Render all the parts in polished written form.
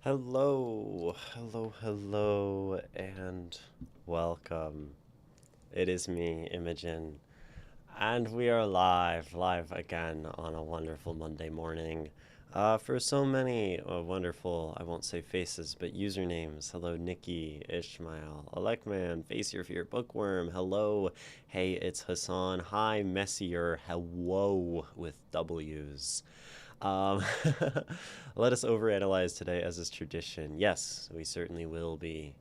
Hello, hello, hello, and welcome. It is me, Imogen, and we are live again on a wonderful Monday morning. For so many wonderful, I won't say faces, but usernames. Hello, Nikki, Ishmael, Alekman, Face Your Fear, Bookworm. Hello, hey, it's Hassan. Hi, Messier. Hello with W's. Um, Let us overanalyze today as is tradition. Yes, we certainly will be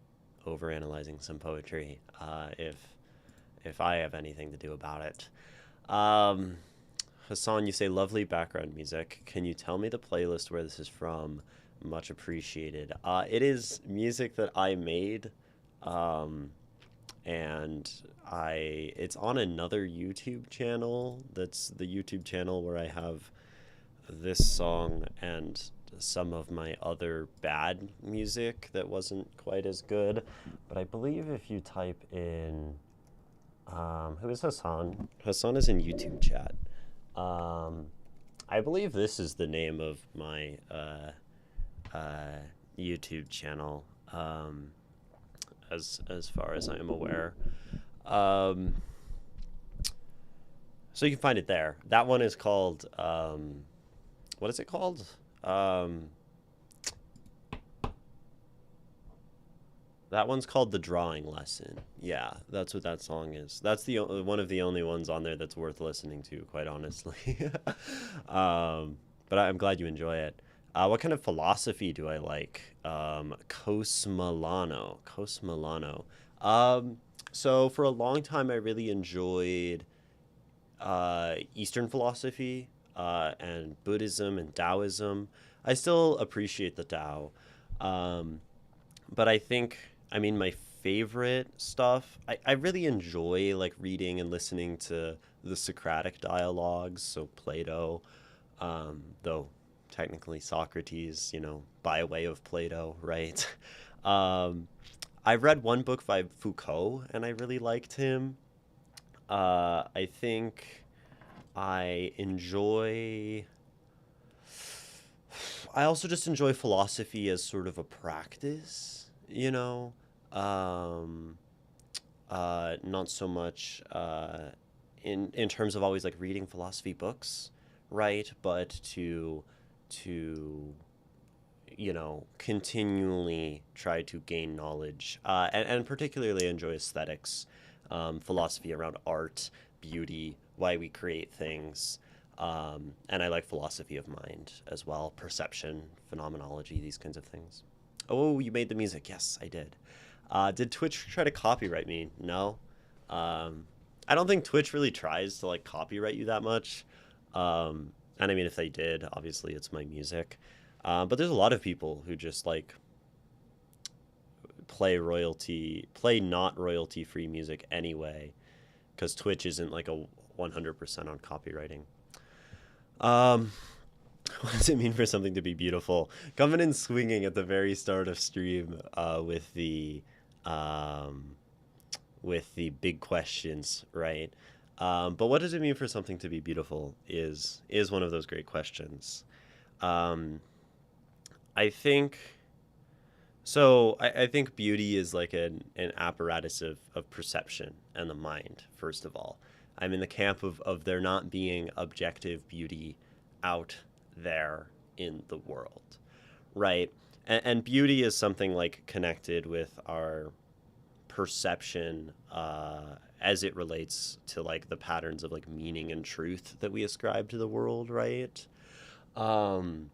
overanalyzing some poetry if I have anything to do about it. Um, Hassan, you say lovely background music. Can you tell me the playlist where this is from? Much appreciated. It is music that I made, um, and I it's on another YouTube channel. That's the YouTube channel where I have this song and some of my other bad music that wasn't quite as good. But I believe if you type in, who is Hassan? Hassan is in YouTube chat. Um, I believe this is the name of my uh, YouTube channel, as far as I am aware. Um, so you can find it there. That one is called what is it called? Um, That one's called The Drawing Lesson. Yeah, that's what that song is. That's the one of the only ones on there that's worth listening to, quite honestly. um, but I'm glad you enjoy it. What kind of philosophy do I like? Cosmolano. Cosmolano. Um, so for a long time, I really enjoyed Eastern philosophy and Buddhism and Taoism. I still appreciate the Tao. Um, but I think, I mean, my favorite stuff, I really enjoy like reading and listening to the Socratic dialogues, so Plato, though technically Socrates, by way of Plato, right? um, I've read one book by Foucault and I really liked him. I think I enjoy. I also just enjoy philosophy as sort of a practice, Um, not so much in terms of always like reading philosophy books, right? But to continually try to gain knowledge, and particularly enjoy aesthetics, philosophy around art, beauty, why we create things. And I like philosophy of mind as well, perception, phenomenology, these kinds of things. Oh, you made the music. Yes, I did. Did Twitch try to copyright me? No. Um, I don't think Twitch really tries to like copyright you that much. And I mean, if they did, obviously it's my music. But there's a lot of people who just like play not royalty free music anyway, because Twitch isn't like a 100% on copywriting. Um, what does it mean for something to be beautiful? Coming in swinging at the very start of stream um, with the big questions, right? But what does it mean for something to be beautiful is one of those great questions. Um, I think so. I think beauty is like an apparatus of perception and the mind, first of all. I'm in the camp of there not being objective beauty out there in the world, right? And beauty is something like connected with our perception as it relates to like the patterns of like meaning and truth that we ascribe to the world, right? Um,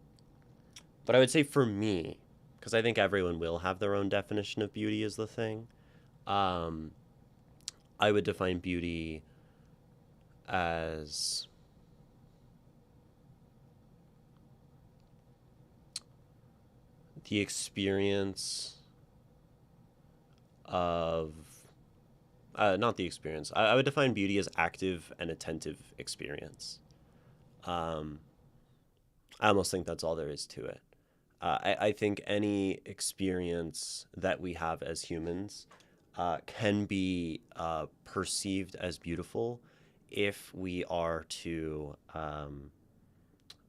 but I would say for me, because I think everyone will have their own definition of beauty as the thing. Um, I would define beauty as the experience of not the experience. I would define beauty as active and attentive experience. Um, I almost think that's all there is to it. I think any experience that we have as humans can be perceived as beautiful if we are to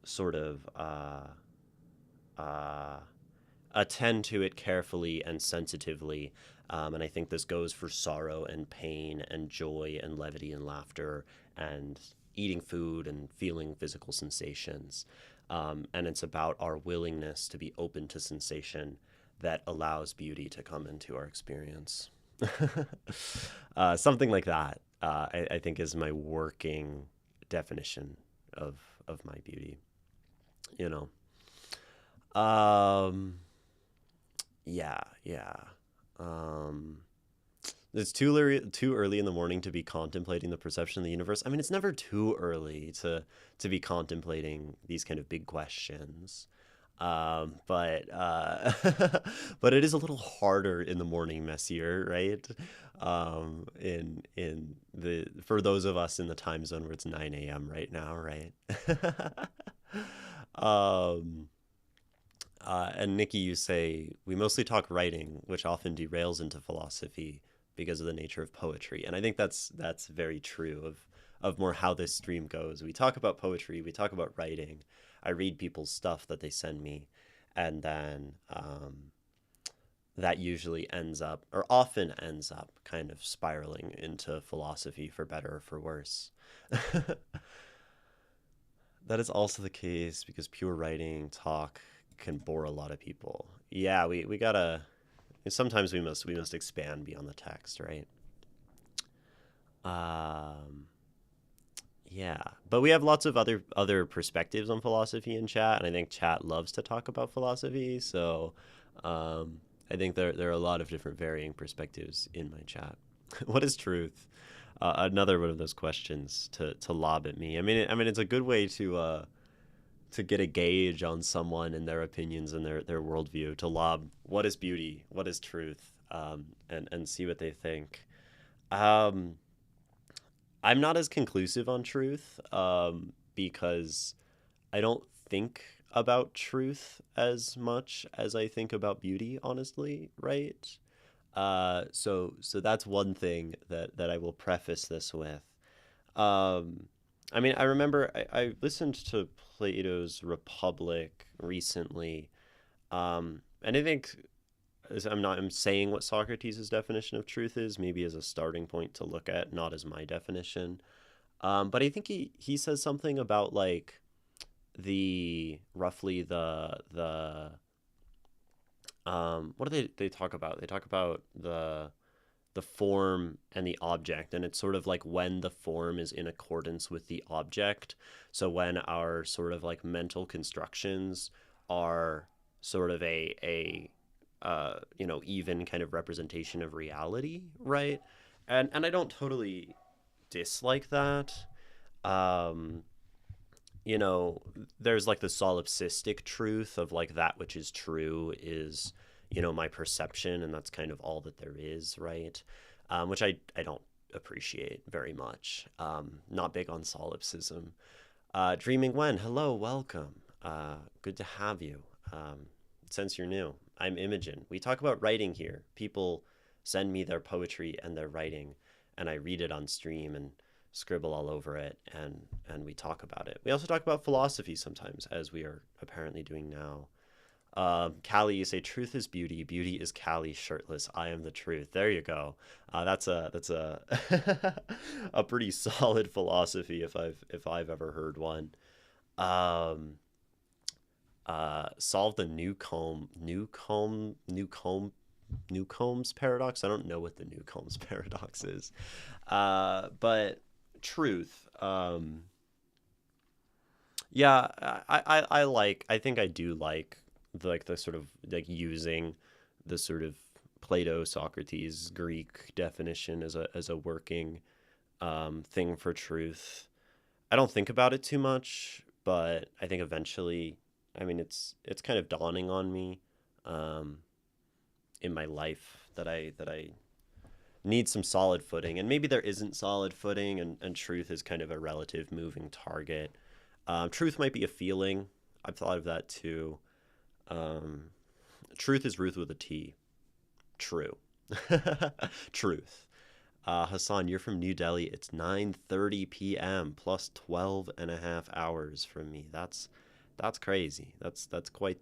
sort of uh, attend to it carefully and sensitively. And I think this goes for sorrow and pain and joy and levity and laughter and eating food and feeling physical sensations. And it's about our willingness to be open to sensation that allows beauty to come into our experience. Something like that, I think, is my working definition of my beauty. You know. Yeah, yeah. Um, it's too early in the morning to be contemplating the perception of the universe. I mean, it's never too early to be contemplating these kind of big questions. But but it is a little harder in the morning, messier, right? In the for those of us in the time zone where it's 9 a.m. right now, right? um, and Nikki, you say we mostly talk writing, which often derails into philosophy because of the nature of poetry. And I think that's very true of more how this stream goes. We talk about poetry, we talk about writing. I read people's stuff that they send me, and then that usually ends up, or often ends up, kind of spiraling into philosophy for better or for worse. That is also the case because pure writing talk can bore a lot of people. Yeah, we gotta. Sometimes we must expand beyond the text, right? Um, yeah, but we have lots of other perspectives on philosophy in chat, and I think chat loves to talk about philosophy. So, um, I think there are a lot of different varying perspectives in my chat. What is truth? Another one of those questions to lob at me. I mean, it's a good way to get a gauge on someone and their opinions and their worldview. To lob what is beauty, what is truth, and see what they think. Um, I'm not as conclusive on truth because I don't think about truth as much as I think about beauty, honestly, right? So that's one thing that I will preface this with. Um, I mean, I remember I listened to Plato's Republic recently, and I think I'm saying what Socrates' definition of truth is, maybe as a starting point to look at, not as my definition. But I think he says something about like the roughly the what do they talk about? They talk about the form and the object, and it's sort of like when the form is in accordance with the object. So when our sort of like mental constructions are sort of a even kind of representation of reality, right? And I don't totally dislike that. Um, you know, there's like the solipsistic truth of like that which is true is, my perception, and that's kind of all that there is, right? Which I don't appreciate very much. Not big on solipsism. Dreaming When, hello, welcome. Good to have you. Since you're new, I'm Imogen. We talk about writing here. People send me their poetry and their writing, and I read it on stream and scribble all over it, and we talk about it. We also talk about philosophy sometimes, as we are apparently doing now. Callie, you say truth is beauty. Beauty is Callie shirtless. I am the truth. There you go. That's a a pretty solid philosophy if I've ever heard one. Um, solve the Newcomb's paradox. I don't know what the Newcomb's paradox is. But truth. Yeah, I think I do like the sort of like using the sort of Plato, Socrates, Greek definition as a working thing for truth. I don't think about it too much, but I think eventually, I mean, it's kind of dawning on me um, in my life that I need some solid footing, and maybe there isn't solid footing, and truth is kind of a relative moving target. Truth might be a feeling. I've thought of that too. Um, Truth is Ruth with a T. True. Truth. Hassan, you're from New Delhi. It's 9:30 p.m. plus 12 and a half hours from me. That's crazy. That's quite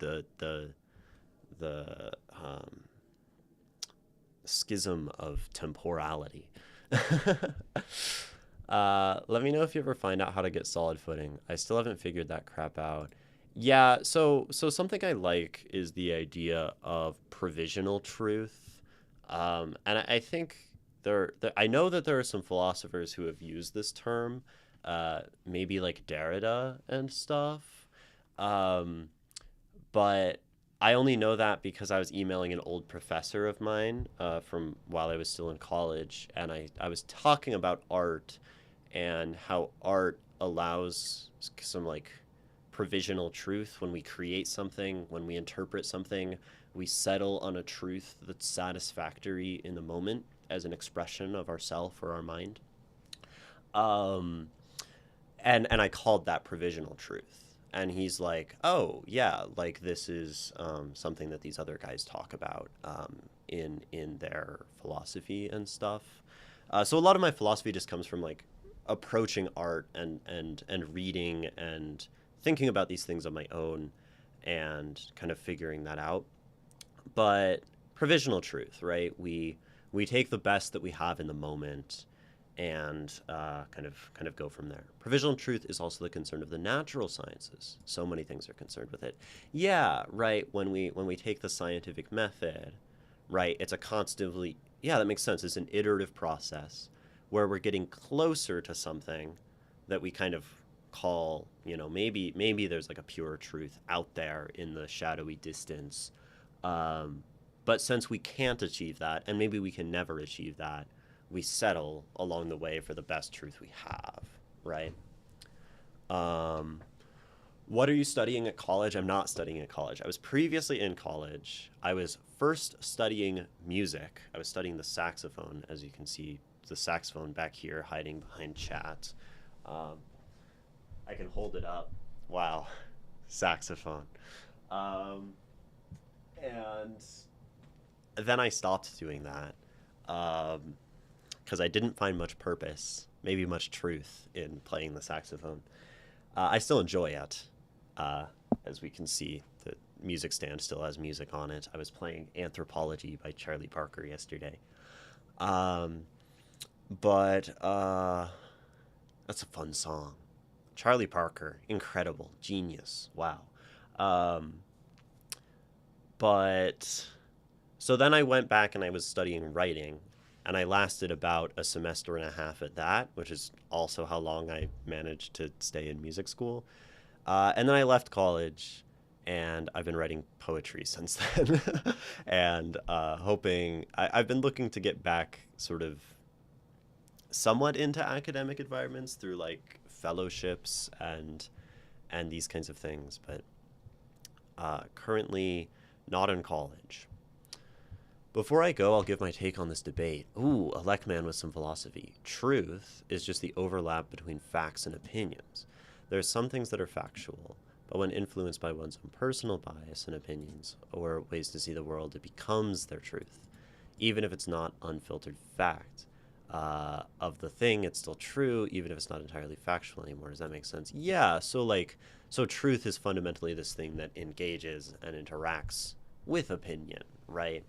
the schism of temporality. Let me know if you ever find out how to get solid footing. I still haven't figured that crap out. Yeah, so something I like is the idea of provisional truth. And I think I know that there are some philosophers who have used this term, maybe like Derrida and stuff. Um, but I only know that because I was emailing an old professor of mine from while I was still in college, and I was talking about art and how art allows some like provisional truth when we create something, when we interpret something, we settle on a truth that's satisfactory in the moment as an expression of ourself or our mind. Um, and I called that provisional truth. And he's like, oh yeah, like this is something that these other guys talk about in their philosophy and stuff. So a lot of my philosophy just comes from like approaching art and reading and thinking about these things on my own and kind of figuring that out. But provisional truth, right? We take the best that we have in the moment and kind of go from there. Provisional truth is also the concern of the natural sciences. So many things are concerned with it. Yeah, right. When we take the scientific method, right, it's a constantly yeah, that makes sense. It's an iterative process where we're getting closer to something that we kind of call, maybe there's like a pure truth out there in the shadowy distance. Um, but since we can't achieve that, and maybe we can never achieve that, we settle along the way for the best truth we have, right? Um, what are you studying at college? I'm not studying at college. I was previously in college. I was first studying music. I was studying the saxophone, as you can see, the saxophone back here hiding behind chat. Um, I can hold it up. Wow, saxophone. Um, and then I stopped doing that because I didn't find much purpose, maybe much truth in playing the saxophone. I still enjoy it. Uh, as we can see, the music stand still has music on it. I was playing Anthropology by Charlie Parker yesterday. Um, but that's a fun song. Charlie Parker, incredible, genius. Wow. Um, but so then I went back and I was studying writing, and I lasted about a semester and a half at that, which is also how long I managed to stay in music school. And then I left college, and I've been writing poetry since then, and I've been looking to get back sort of somewhat into academic environments through like fellowships and these kinds of things, but currently not in college. Before I go, I'll give my take on this debate. Ooh, a Leckman with some philosophy. Truth is just the overlap between facts and opinions. There are some things that are factual, but when influenced by one's own personal bias and opinions or ways to see the world, it becomes their truth. Even if it's not unfiltered fact of the thing, it's still true, even if it's not entirely factual anymore. Does that make sense? Yeah, so truth is fundamentally this thing that engages and interacts with opinion, right?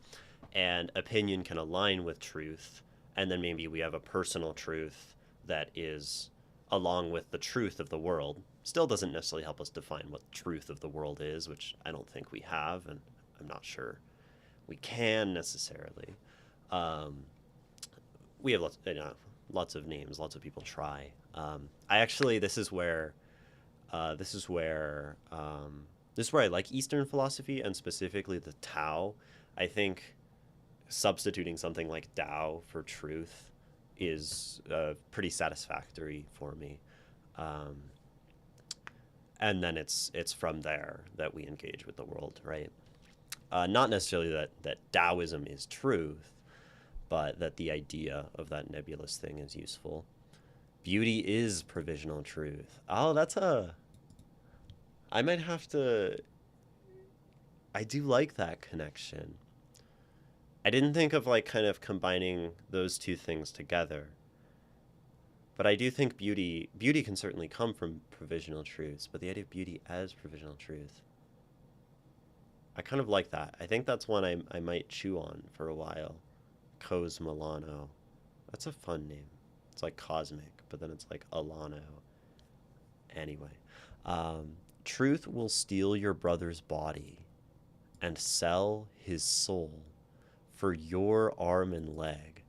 And opinion can align with truth, and then maybe we have a personal truth that is along with the truth of the world. Still doesn't necessarily help us define what truth of the world is, which I don't think we have, and I'm not sure we can necessarily. Um, we have lots of names, lots of people try. I actually this is where this is where I like Eastern philosophy and specifically the Tao. I think substituting something like Tao for truth is pretty satisfactory for me. Um, and then it's from there that we engage with the world, right? Not necessarily that Taoism is truth, but that the idea of that nebulous thing is useful. Beauty is provisional truth. Oh, I might have to. I do like that connection. I didn't think of like kind of combining those two things together. But I do think beauty can certainly come from provisional truths, but the idea of beauty as provisional truth. I kind of like that. I think that's one I might chew on for a while. Cos Milano. That's a fun name. It's like cosmic, but then it's like Alano. Anyway, um, truth will steal your brother's body and sell his soul for your arm and leg.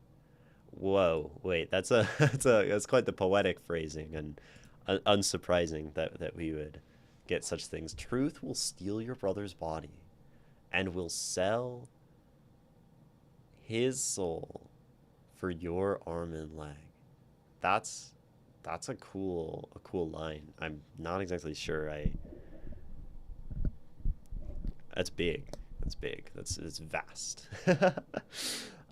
Whoa, wait, that's quite the poetic phrasing and unsurprising that we would get such things. Truth will steal your brother's body and will sell his soul for your arm and leg. That's that's a cool line. I'm not exactly sure. I That's big. That's big. That's vast.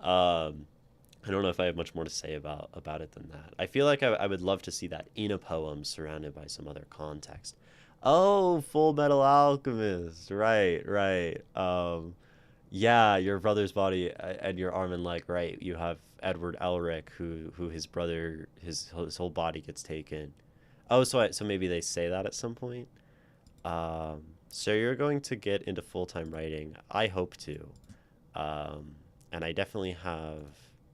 um, I don't know if I have much more to say about it than that. I feel like I would love to see that in a poem surrounded by some other context. Oh, Full Metal Alchemist. Right, right. Yeah, your brother's body and your arm and leg, right? You have Edward Elric, who his brother, his whole body gets taken. Oh, so maybe they say that at some point. So you're going to get into full-time writing. I hope to. And I definitely have,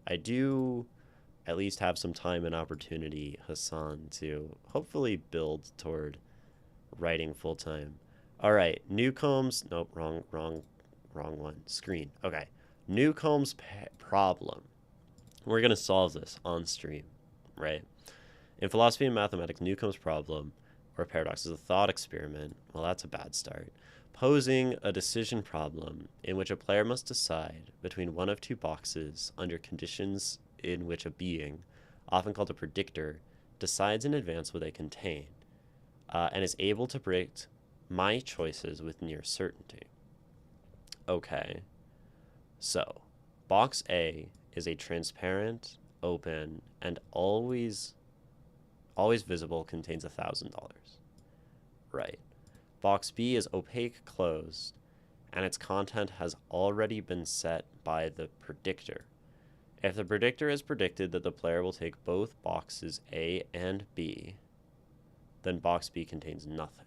I do at least have some time and opportunity, Hassan, to hopefully build toward writing full-time. All right, Newcomb's, nope, wrong one. Screen. Okay. Newcomb's problem. We're going to solve this on stream, right? In philosophy and mathematics, Newcomb's problem, or paradox, is a thought experiment. Well, that's a bad start. Posing a decision problem in which a player must decide between one of two boxes under conditions in which a being, often called a predictor, decides in advance what they contain, and is able to predict my choices with near certainty. Okay, so box A is a transparent, open, and always visible, contains $1,000. Right. Box B is opaque, closed, and its content has already been set by the predictor. If the predictor has predicted that the player will take both boxes A and B, then box B contains nothing.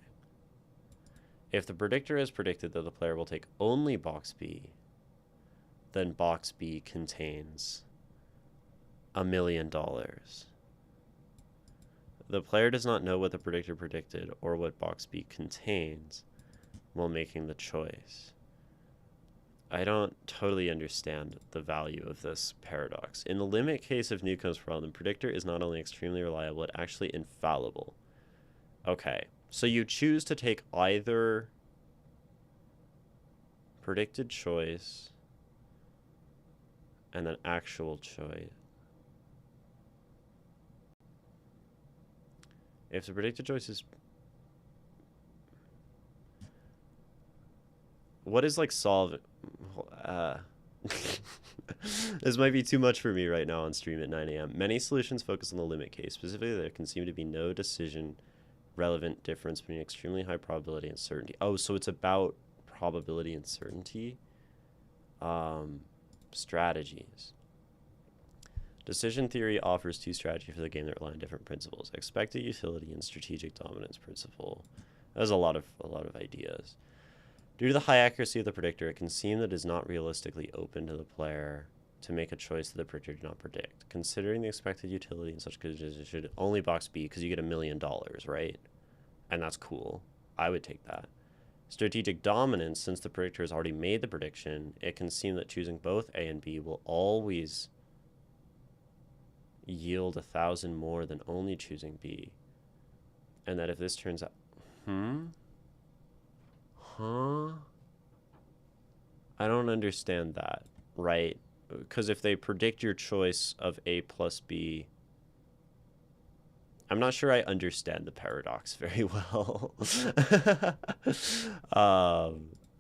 If the predictor has predicted that the player will take only box B, then box B contains $1 million. The player does not know what the predictor predicted or what box B contains while making the choice. I don't totally understand the value of this paradox. In the limit case of Newcomb's problem, the predictor is not only extremely reliable, but actually infallible. Okay, so you choose to take either predicted choice and then actual choice. If the predicted choice is... What is like solve... This might be too much for me right now on stream at 9 a.m. Many solutions focus on the limit case. Specifically, there can seem to be no decision relevant difference between extremely high probability and certainty. Oh, so it's about probability and certainty? Strategies. Decision theory offers two strategies for the game that rely on different principles: expected utility and strategic dominance principle. There's a lot of ideas. Due to the high accuracy of the predictor, it can seem that it is not realistically open to the player to make a choice that the predictor did not predict. Considering the expected utility in such conditions, it should only box B because you get $1 million, right? And that's cool. I would take that. Strategic dominance, since the predictor has already made the prediction, it can seem that choosing both A and B will always yield 1,000 more than only choosing B. And that if this turns out... I don't understand that, right? Because if they predict your choice of A plus B... I'm not sure I understand the paradox very well.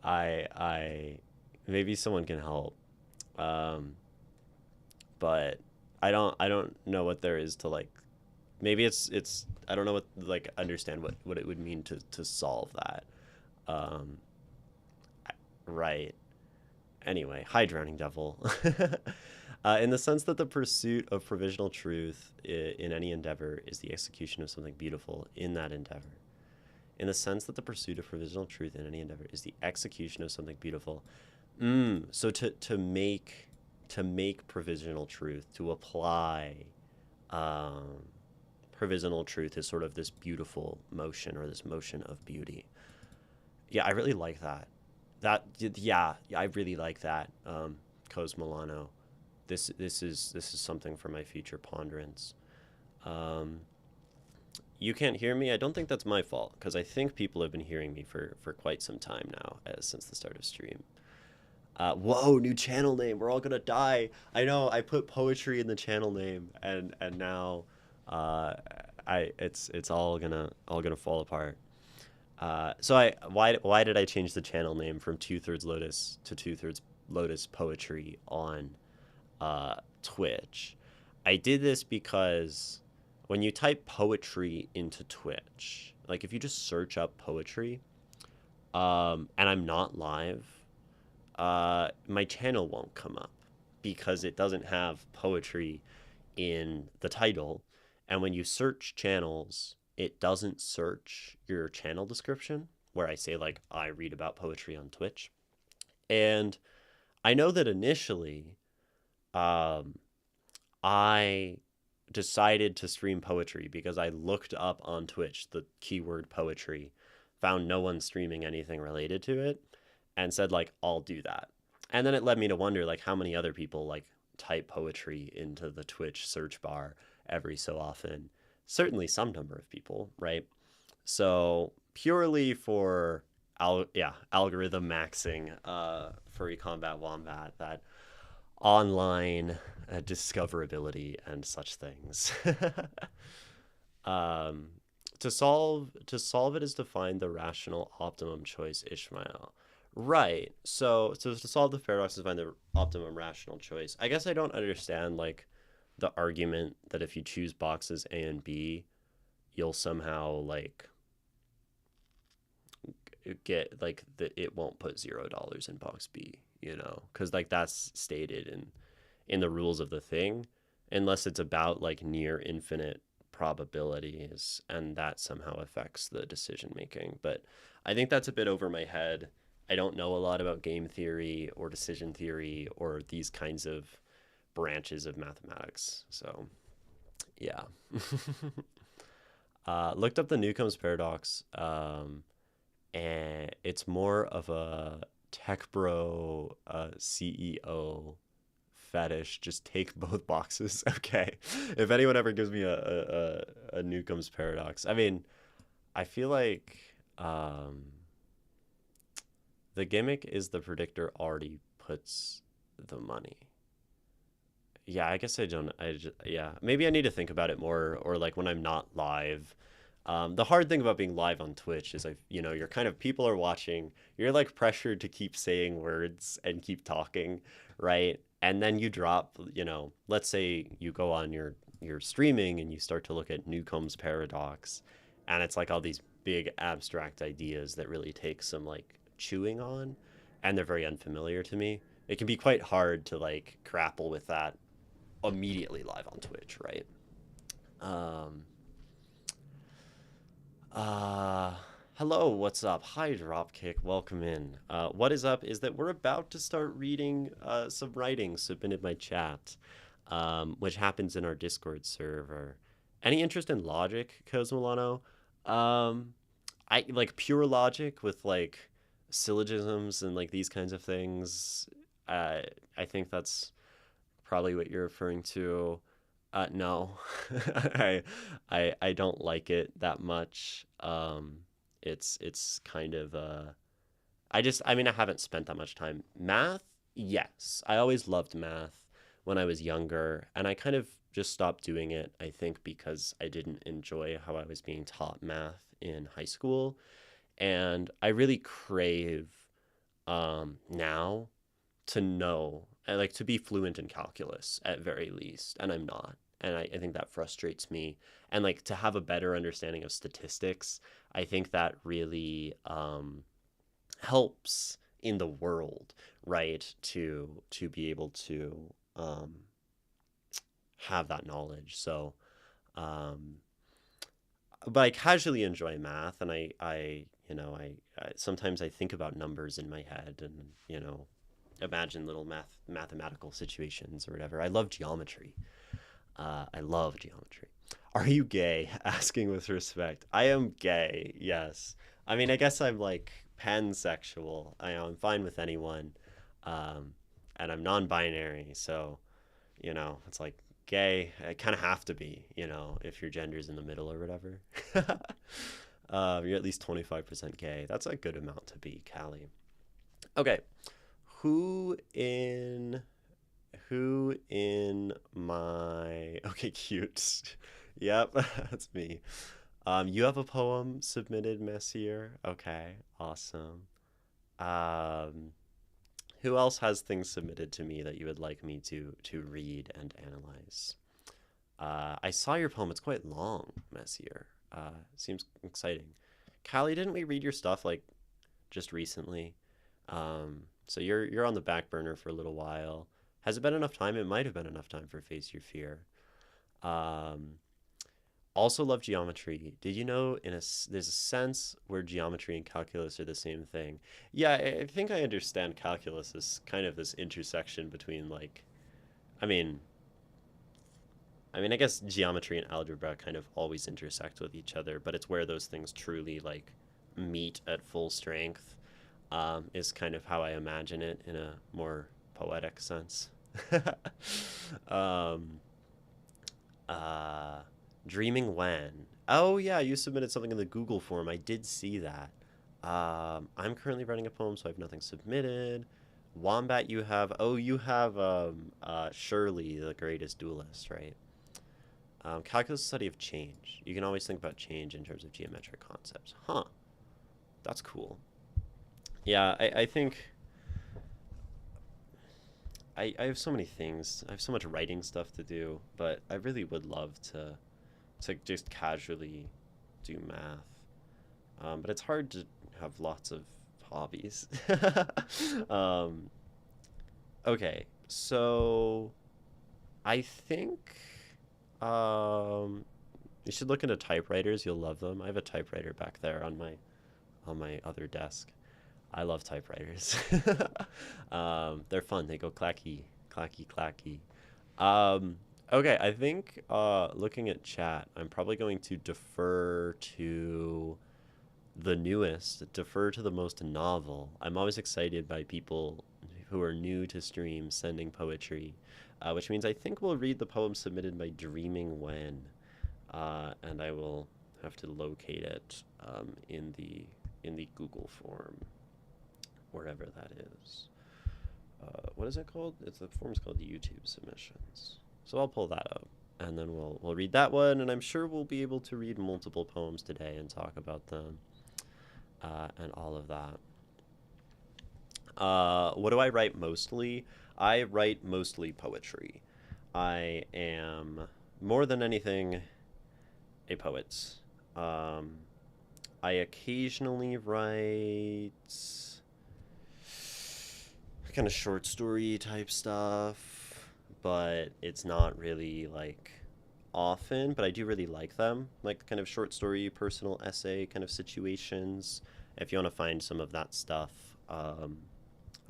I maybe someone can help. But I don't know what there is to like. Maybe it's I don't know what like understand what it would mean to solve that. Right. Anyway, hi, Drowning Devil. In the sense that the pursuit of provisional truth in any endeavor is the execution of something beautiful in that endeavor. in the sense that the pursuit of provisional truth in any endeavor is the execution of something beautiful. So to make provisional truth, to apply um, provisional truth is sort of this beautiful motion or this motion of beauty. Yeah, I really like that. Yeah, I really like that. Cos Milano. This is something for my future ponderance. Um, you can't hear me. I don't think that's my fault because I think people have been hearing me for quite some time now, since the start of stream. Whoa, new channel name. We're all gonna die. I know. I put poetry in the channel name, and now, uh, it's all gonna fall apart. So why did I change the channel name from Two Thirds Lotus to Two Thirds Lotus Poetry on Twitch? I did this because when you type poetry into Twitch, like if you just search up poetry, and I'm not live, my channel won't come up because it doesn't have poetry in the title. And when you search channels, it doesn't search your channel description where I say, like, I read about poetry on Twitch. And I know that initially, um, I decided to stream poetry because I looked up on Twitch the keyword poetry, found no one streaming anything related to it, and said, like, I'll do that. And then it led me to wonder, like, how many other people like type poetry into the Twitch search bar every so often. Certainly some number of people, right? So purely for algorithm maxing, furry combat wombat, that online discoverability and such things. um, to solve it is to find the rational optimum choice, Ishmael. Right. So to solve the paradox is find the optimum rational choice. I guess I don't understand like the argument that if you choose boxes A and B, you'll somehow like get like it won't put $0 in box B, because like that's stated in the rules of the thing, unless it's about like near infinite probabilities and that somehow affects the decision making. But I think that's a bit over my head. I don't know a lot about game theory or decision theory or these kinds of branches of mathematics. So, yeah. Looked up the Newcomb's paradox, and it's more of a tech bro CEO fetish. Just take both boxes. Okay. If anyone ever gives me a Newcomb's paradox, I mean, I feel like the gimmick is the predictor already puts the money. Yeah, I guess I don't. Yeah, maybe I need to think about it more, or like when I'm not live. The hard thing about being live on Twitch is, you're kind of people are watching. You're like pressured to keep saying words and keep talking, right? And then you drop, let's say you go on your streaming and you start to look at Newcomb's paradox, and it's like all these big abstract ideas that really take some like chewing on, and they're very unfamiliar to me. It can be quite hard to like grapple with that immediately live on Twitch, right? Um, uh, Hello, what's up? Hi, Dropkick, welcome in. What is up is that we're about to start reading some writings submitted by chat, which happens in our Discord server. Any interest in logic, Cosmolano? Um, I like pure logic with like syllogisms and like these kinds of things. Uh, I think that's probably what you're referring to. No, I don't like it that much. It's kind of I haven't spent that much time. Math, yes, I always loved math when I was younger, and I kind of just stopped doing it. I think because I didn't enjoy how I was being taught math in high school, and I really crave now to know, like to be fluent in calculus at very least, and I'm not. And I think that frustrates me. And like to have a better understanding of statistics, I think that really helps in the world, right? To be able to have that knowledge. So um, but I casually enjoy math, and I sometimes I think about numbers in my head, and imagine little mathematical situations or whatever. I love geometry. I love geometry. Are you gay? Asking with respect. I am gay. Yes. I mean, I guess I'm like pansexual. I'm fine with anyone, um, and I'm non-binary, so it's like gay. I kind of have to be, if your gender's in the middle or whatever. You're at least 25% gay. That's a good amount to be, Callie. Okay, who in who in my okay, cute. Yep, that's me. You have a poem submitted, Messier. Okay, awesome. Um, who else has things submitted to me that you would like me to read and analyze? I saw your poem. It's quite long, Messier. Seems exciting. Callie, didn't we read your stuff like just recently? So you're on the back burner for a little while. Has it been enough time? It might have been enough time for Face Your Fear. Um, Also love geometry. Did you know there's a sense where geometry and calculus are the same thing? Yeah, I think I understand calculus as kind of this intersection between like, I mean, I guess geometry and algebra kind of always intersect with each other, but it's where those things truly like meet at full strength, is kind of how I imagine it in a more poetic sense. um, uh, Dreaming when? Oh yeah, you submitted something in the Google form. I did see that. I'm currently writing a poem, so I have nothing submitted. Wombat, you have. Oh, you have Shirley, the greatest duelist, right? Calculus is the study of change. You can always think about change in terms of geometric concepts. Huh. That's cool. Yeah, I think I have so many things. I have so much writing stuff to do, but I really would love to just casually do math. But it's hard to have lots of hobbies. um, okay, so I think um, you should look into typewriters. You'll love them. I have a typewriter back there on my other desk. I love typewriters. They're fun. They go clacky, clacky, clacky. Okay, I think looking at chat, I'm probably going to defer to the newest, defer to the most novel. I'm always excited by people who are new to stream sending poetry, which means I think we'll read the poem submitted by Dreaming When, and I will have to locate it in the Google form, wherever that is. What is it called? The form's called YouTube submissions. So I'll pull that up, and then we'll read that one, and I'm sure we'll be able to read multiple poems today and talk about them, and all of that. What do I write mostly? I write mostly poetry. I am more than anything a poet. Um, I occasionally write kind of short story type stuff, but it's not really like often, but I do really like them, like kind of short story, personal essay kind of situations. If you want to find some of that stuff, I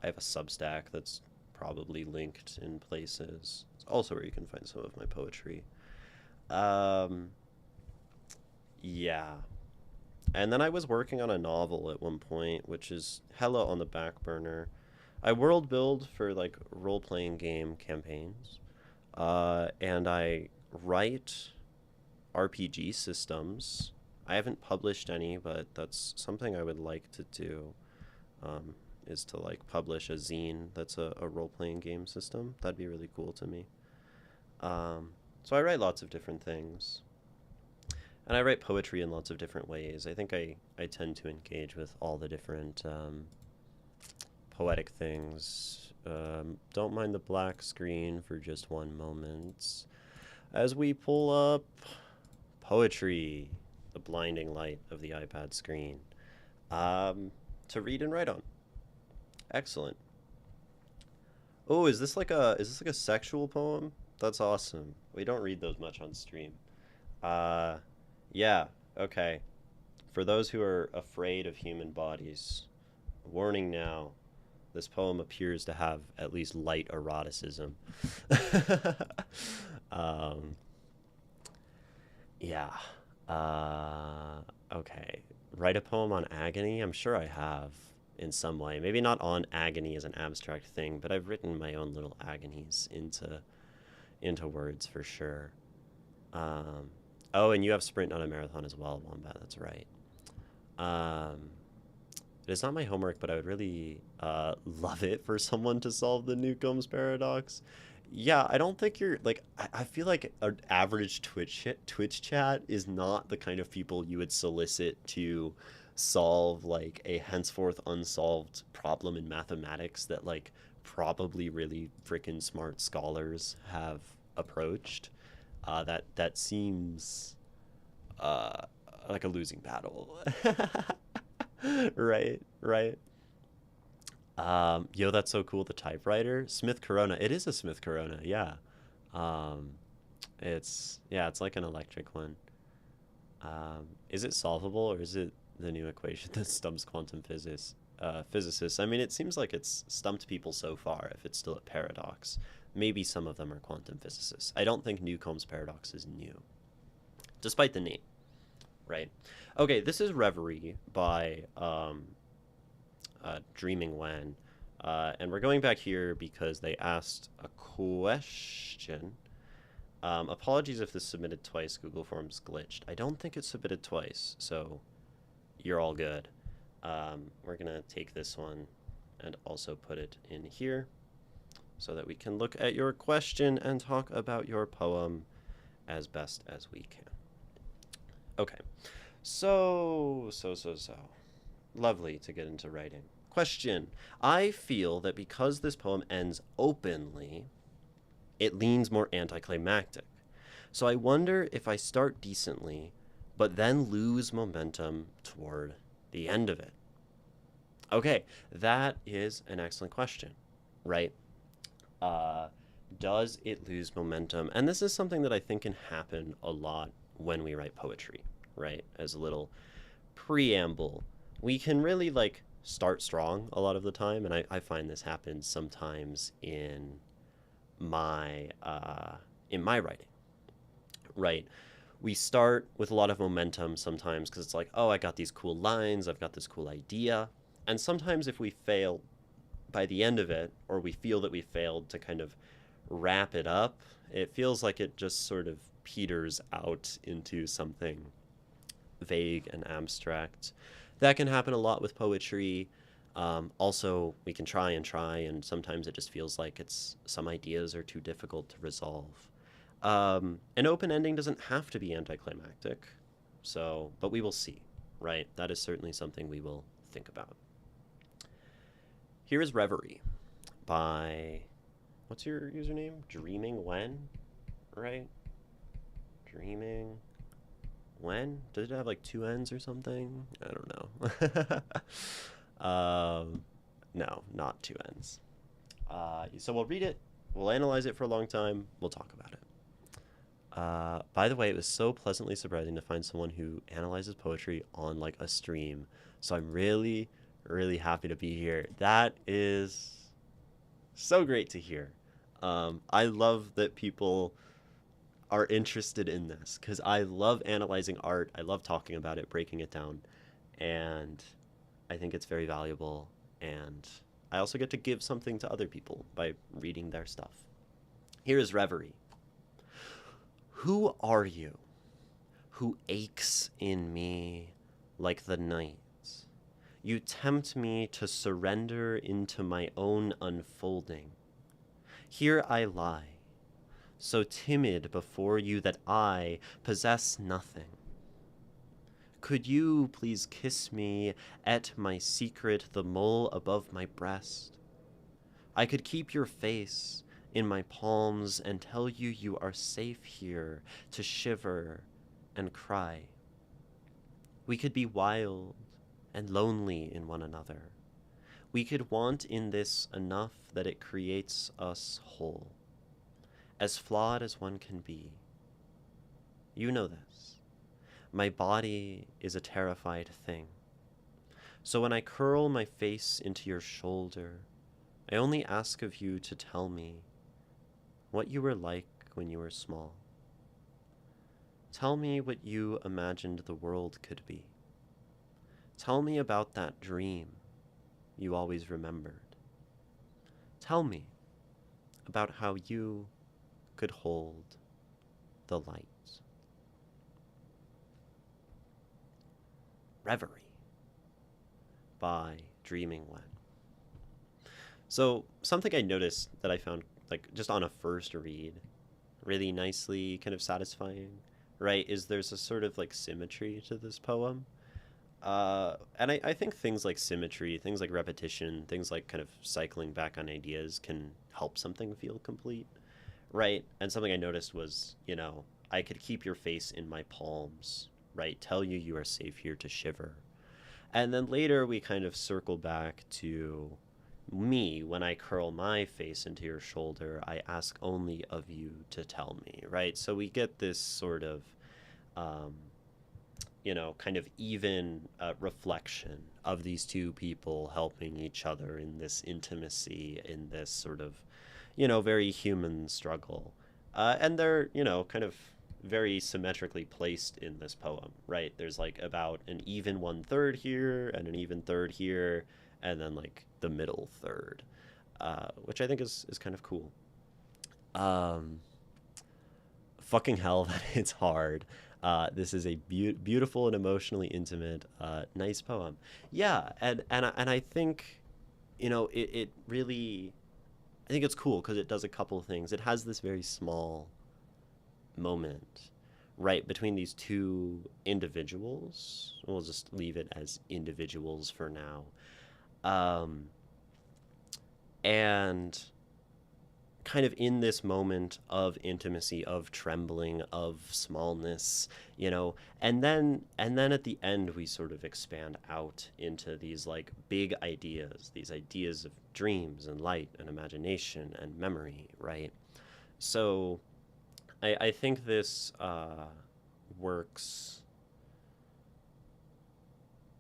have a Substack that's probably linked in places. It's also where you can find some of my poetry. Um, yeah. And then I was working on a novel at one point, which is hella on the back burner. I world build for like role playing game campaigns, and I write RPG systems. I haven't published any, but that's something I would like to do. Is to like publish a zine that's a role playing game system. That'd be really cool to me. So I write lots of different things. And I write poetry in lots of different ways. I think I tend to engage with all the different poetic things. Don't mind the black screen for just one moment. As we pull up poetry, the blinding light of the iPad screen, to read and write on. Excellent. Oh, is this like a sexual poem? That's awesome. We don't read those much on stream. Uh, yeah. Okay. For those who are afraid of human bodies, warning now. This poem appears to have at least light eroticism. um, yeah. Okay. Write a poem on agony? I'm sure I have in some way. Maybe not on agony as an abstract thing, but I've written my own little agonies into words for sure. Um, oh, and you have sprint, not a marathon as well, Wombat. That's right. Um, it is not my homework, but I would really love it for someone to solve the Newcomb's paradox. Yeah, I don't think you're like. I feel like an average Twitch chat is not the kind of people you would solicit to solve like a henceforth unsolved problem in mathematics that like probably really freaking smart scholars have approached. That seems uh, like a losing battle. Right, right. Yo, that's so cool. The typewriter, Smith Corona. It is a Smith Corona. Yeah. Um, it's like an electric one. Is it solvable or is it the new equation that stumps quantum physicists? I mean, it seems like it's stumped people so far. If it's still a paradox, maybe some of them are quantum physicists. I don't think Newcomb's paradox is new, despite the name. Right. Okay, this is Reverie by Dreaming When. And we're going back here because they asked a question. Apologies if this submitted twice. Google Forms glitched. I don't think it's submitted twice, so you're all good. We're going to take this one and also put it in here so that we can look at your question and talk about your poem as best as we can. Okay, so. Lovely to get into writing. Question. I feel that because this poem ends openly, it leans more anticlimactic. So I wonder if I start decently, but then lose momentum toward the end of it. Okay, that is an excellent question, right? Uh, does it lose momentum? And this is something that I think can happen a lot when we write poetry, right? As a little preamble, we can really like start strong a lot of the time, and I find this happens sometimes my in my writing, right? We start with a lot of momentum sometimes because it's like, oh, I got these cool lines, I've got this cool idea, and sometimes if we fail by the end of it, or we feel that we failed to kind of wrap it up, it feels like it just sort of peters out into something vague and abstract. That can happen a lot with poetry. Also, we can try, and sometimes it just feels like some ideas are too difficult to resolve. An open ending doesn't have to be anticlimactic, but we will see, right? That is certainly something we will think about. Here is Reverie by, what's your username? Dreaming When, right? Dreaming When? Did it have like two N's or something? I don't know. No, not two N's. So we'll read it, we'll analyze it for a long time, we'll talk about it. By the way, it was so pleasantly surprising to find someone who analyzes poetry on like a stream. So I'm really, really happy to be here. That is so great to hear. I love that people are interested in this because I love analyzing art. I love talking about it, breaking it down, and I think it's very valuable. And I also get to give something to other people by reading their stuff. Here is Reverie. Who are you who aches in me like the night? You tempt me to surrender into my own unfolding. Here I lie, so timid before you that I possess nothing. Could you please kiss me at my secret, the mole above my breast? I could keep your face in my palms and tell you you are safe here to shiver and cry. We could be wild and lonely in one another. We could want in this enough that it creates us whole, as flawed as one can be. You know this. My body is a terrified thing. So when I curl my face into your shoulder, I only ask of you to tell me what you were like when you were small. Tell me what you imagined the world could be. Tell me about that dream you always remembered. Tell me about how you could hold the light. Reverie by Dreaming When. So, something I noticed that I found, like, just on a first read, really nicely kind of satisfying, right, is there's a sort of, like, symmetry to this poem. And I think things like symmetry, things like repetition, things like kind of cycling back on ideas can help something feel complete, right? And something I noticed was, I could keep your face in my palms, right? Tell you you are safe here to shiver. And then later we kind of circle back to me when I curl my face into your shoulder. I ask only of you to tell me, right? So we get this sort of, um, kind of even reflection of these two people helping each other in this intimacy, in this sort of, very human struggle. And they're, kind of very symmetrically placed in this poem, right? There's like about an even 1/3 here and an even third here, and then like the middle third, which I think is kind of cool. Um, Fucking hell, that it's hard. This is a beautiful and emotionally intimate, nice poem. Yeah, and I think, it really, I think it's cool because it does a couple of things. It has this very small moment, right, between these two individuals. We'll just leave it as individuals for now. Um, and kind of in this moment of intimacy, of trembling, of smallness, and then at the end we sort of expand out into these like big ideas, these ideas of dreams and light and imagination and memory, right? So I think this works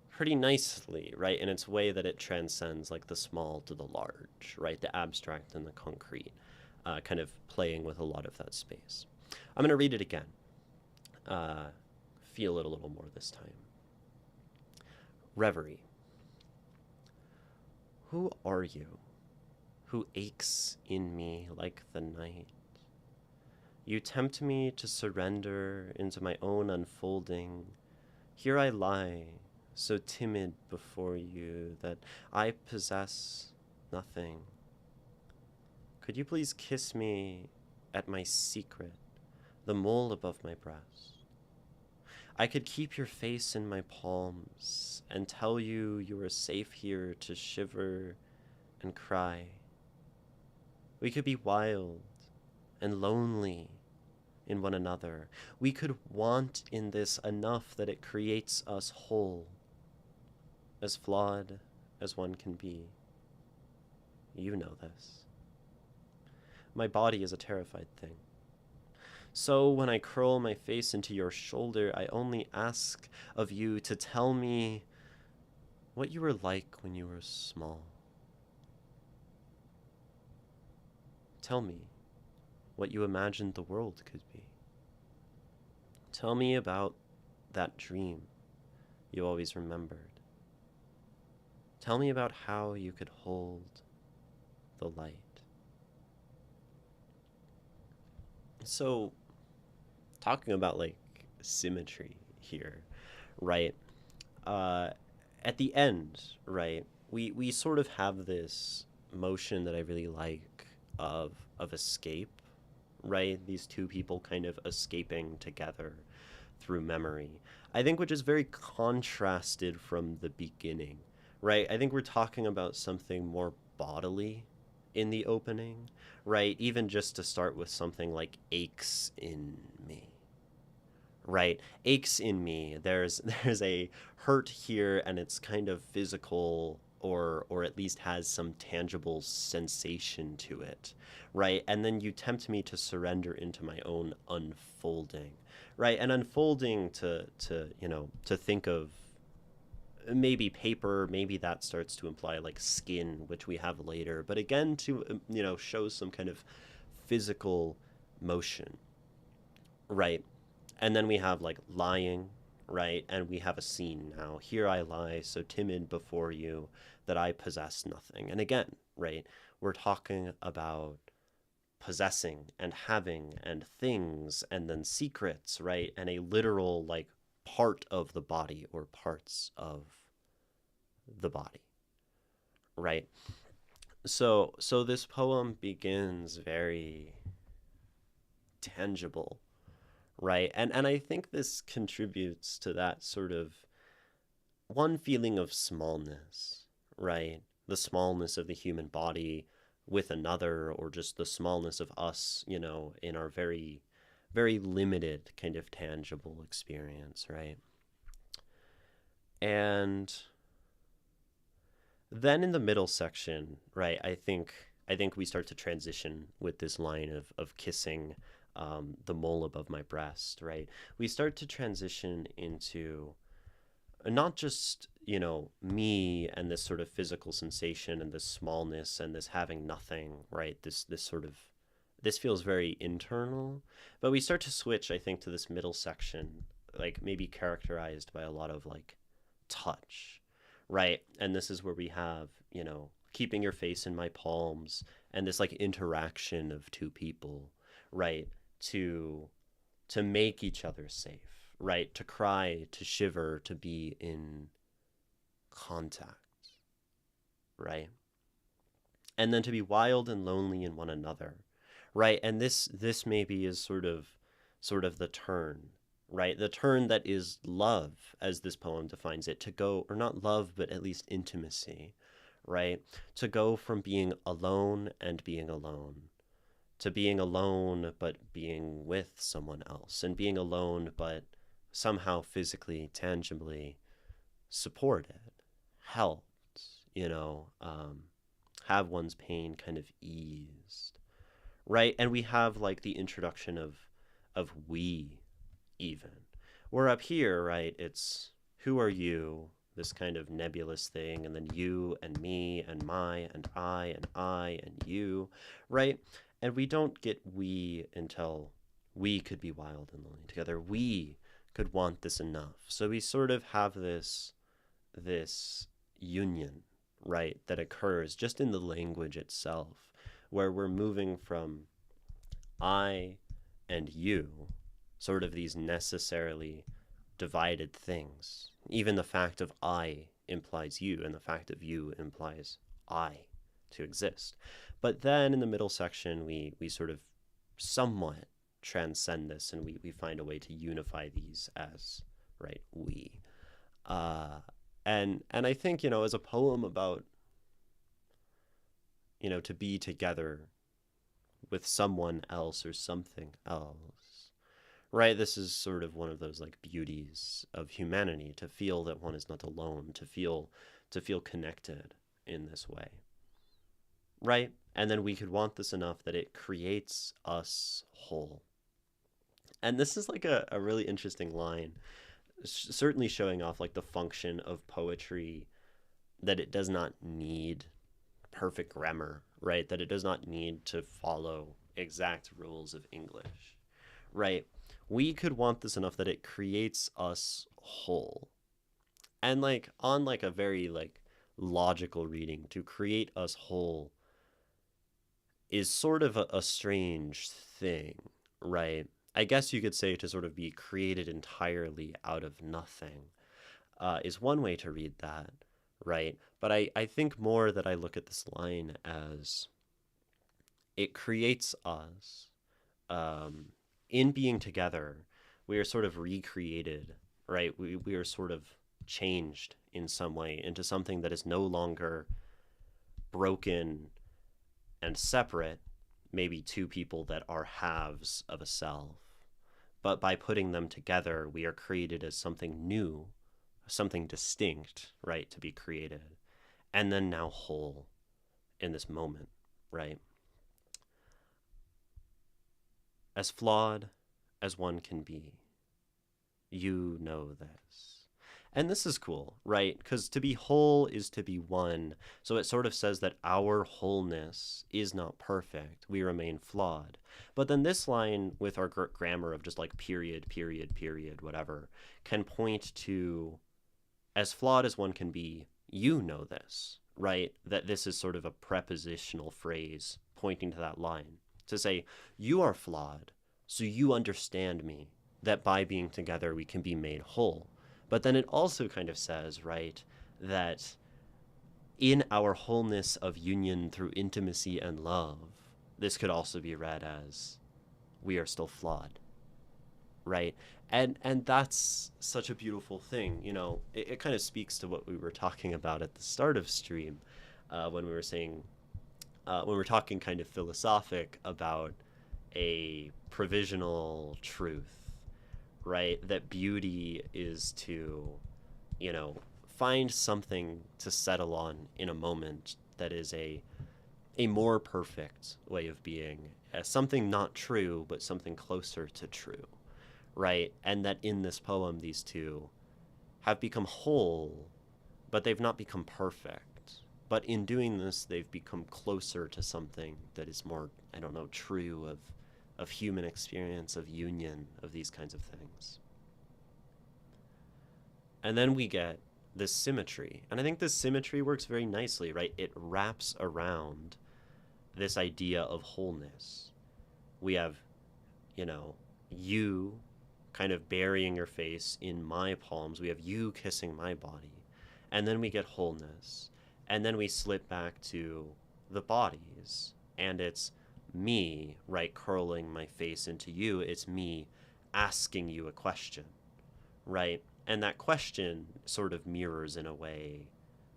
pretty nicely, right, in its way that it transcends like the small to the large, right, the abstract and the concrete, kind of playing with a lot of that space. I'm going to read it again. Feel it a little more this time. Reverie. Who are you, who aches in me like the night? You tempt me to surrender into my own unfolding. Here I lie, so timid before you that I possess nothing. Could you please kiss me at my secret, the mole above my breast? I could keep your face in my palms and tell you you are safe here to shiver and cry. We could be wild and lonely in one another. We could want in this enough that it creates us whole, as flawed as one can be. You know this. My body is a terrified thing. So when I curl my face into your shoulder, I only ask of you to tell me what you were like when you were small. Tell me what you imagined the world could be. Tell me about that dream you always remembered. Tell me about how you could hold the light. So, talking about like symmetry here, right? At the end, right, we sort of have this motion that I really like of escape, right? These two people kind of escaping together through memory. I think which is very contrasted from the beginning, right? I think we're talking about something more bodily in the opening, right? Even just to start with something like aches in me, right? Aches in me. There's there's a hurt here, and it's kind of physical or at least has some tangible sensation to it, right? And then you tempt me to surrender into my own unfolding, right? And unfolding to to think of maybe paper, maybe that starts to imply like skin, which we have later, but again to show some kind of physical motion, right? And then we have like lying, right? And we have a scene now. Here I lie, so timid before you that I possess nothing. And again, right, we're talking about possessing and having and things and then secrets, right? And a literal like part of the body or parts of the body, right? So this poem begins very tangible, right? And I think this contributes to that sort of one feeling of smallness, right? The smallness of the human body with another, or just the smallness of us, in our very, very limited kind of tangible experience, right? And then in the middle section, right, I think we start to transition with this line of kissing the mole above my breast, right? We start to transition into not just me and this sort of physical sensation and this smallness and this having nothing, right? This sort of this feels very internal, but we start to switch, I think, to this middle section, like maybe characterized by a lot of like touch, right? And this is where we have keeping your face in my palms and this like interaction of two people, right? to to make each other safe, right? To cry, to shiver, to be in contact, right? And then to be wild and lonely in one another, right? And this maybe is sort of the turn, right? The turn that is love, as this poem defines it, to go, or not love, but at least intimacy, right? To go from being alone and being alone to being alone but being with someone else, and being alone but somehow physically, tangibly supported, helped, have one's pain kind of eased, right? And we have like the introduction of we, even. We're up here, right? It's who are you, this kind of nebulous thing, and then you and me and my and I and you, right? And we don't get we until we could be wild and lonely together. We could want this enough. So we sort of have this union, right, that occurs just in the language itself, where we're moving from I and you, sort of these necessarily divided things. Even the fact of I implies you, and the fact of you implies I to exist. But then in the middle section, we sort of somewhat transcend this, and we find a way to unify these as, right, we. Uh, and I think, as a poem about, to be together with someone else or something else, right? This is sort of one of those like beauties of humanity, to feel that one is not alone, to feel connected in this way, right? And then we could want this enough that it creates us whole. And this is like a really interesting line, certainly showing off like the function of poetry, that it does not need perfect grammar, right? That it does not need to follow exact rules of English, right? We could want this enough that it creates us whole. And like on like a very like logical reading, to create us whole is sort of a strange thing, right? I guess you could say to sort of be created entirely out of nothing is one way to read that, right? But I think more that I look at this line as it creates us um, in being together. We are sort of recreated, right? We are sort of changed in some way into something that is no longer broken and separate, maybe two people that are halves of a self. But by putting them together, we are created as something new, something distinct, right, to be created. and then now whole in this moment, right? As flawed as one can be, you know this. And this is cool, right? Because to be whole is to be one. So it sort of says that our wholeness is not perfect. We remain flawed. But then this line, with our grammar of just like period, period, period, whatever, can point to as flawed as one can be, you know this, right? That this is sort of a prepositional phrase pointing to that line to say, you are flawed, so you understand me, that by being together we can be made whole. But then it also kind of says, right, that in our wholeness of union through intimacy and love, this could also be read as we are still flawed, right? And that's such a beautiful thing. It kind of speaks to what we were talking about at the start of stream, when we were saying, when we're talking kind of philosophic about a provisional truth, right? That beauty is to, find something to settle on in a moment that is a more perfect way of being, something not true, but something closer to true, right? And that in this poem, these two have become whole, but they've not become perfect. But in doing this, they've become closer to something that is more, I don't know, true of human experience, of union, of these kinds of things. And then we get this symmetry. And I think this symmetry works very nicely, right? It wraps around this idea of wholeness. We have, you kind of burying your face in my palms. We have you kissing my body. And then we get wholeness. And then we slip back to the bodies. And it's me, right, curling my face into you. It's me asking you a question, right? And that question sort of mirrors in a way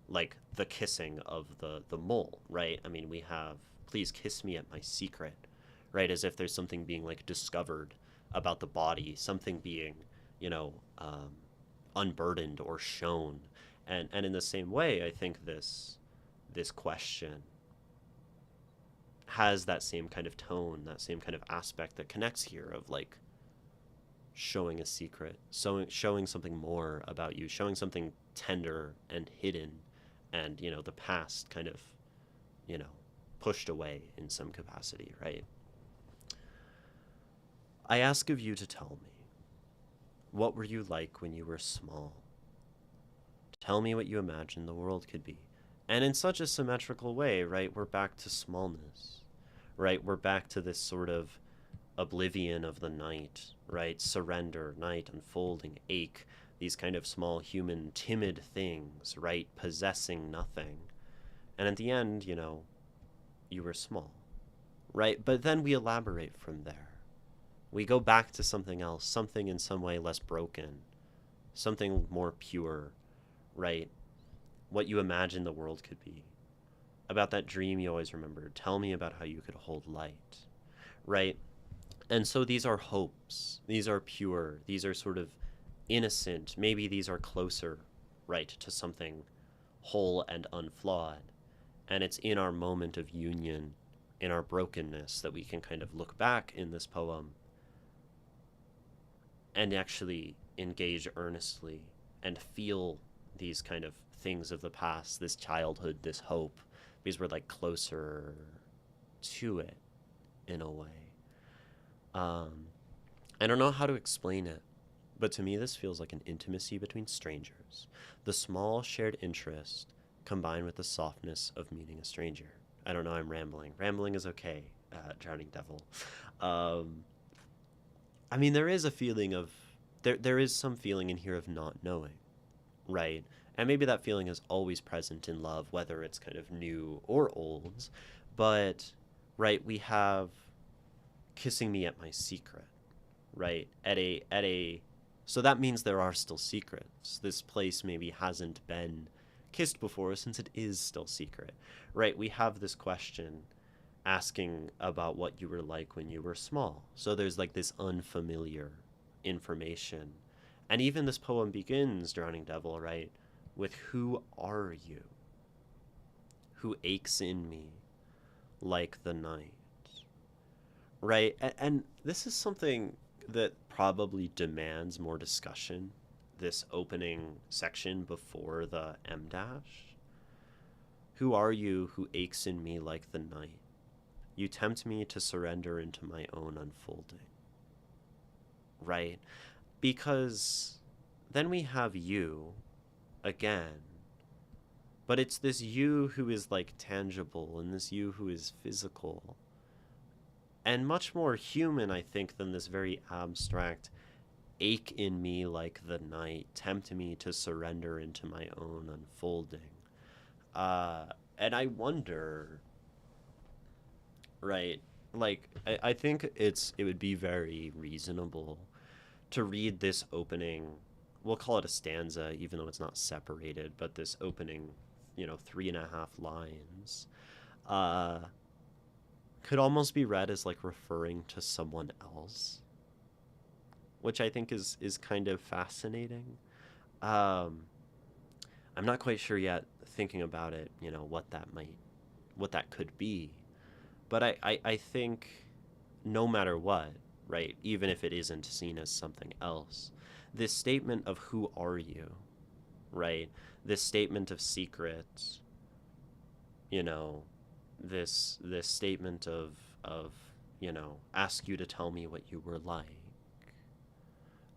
like the kissing of the mole, right? I mean, we have please kiss me at my secret, right? As if there's something being like discovered about the body, something being, you know, unburdened or shown. And in the same way, I think this question has that same kind of tone, that same kind of aspect that connects here of like showing a secret, showing something more about you, showing something tender and hidden, and the past kind of pushed away in some capacity, right? I ask of you to tell me, what were you like when you were small? Tell me what you imagined the world could be. And in such a symmetrical way, right, we're back to smallness, right? We're back to this sort of oblivion of the night, right? Surrender, night unfolding, ache, these kind of small human timid things, right? Possessing nothing. And at the end, you were small, right? But then we elaborate from there. We go back to something else, something in some way less broken, something more pure, right? What you imagine the world could be. About that dream you always remembered. Tell me about how you could hold light, right? And so these are hopes. These are pure. These are sort of innocent. Maybe these are closer, right, to something whole and unflawed. And it's in our moment of union, in our brokenness, that we can kind of look back in this poem and actually engage earnestly and feel these kind of things of the past, this childhood, this hope, because we're like closer to it in a way. I don't know how to explain it, but to me this feels like an intimacy between strangers. The small shared interest combined with the softness of meeting a stranger. I don't know, I'm rambling. Rambling is okay, Drowning Devil. I mean, there is a feeling of, there is some feeling in here of not knowing, right? And maybe that feeling is always present in love, whether it's kind of new or old. But, right, we have kissing me at my secret, right? So that means there are still secrets. This place maybe hasn't been kissed before since it is still secret, right? We have this question asking about what you were like when you were small. So there's like this unfamiliar information. And even this poem begins, Drowning Devil, right, with who are you? who aches in me like the night. Right? And this is something that probably demands more discussion, this opening section before the M dash. Who are you who aches in me like the night? You tempt me to surrender into my own unfolding. Right? Because then we have you again. But it's this you who is like tangible and this you who is physical. And much more human, I think, than this very abstract ache in me like the night, tempt me to surrender into my own unfolding. And I wonder, right? Like, I think it would be very reasonable to read this opening. We'll call it a stanza, even though it's not separated, but this opening, 3.5 lines, could almost be read as like referring to someone else, which I think is kind of fascinating. I'm not quite sure yet, thinking about it, what that could be. But I think no matter what, right, even if it isn't seen as something else, this statement of who are you, right, this statement of secrets, this statement of ask you to tell me what you were like,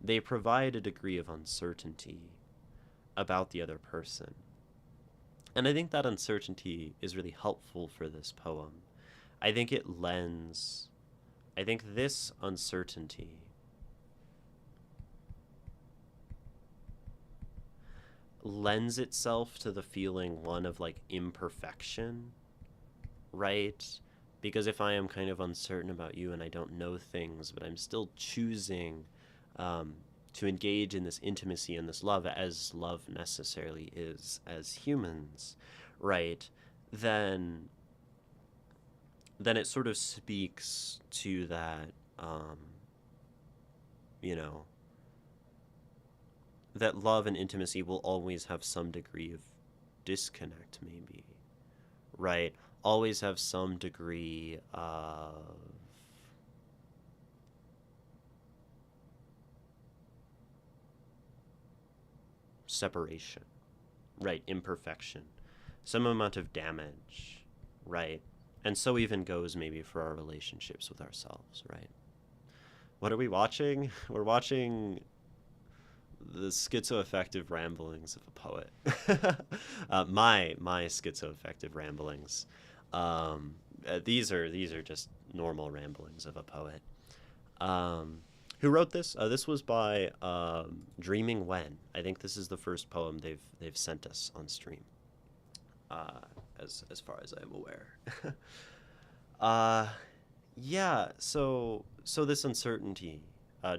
they provide a degree of uncertainty about the other person. And I think that uncertainty is really helpful for this poem. I think this uncertainty lends itself to the feeling, one, of like imperfection, right? Because if I am kind of uncertain about you and I don't know things, but I'm still choosing to engage in this intimacy and this love, as love necessarily is as humans, right? Then it sort of speaks to that, that love and intimacy will always have some degree of disconnect, maybe, right? Always have some degree of separation, right? Imperfection, some amount of damage, right? And so even goes maybe for our relationships with ourselves, right? What are we watching? We're watching the schizoaffective ramblings of a poet. My schizoaffective ramblings. These are just normal ramblings of a poet. Who wrote this? This was by Dreaming When. I think this is the first poem they've sent us on stream, as far as I am aware. Yeah. So this uncertainty,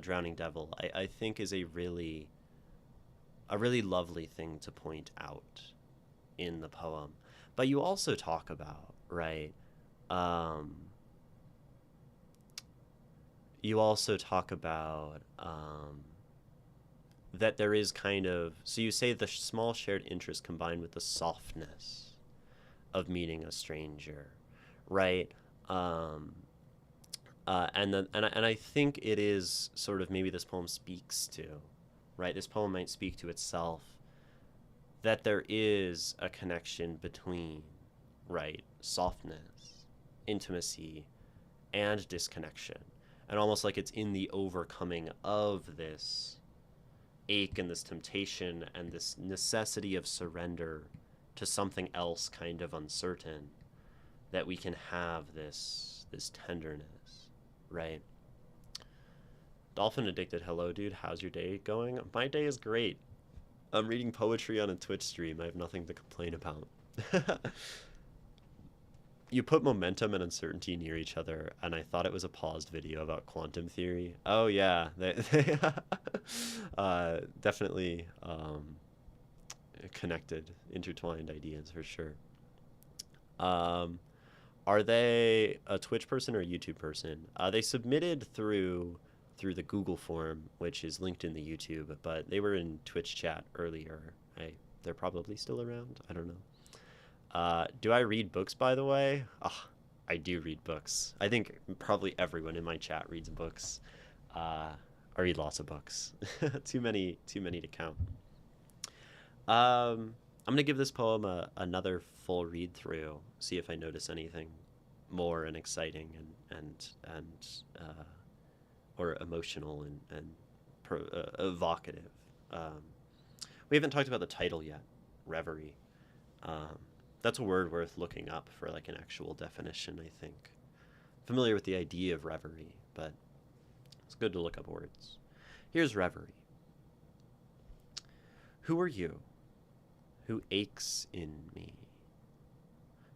Drowning Devil, I think is a really lovely thing to point out in the poem. But you also talk about, right? You also talk about that there is kind of, so you say the small shared interest combined with the softness of meeting a stranger, right? And I think it is sort of maybe this poem speaks to, right? This poem might speak to itself, that there is a connection between, right, softness, intimacy, and disconnection. And almost like it's in the overcoming of this ache and this temptation and this necessity of surrender to something else kind of uncertain, that we can have this tenderness, right? Dolphin Addicted, hello dude, how's your day going? My day is great. I'm reading poetry on a Twitch stream. I have nothing to complain about. You put momentum and uncertainty near each other, and I thought it was a paused video about quantum theory. Oh yeah, they definitely connected, intertwined ideas for sure. Are they a Twitch person or a YouTube person? They submitted through the Google form, which is linked in the YouTube, but they were in Twitch chat earlier. They're probably still around. I don't know. Do I read books, by the way? I do read books. I think probably everyone in my chat reads books. I read lots of books. Too many to count. I'm gonna give this poem another full read through, see if I notice anything more and exciting and or emotional and evocative. Um, we haven't talked about the title yet, Reverie. Um, that's a word worth looking up for like an actual definition, I think. Familiar with the idea of reverie, but it's good to look up words. Here's reverie. Who are you who aches in me?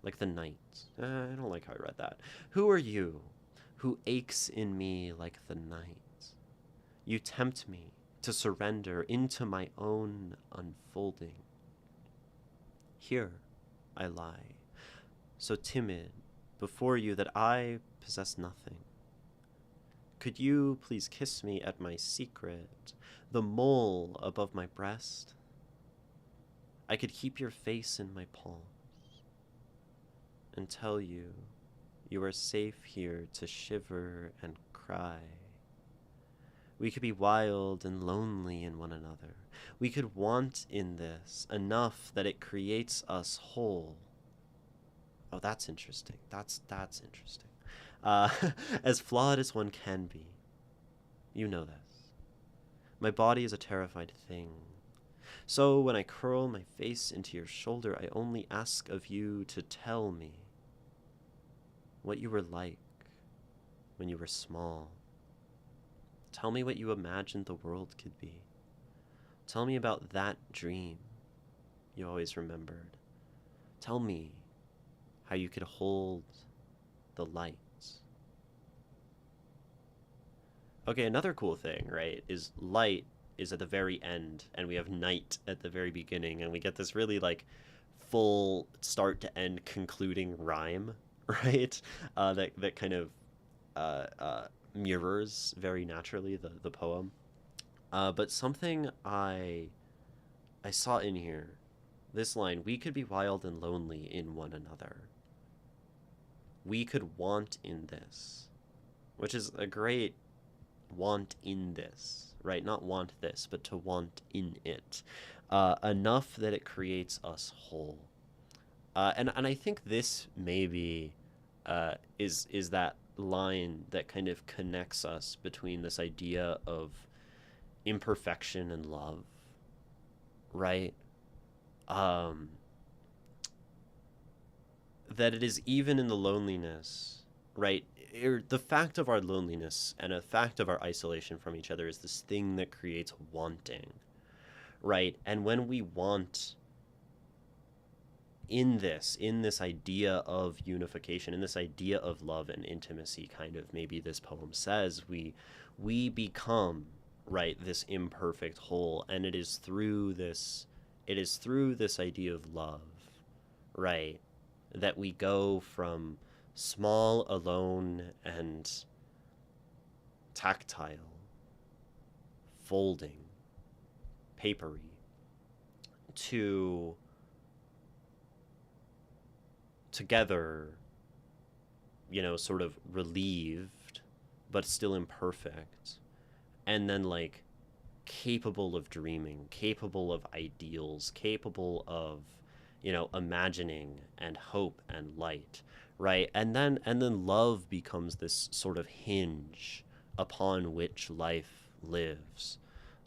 Like the night. I don't like how I read that. Who are you who aches in me like the night? You tempt me to surrender into my own unfolding. Here I lie, so timid before you that I possess nothing. Could you please kiss me at my secret, the mole above my breast? I could keep your face in my palms and tell you you are safe here to shiver and cry. We could be wild and lonely in one another. We could want in this enough that it creates us whole. Oh, that's interesting. That's interesting. Uh, as flawed as one can be. You know this. My body is a terrified thing. So when I curl my face into your shoulder, I only ask of you to tell me what you were like when you were small. Tell me what you imagined the world could be. Tell me about that dream you always remembered. Tell me how you could hold the lights. Okay, another cool thing, right, is light is at the very end, and we have night at the very beginning, and we get this really, like, full start to end concluding rhyme, right? That kind of mirrors very naturally the poem. But something I saw in here, this line, we could be wild and lonely in one another. We could want in this, which is a great want in this, right? Not want this, but to want in it. Enough that it creates us whole. And I think this maybe is that line that kind of connects us between this idea of imperfection and love, right? That it is even in the loneliness, right? The fact of our loneliness and a fact of our isolation from each other is this thing that creates wanting, right? And when we want in this idea of unification, in this idea of love and intimacy, kind of maybe this poem says, we become, right, this imperfect whole, and it is through this idea of love, right, that we go from small, alone, and tactile, folding, papery, to together, sort of relieved, but still imperfect, and then, like, capable of dreaming, capable of ideals, capable of, imagining and hope and light, right? And then love becomes this sort of hinge upon which life lives.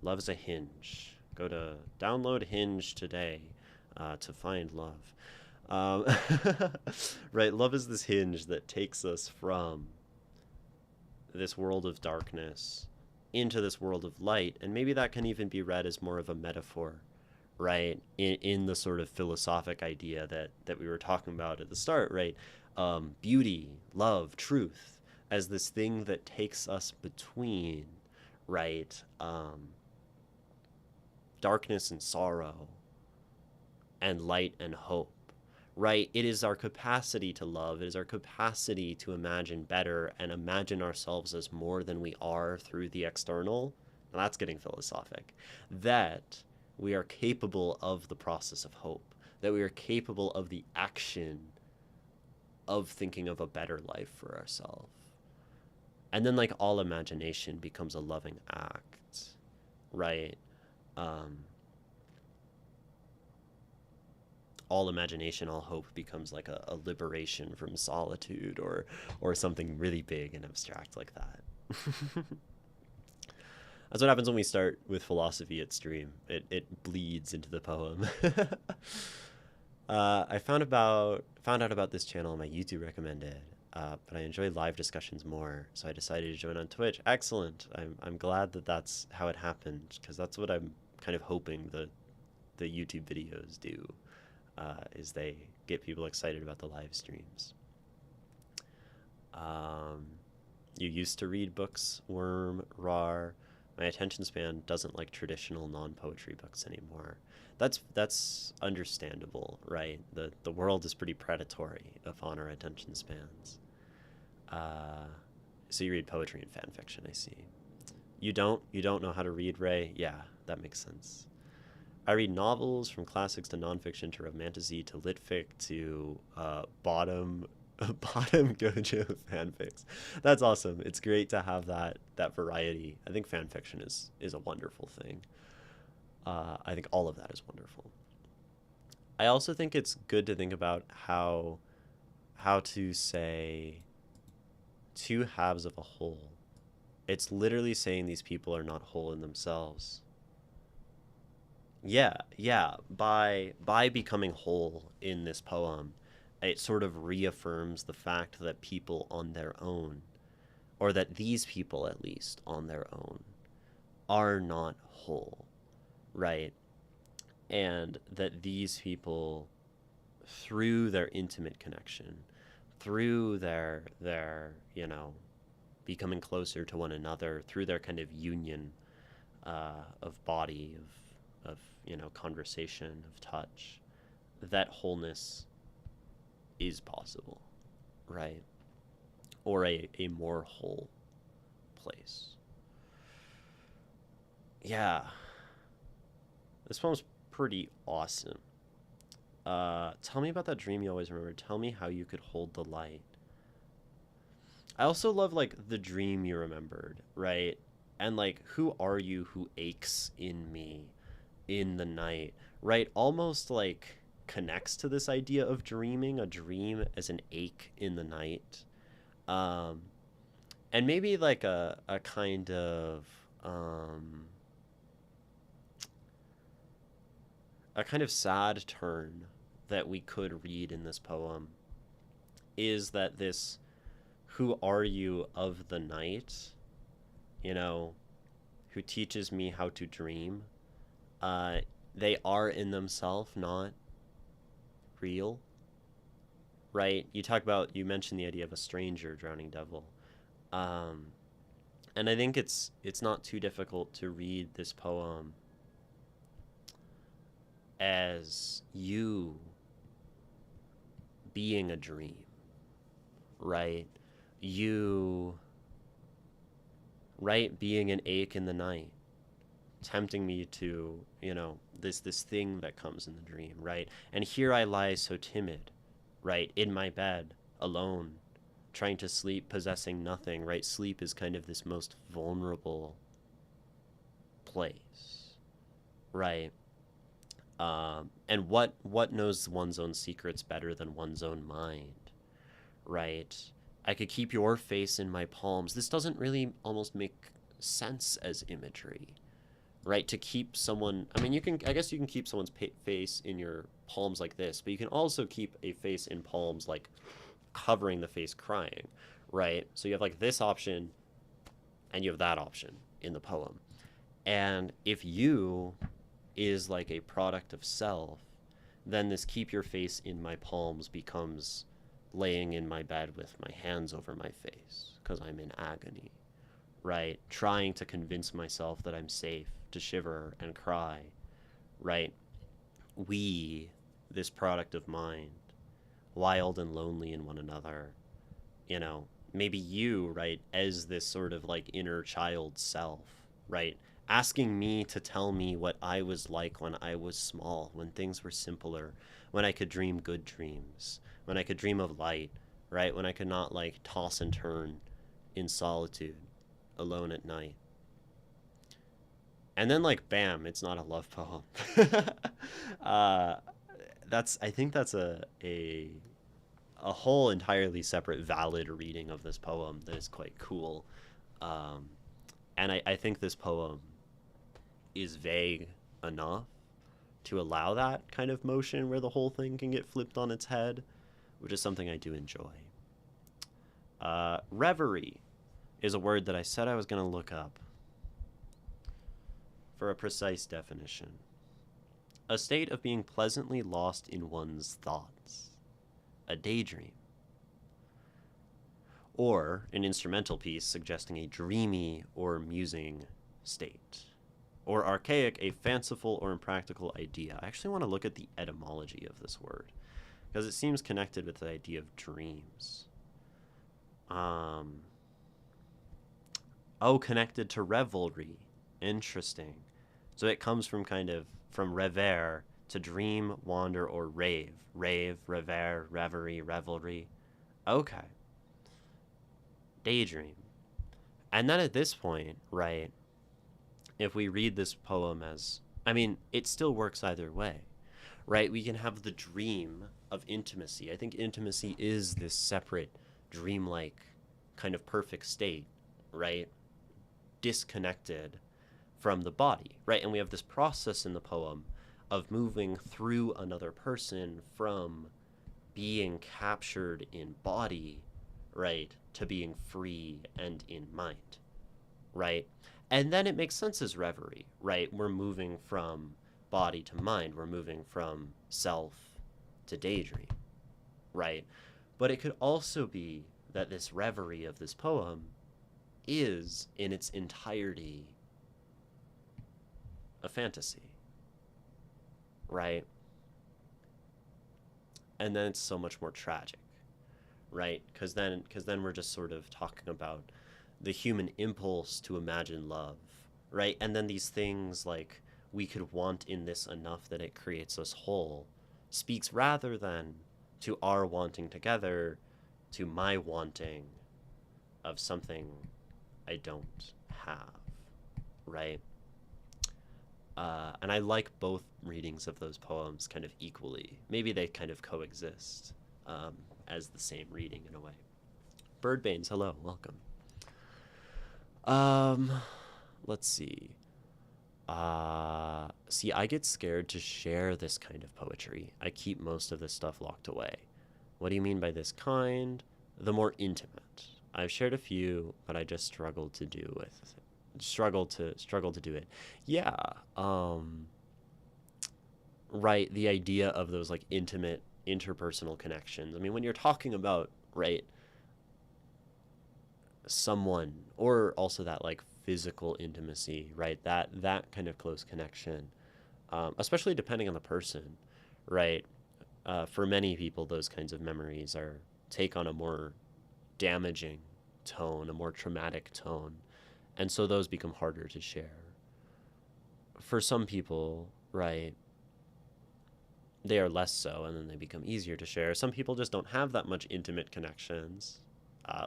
Love is a hinge. Go to download Hinge today to find love. Right, love is this hinge that takes us from this world of darkness into this world of light, and maybe that can even be read as more of a metaphor, right, in the sort of philosophic idea that we were talking about at the start, right? Beauty, love, truth, as this thing that takes us between, right, darkness and sorrow, and light and hope, right? It is our capacity to love, it is our capacity to imagine better and imagine ourselves as more than we are through the external. Now that's getting philosophic. That we are capable of the process of hope, that we are capable of the action of thinking of a better life for ourselves. And then like all imagination becomes a loving act, right? Um, all imagination, all hope becomes like a liberation from solitude or something really big and abstract like that. That's what happens when we start with philosophy at stream. It bleeds into the poem. I found out about this channel my YouTube recommended, but I enjoy live discussions more, so I decided to join on Twitch. Excellent. I'm glad that that's how it happened, because that's what I'm kind of hoping the YouTube videos do, is they get people excited about the live streams. You used to read books, Worm, Rar. My attention span doesn't like traditional non-poetry books anymore. That's understandable, right? The world is pretty predatory upon our attention spans. So you read poetry and fan fiction, I see. You don't know how to read, Ray? Yeah, that makes sense. I read novels from classics to nonfiction to romantasy to litfic to bottom Gojo fanfics. That's awesome. It's great to have that variety. I think fanfiction is a wonderful thing. I think all of that is wonderful. I also think it's good to think about how to say two halves of a whole. It's literally saying these people are not whole in themselves. Yeah. By becoming whole in this poem, it sort of reaffirms the fact that people on their own, or that these people at least on their own, are not whole, right? And that these people, through their intimate connection, through their becoming closer to one another, through their kind of union of body, of conversation, of touch, that wholeness is possible, right? Or a more whole place. Yeah. This poem's pretty awesome. Tell me about that dream you always remember. Tell me how you could hold the light. I also love, like, the dream you remembered, right? And, like, who are you who aches in me in the night, right? Almost, like, connects to this idea of dreaming, a dream as an ache in the night. And maybe, like, a kind of... a kind of sad turn that we could read in this poem is that this who are you of the night, who teaches me how to dream, they are in themselves not real, right? You mentioned the idea of a stranger drowning devil, and I think it's not too difficult to read this poem as you being a dream, right? You, right, being an ache in the night, tempting me to, this thing that comes in the dream, right? And here I lie so timid, right, in my bed, alone, trying to sleep, possessing nothing, right? Sleep is kind of this most vulnerable place, right? And what knows one's own secrets better than one's own mind, right? I could keep your face in my palms. This doesn't really almost make sense as imagery, right? To keep someone, I mean, I guess you can keep someone's face in your palms like this, but you can also keep a face in palms like covering the face crying, right? So you have like this option and you have that option in the poem. And if you is like a product of self, then this keep your face in my palms becomes laying in my bed with my hands over my face because I'm in agony, right? Trying to convince myself that I'm safe to shiver and cry, right? We, this product of mind, wild and lonely in one another, maybe you, right, as this sort of like inner child self, right, asking me to tell me what I was like when I was small, when things were simpler, when I could dream good dreams, when I could dream of light, right? When I could not like toss and turn in solitude, alone at night. And then like bam, it's not a love poem. uh, I think that's a whole entirely separate valid reading of this poem that is quite cool. Um, and I think this poem is vague enough to allow that kind of motion where the whole thing can get flipped on its head, which is something I do enjoy. Reverie is a word that I said I was going to look up for a precise definition. A state of being pleasantly lost in one's thoughts. A daydream. Or an instrumental piece suggesting a dreamy or musing state. Or archaic, a fanciful or impractical idea. I actually want to look at the etymology of this word, because it seems connected with the idea of dreams. Connected to revelry. Interesting. So it comes from from rêver, to dream, wander, or rave. Rave, rêver, reverie, revelry. Okay. Daydream. And then at this point, right, if we read this poem as, I mean, it still works either way, right? We can have the dream of intimacy. I think intimacy is this separate, dreamlike, kind of perfect state, right? Disconnected from the body, right? And we have this process in the poem of moving through another person from being captured in body, right, to being free and in mind, right? And then it makes sense as reverie, right? We're moving from body to mind. We're moving from self to daydream, right? But it could also be that this reverie of this poem is, in its entirety, a fantasy, right? And then it's so much more tragic, right? Because then we're just sort of talking about the human impulse to imagine love, right? And then these things like we could want in this enough that it creates us whole speaks rather than to our wanting together, to my wanting of something I don't have, right? And I like both readings of those poems kind of equally. Maybe they kind of coexist as the same reading in a way. Birdbanes, hello, welcome. Let's see. See, I get scared to share this kind of poetry. I keep most of this stuff locked away. What do you mean by this kind? The more intimate. I've shared a few, but I just struggle to do it. Yeah. Right, the idea of those like intimate interpersonal connections. I mean, when you're talking about, right, someone, or also that like physical intimacy, right? That kind of close connection, especially depending on the person, right? For many people, those kinds of memories take on a more damaging tone, a more traumatic tone, and so those become harder to share. For some people, right, they are less so, and then they become easier to share. Some people just don't have that much intimate connections.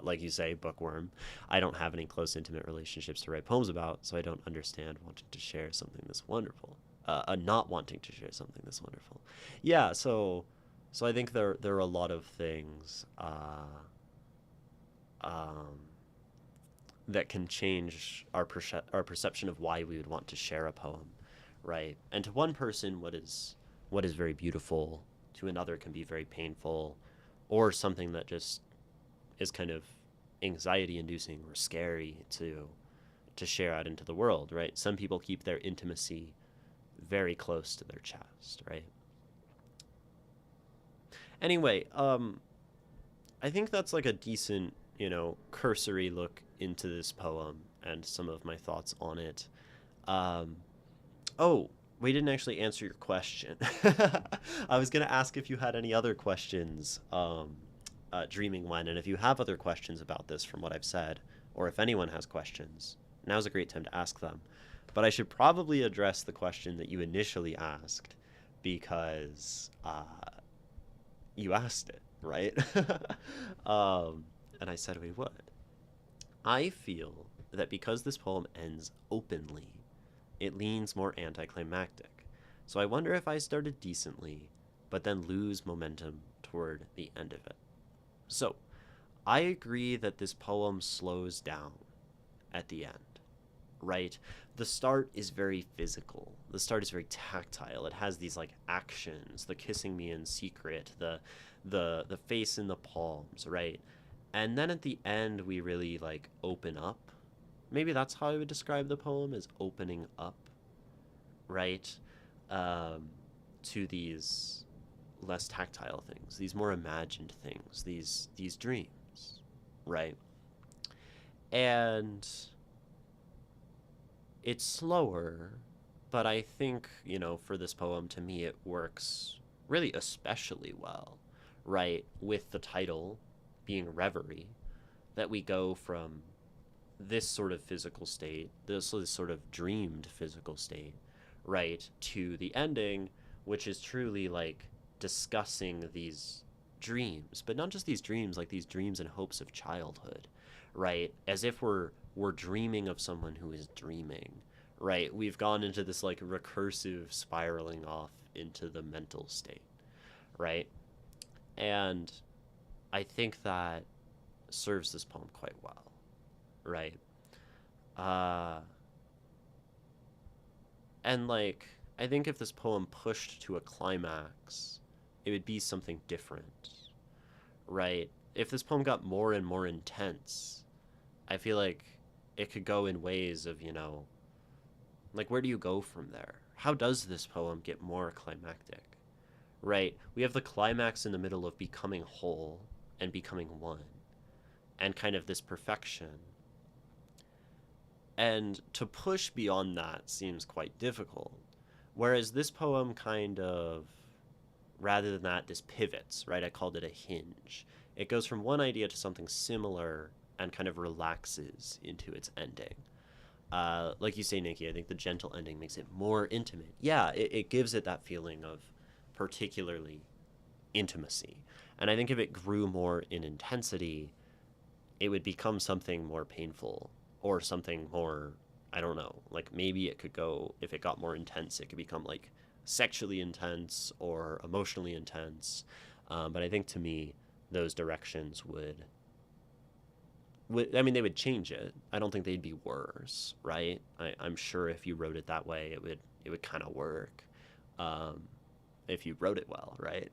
Like you say, bookworm. I don't have any close, intimate relationships to write poems about, so I don't understand wanting to share something this wonderful. Not wanting to share something this wonderful. Yeah, so I think there are a lot of things that can change our perception of why we would want to share a poem, right? And to one person, what is very beautiful, to another can be very painful, or something that just is kind of anxiety inducing or scary to share out into the world, right? Some people keep their intimacy very close to their chest, right? Anyway, I think that's like a decent, cursory look into this poem and some of my thoughts on it. Oh, we didn't actually answer your question. I was going to ask if you had any other questions, Dreaming When, and if you have other questions about this from what I've said, or if anyone has questions, now's a great time to ask them. But I should probably address the question that you initially asked because you asked it, right? um, and I said we would. I feel that because this poem ends openly, it leans more anticlimactic. So I wonder if I started decently, but then lose momentum toward the end of it. So I agree that this poem slows down at the end, right? The start is very physical. The start is very tactile. It has these like actions, the kissing me in secret, the face in the palms, right? And then at the end we really like open up. Maybe that's how I would describe the poem, as opening up, right? Um, to these less tactile things, these more imagined things, these dreams, right? And it's slower, but I think, for this poem, to me, it works really especially well, right? With the title being Reverie, that we go from this sort of physical state, this sort of dreamed physical state, right, to the ending, which is truly like discussing these dreams, but not just these dreams, like these dreams and hopes of childhood, right? As if we're dreaming of someone who is dreaming, right? We've gone into this like recursive spiraling off into the mental state, right? And I think that serves this poem quite well, right? Uh, and like, I think if this poem pushed to a climax, it would be something different, right? If this poem got more and more intense, I feel like it could go in ways of, like, where do you go from there? How does this poem get more climactic, right? We have the climax in the middle of becoming whole and becoming one, and kind of this perfection. And to push beyond that seems quite difficult. Whereas this poem kind of, rather than that, this pivots, right? I called it a hinge. It goes from one idea to something similar and kind of relaxes into its ending. Like you say, Nikki, I think the gentle ending makes it more intimate. Yeah, it gives it that feeling of particularly intimacy. And I think if it grew more in intensity, it would become something more painful or something more, I don't know, like maybe it could go, if it got more intense, it could become like sexually intense or emotionally intense. But I think to me, those directions I mean, they would change it. I don't think they'd be worse, right? I'm sure if you wrote it that way, it would kind of work. Um, if you wrote it well, right?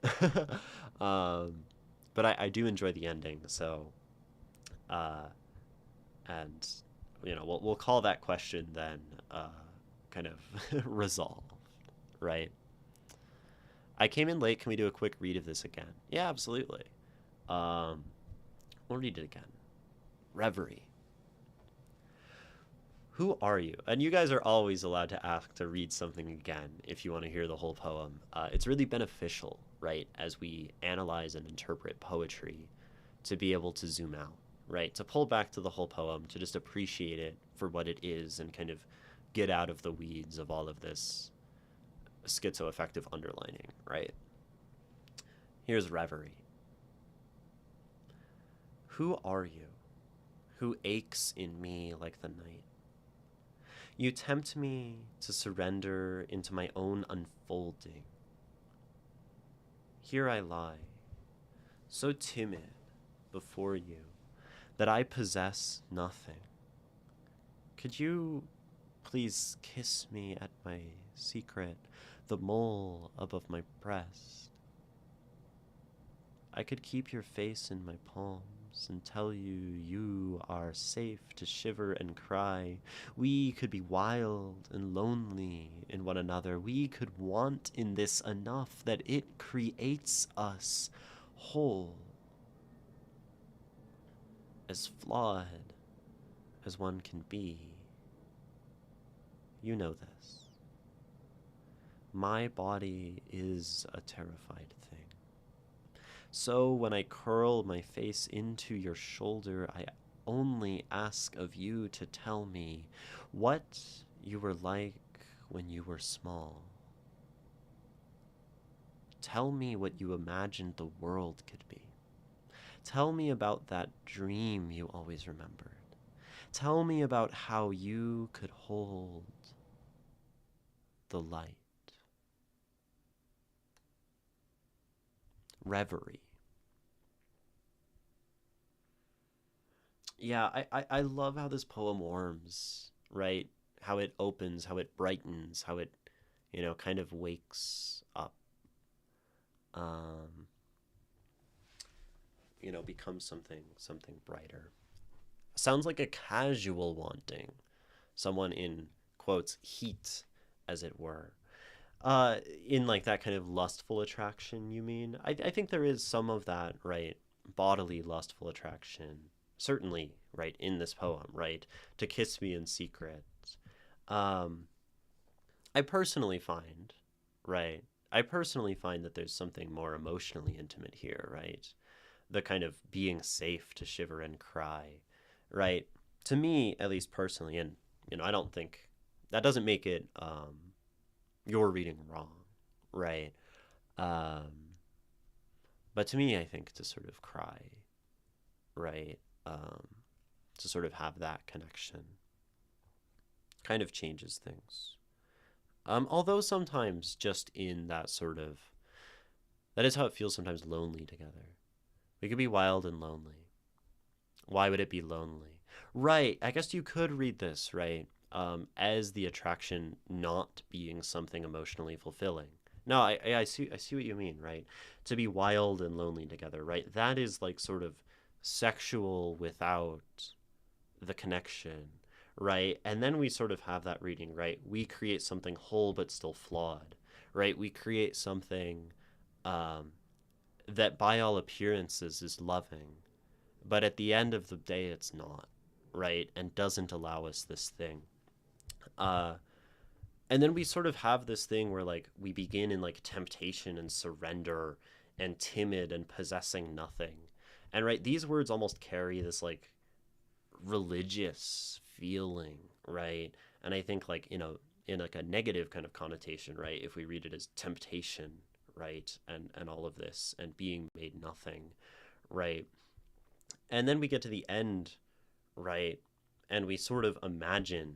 um, but I do enjoy the ending, so uh, and we'll call that question then kind of resolved, right? I came in late. Can we do a quick read of this again? Yeah, absolutely. Um, we'll read it again. Reverie. Who are you? And you guys are always allowed to ask to read something again if you want to hear the whole poem. It's really beneficial, right, as we analyze and interpret poetry, to be able to zoom out, right, to pull back to the whole poem, to just appreciate it for what it is and kind of get out of the weeds of all of this schizoaffective underlining, right? Here's Reverie. Who are you, who aches in me like the night? You tempt me to surrender into my own unfolding. Here I lie, so timid before you that I possess nothing. Could you please kiss me at my secret, the mole above my breast? I could keep your face in my palms and tell you you are safe to shiver and cry. We could be wild and lonely in one another. We could want in this enough that it creates us whole, as flawed as one can be. You know this. My body is a terrified thing. So when I curl my face into your shoulder, I only ask of you to tell me what you were like when you were small. Tell me what you imagined the world could be. Tell me about that dream you always remembered. Tell me about how you could hold the light. Reverie. Yeah, I love how this poem warms, right? How it opens, how it brightens, how it, kind of wakes up, um, becomes something brighter. Sounds like a casual wanting, someone in quotes heat, as it were. In like that kind of lustful attraction, you mean? I think there is some of that, right? Bodily lustful attraction, certainly, right, in this poem, right? To kiss me in secret. Um, I personally find, right? I personally find that there's something more emotionally intimate here, right? The kind of being safe to shiver and cry, right? To me, at least personally, and I don't think that doesn't make it you're reading wrong, right? Um, but to me, I think to sort of cry, right? Um, to sort of have that connection kind of changes things. Although sometimes just in that sort of that is how it feels sometimes lonely together. We could be wild and lonely. Why would it be lonely? Right. I guess you could read this, right? As the attraction not being something emotionally fulfilling. No, I see what you mean, right? To be wild and lonely together, right? That is like sort of sexual without the connection, right? And then we sort of have that reading, right? We create something whole but still flawed, right? We create something um, that by all appearances is loving, but at the end of the day, it's not, right? And doesn't allow us this thing. Uh, and then we sort of have this thing where like we begin in like temptation and surrender and timid and possessing nothing. And right, these words almost carry this like religious feeling, right? And I think like, in like a negative kind of connotation, right? If we read it as temptation, right? And all of this and being made nothing, right? And then we get to the end, right? And we sort of imagine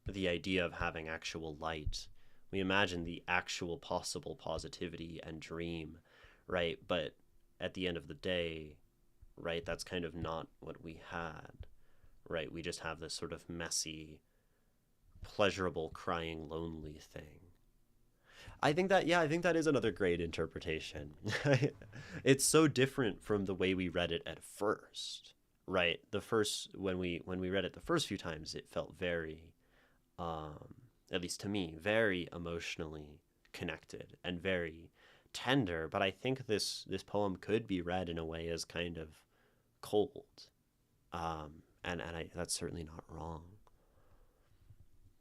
the idea of having actual light. We imagine the actual possible positivity and dream, right? But at the end of the day, right, that's kind of not what we had, right? We just have this sort of messy, pleasurable, crying, lonely thing. I think that is another great interpretation. It's so different from the way we read it at first, right? The first when we read it the first few times, it felt very, um, at least to me, very emotionally connected and very tender. But I think this poem could be read in a way as kind of cold, and that's certainly not wrong.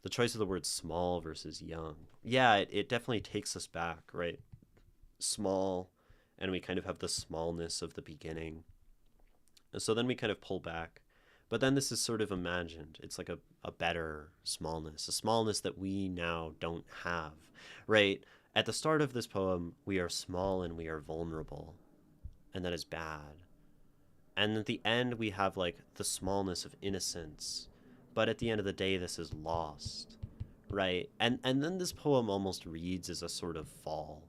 The choice of the word small versus young, yeah, it definitely takes us back, right? Small, and we kind of have the smallness of the beginning. And so then we kind of pull back. But then this is sort of imagined. It's like a better smallness, a smallness that we now don't have, right? At the start of this poem, we are small and we are vulnerable, and that is bad. And at the end, we have like the smallness of innocence. But at the end of the day, this is lost, right? And then this poem almost reads as a sort of fall,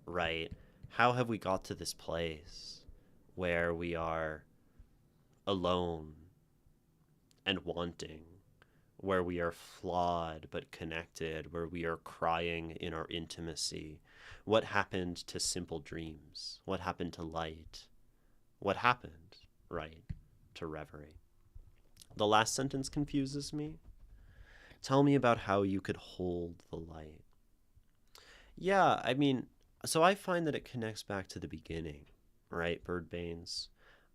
right? How have we got to this place where we are alone and wanting, where we are flawed but connected, where we are crying in our intimacy? What happened to simple dreams? What happened to light? What happened, right, to reverie? The last sentence confuses me. Tell me about how you could hold the light. Yeah, I mean, so I find that it connects back to the beginning, right? Birdbanes.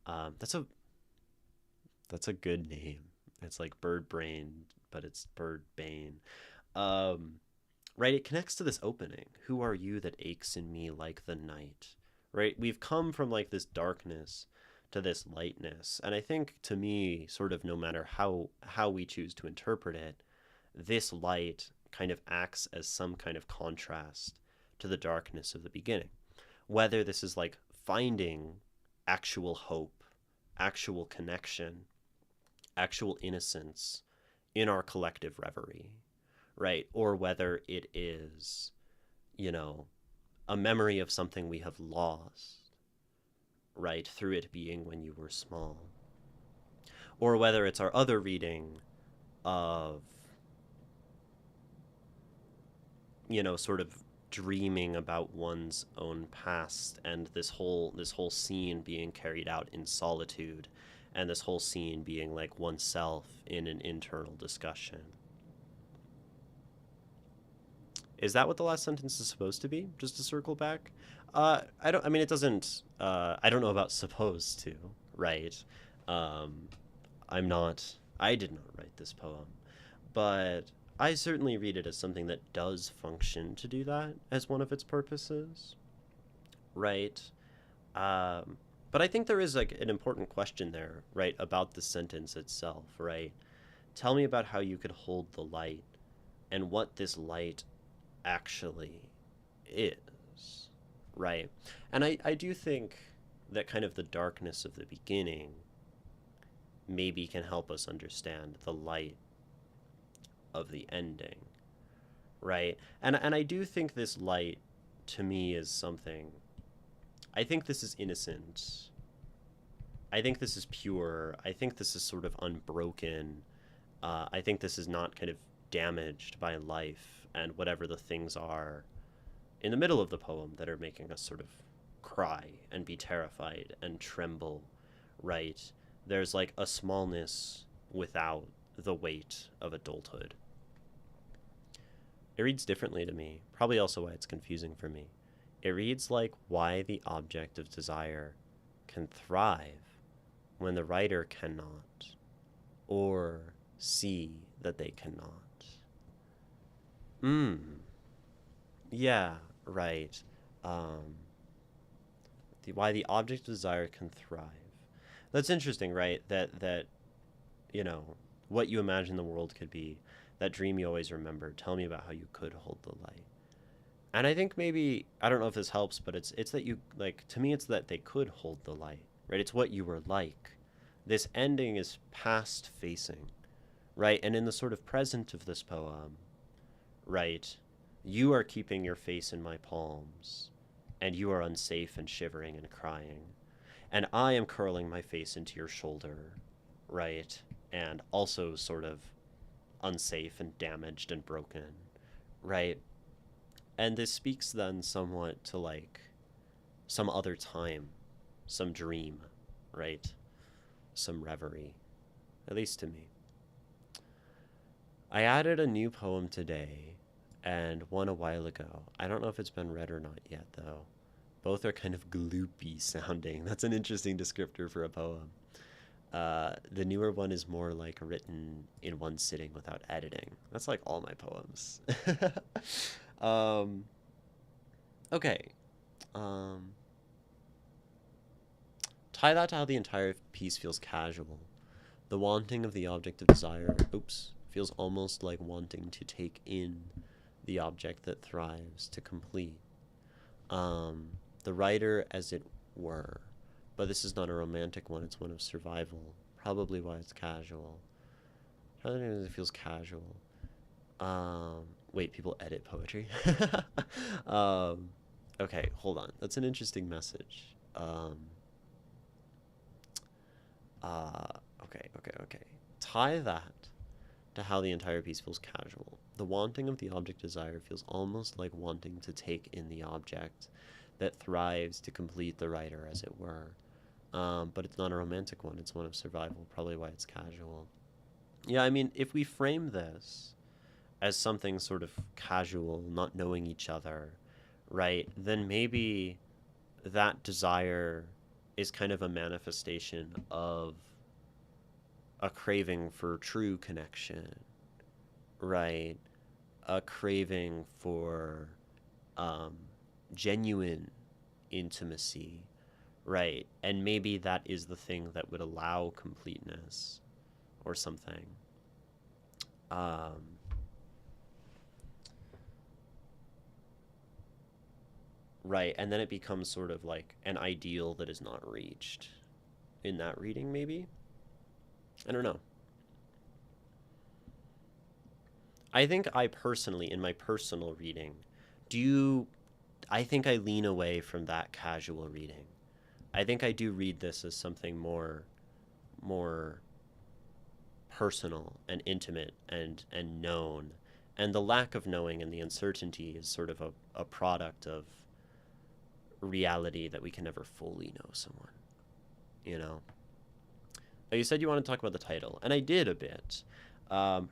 That's a good name. It's like bird brain, but it's bird bane. Um, right? It connects to this opening. Who are you that aches in me like the night? Right? We've come from like this darkness to this lightness, and I think to me, sort of no matter how we choose to interpret it, this light kind of acts as some kind of contrast to the darkness of the beginning. Whether this is like finding actual hope, actual connection, actual innocence in our collective reverie, right? Or whether it is, you know, a memory of something we have lost, right, through it being when you were small. Or whether it's our other reading of, you know, sort of dreaming about one's own past, and this whole scene being carried out in solitude, and this whole scene being like oneself in an internal discussion. Is that what the last sentence is supposed to be? Just to circle back? I don't. I mean, it doesn't. I don't know about supposed to, right? Um, I'm not. I did not write this poem, but I certainly read it as something that does function to do that as one of its purposes, right? Um, but I think there is like an important question there, right, about the sentence itself, right? Tell me about how you could hold the light and what this light actually is, right? And I do think that kind of the darkness of the beginning maybe can help us understand the light of the ending, right? And I do think this light to me is something. I think this is innocent. I think this is pure. I think this is sort of unbroken. I think this is not kind of damaged by life and whatever the things are in the middle of the poem that are making us sort of cry and be terrified and tremble, right? There's like a smallness without the weight of adulthood. It reads differently to me, probably also why it's confusing for me. It reads like why the object of desire can thrive when the writer cannot, or see that they cannot. Yeah, right. Um, why the object of desire can thrive. That's interesting, right? That you know what you imagine the world could be. That dream you always remembered. Tell me about how you could hold the light. And I think maybe I don't know if this helps, but it's that you like to me it's that they could hold the light, right? It's what you were like. This ending is past facing, right? And in the sort of present of this poem, right? You are keeping your face in my palms, and you are unsafe and shivering and crying. And I am curling my face into your shoulder, right? And also sort of unsafe and damaged and broken, right? And this speaks then somewhat to like some other time, some dream, right? Some reverie, at least to me. I added a new poem today and one a while ago. I don't know if it's been read or not yet, though. Both are kind of gloopy sounding. That's an interesting descriptor for a poem. The newer one is more like written in one sitting without editing. That's like all my poems. um, okay. Um, tie that to how the entire piece feels casual. The wanting of the object of desire, feels almost like wanting to take in the object that thrives to complete. The writer, as it were, but this is not a romantic one, it's one of survival. Probably why it's casual. Probably because it feels casual. Wait, people edit poetry? um, okay, hold on. That's an interesting message. Okay. Tie that to how the entire piece feels casual. The wanting of the object desire feels almost like wanting to take in the object that thrives to complete the writer, as it were. But it's not a romantic one, it's one of survival, probably why it's casual. Yeah, I mean, if we frame this as something sort of casual, not knowing each other, right, then maybe that desire is kind of a manifestation of a craving for true connection, right? A craving for um, genuine intimacy, right? And maybe that is the thing that would allow completeness or something. Um, right, and then it becomes sort of like an ideal that is not reached in that reading, maybe. I don't know. I think I personally, in my personal reading, do you, I think I lean away from that casual reading. I think I do read this as something more personal and intimate and known. And the lack of knowing and the uncertainty is sort of a product of reality that we can never fully know someone, you know? You said you want to talk about the title, and I did a bit.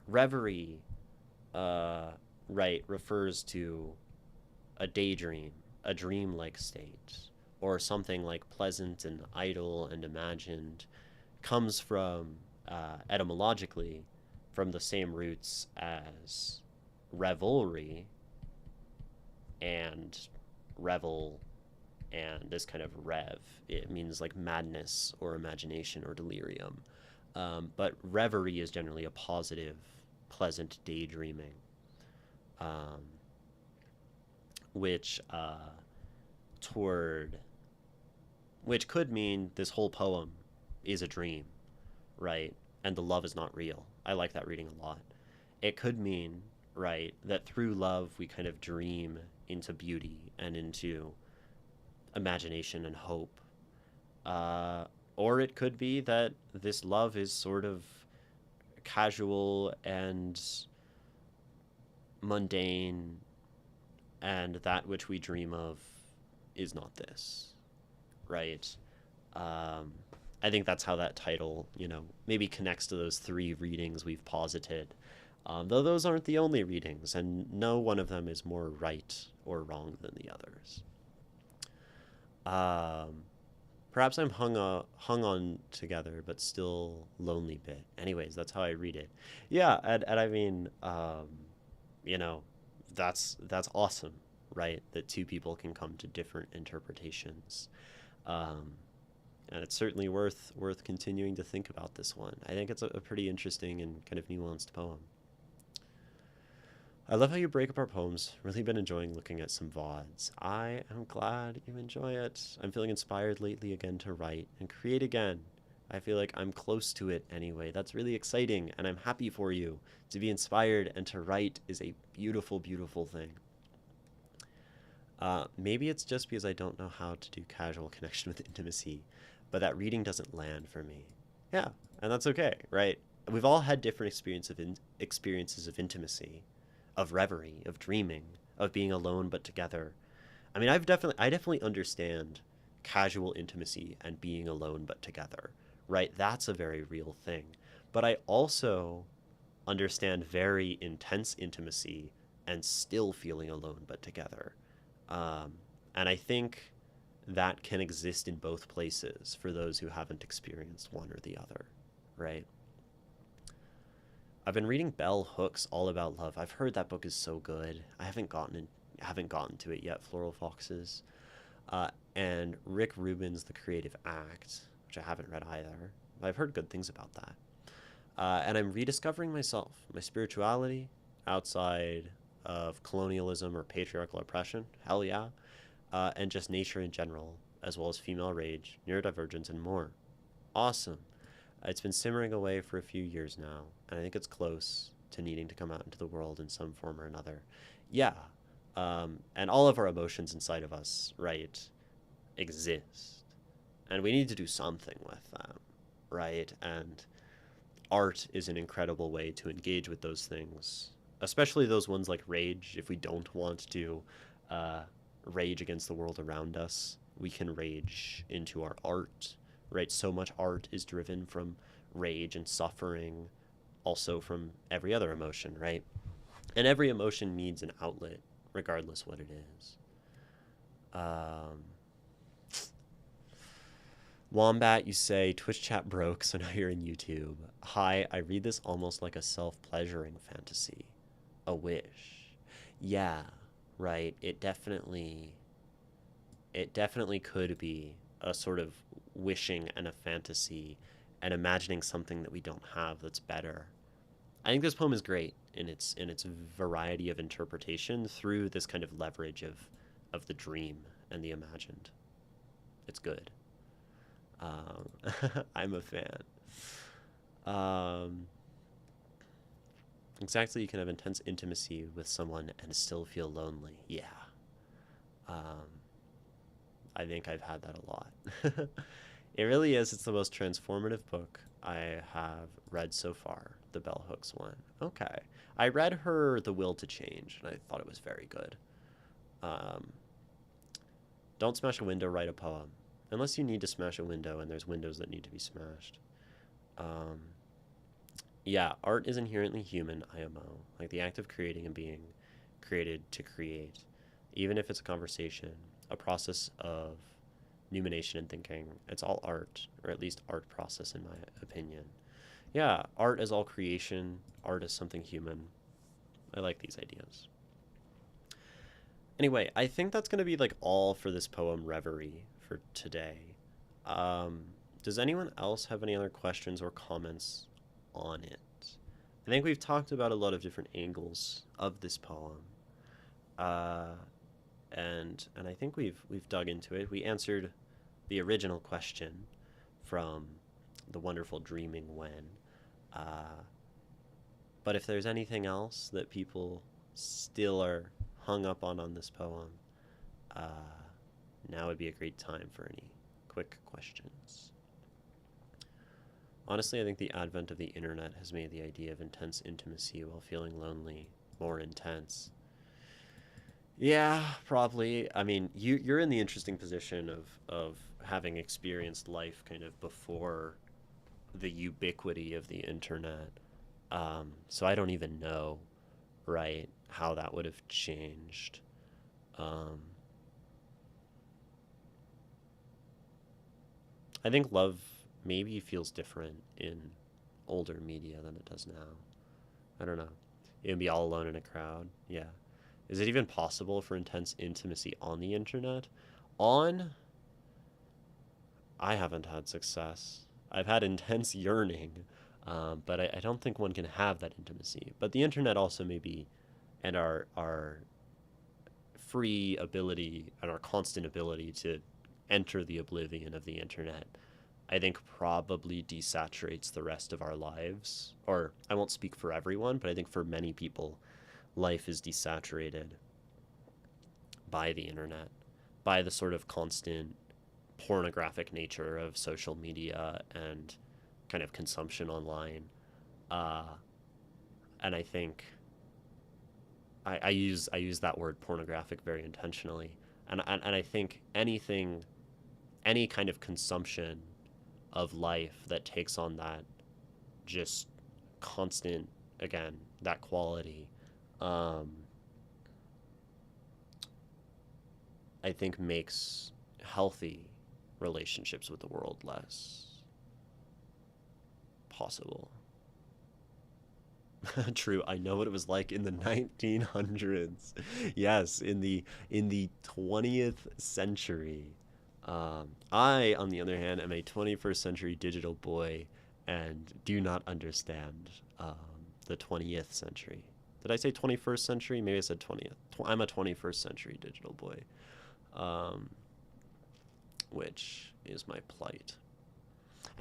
Reverie, uh, right, refers to a daydream, a dream-like state, or something like pleasant and idle and imagined, comes from, etymologically, from the same roots as revelry and revel and this kind of rev. It means like madness or imagination or delirium. But reverie is generally a positive, pleasant daydreaming, um, which toward which could mean this whole poem is a dream, right? And the love is not real. I like that reading a lot. It could mean, right, that through love we kind of dream into beauty and into imagination and hope. Uh, or it could be that this love is sort of casual and mundane, and that which we dream of is not this, right? Um, I think that's how that title, maybe connects to those three readings we've posited. Though those aren't the only readings, and no one of them is more right or wrong than the others. Um, Perhaps I'm hung on together, but still lonely bit. Anyways, that's how I read it. Yeah, and I mean, you know, that's awesome, right? That two people can come to different interpretations, um, and it's certainly worth continuing to think about this one. I think it's a pretty interesting and kind of nuanced poem. I love how you break up our poems. Really been enjoying looking at some VODs. I am glad you enjoy it. I'm feeling inspired lately again to write and create again. I feel like I'm close to it anyway. That's really exciting, and I'm happy for you. To be inspired and to write is a beautiful, beautiful thing. Maybe it's just because I don't know how to do casual connection with intimacy, but that reading doesn't land for me. Yeah, and that's okay, right? We've all had different experiences of intimacy, of reverie, of dreaming, of being alone but together. I mean, I definitely understand casual intimacy and being alone but together, right? That's a very real thing. But I also understand very intense intimacy and still feeling alone but together. Um, and I think that can exist in both places for those who haven't experienced one or the other, right? I've been reading Bell Hooks All About Love. I've heard that book is so good. I haven't gotten to it yet. Floral Foxes, and Rick Rubin's The Creative Act, which I haven't read either. I've heard good things about that. And I'm rediscovering myself, my spirituality outside of colonialism or patriarchal oppression. Hell yeah. And just nature in general, as well as female rage, neurodivergence, and more. Awesome. It's been simmering away for a few years now, and I think it's close to needing to come out into the world in some form or another. Yeah, and all of our emotions inside of us, right, exist, and we need to do something with them, right? And art is an incredible way to engage with those things, especially those ones like rage. If we don't want to uh, rage against the world around us, we can rage into our art, right? So much art is driven from rage and suffering, also from every other emotion, right? And every emotion needs an outlet, regardless what it is. Um, Wombat, you say Twitch chat broke, so now you're in YouTube. Hi, I read this almost like a self-pleasuring fantasy, a wish. Yeah, right. It definitely could be a sort of wishing and a fantasy and imagining something that we don't have that's better. I think this poem is great in its variety of interpretation through this kind of leverage of the dream and the imagined. It's good. Um, I'm a fan. Um, exactly, you can have intense intimacy with someone and still feel lonely. Yeah. Um, I think I've had that a lot. It really is. It's the most transformative book I have read so far, the Bell Hooks one. Okay. I read her The Will to Change, and I thought it was very good. Um, don't smash a window, write a poem. Unless you need to smash a window, and there's windows that need to be smashed. Um, yeah, art is inherently human, IMO. Like the act of creating and being created to create, even if it's a conversation, a process of numination and thinking. It's all art, or at least art process, in my opinion. Yeah, art is all creation, art is something human. I like these ideas. Anyway, I think that's going to be like all for this poem Reverie for today. Um, does anyone else have any other questions or comments on it? I think we've talked about a lot of different angles of this poem. Uh, and I think we've dug into it. We answered the original question from the wonderful Dreaming When. Uh, but if there's anything else that people still are hung up on this poem, uh, now would be a great time for any quick questions. Honestly, I think the advent of the internet has made the idea of intense intimacy while feeling lonely more intense. Yeah, probably. I mean, you're in the interesting position of having experienced life kind of before the ubiquity of the internet. So I don't even know, right, how that would have changed. Um, I think love maybe feels different in older media than it does now. I don't know. You'd be all alone in a crowd. Yeah. Is it even possible for intense intimacy on the internet? On, I haven't had success. I've had intense yearning, but I don't think one can have that intimacy. But the internet also maybe, and our free ability and our constant ability to enter the oblivion of the internet, I think probably desaturates the rest of our lives. Or I won't speak for everyone, but I think for many people, life is desaturated by the internet, by the sort of constant pornographic nature of social media and kind of consumption online. Uh, and I think I use that word pornographic very intentionally. And I think any kind of consumption of life that takes on that just constant, again, that quality, um, I think makes healthy relationships with the world less possible. True, I know what it was like in the 1900s. Yes, in the 20th century. I, on the other hand, am a 21st century digital boy and do not understand the 20th century. Did I say 21st century? Maybe I said 20th. I'm a 21st century digital boy, um, which is my plight.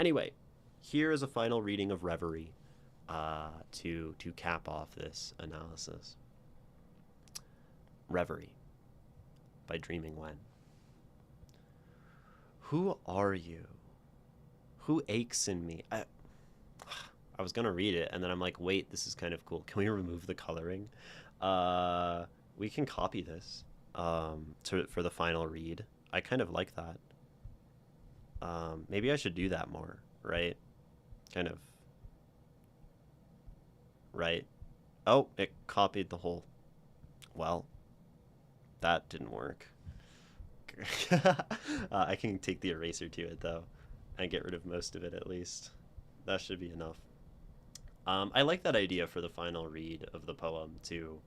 Anyway, here is a final reading of Reverie to cap off this analysis. Reverie by Dreaming When. Who are you? Who aches in me? I was gonna read it and then I'm like, wait, this is kind of cool. Can we remove the coloring? Uh, we can copy this for the final read. I kind of like that. Maybe I should do that more, right? Kind of, right? Oh, it copied the whole. Well, that didn't work. I can take the eraser to it though and get rid of most of it at least. That should be enough. I like that idea for the final read of the poem to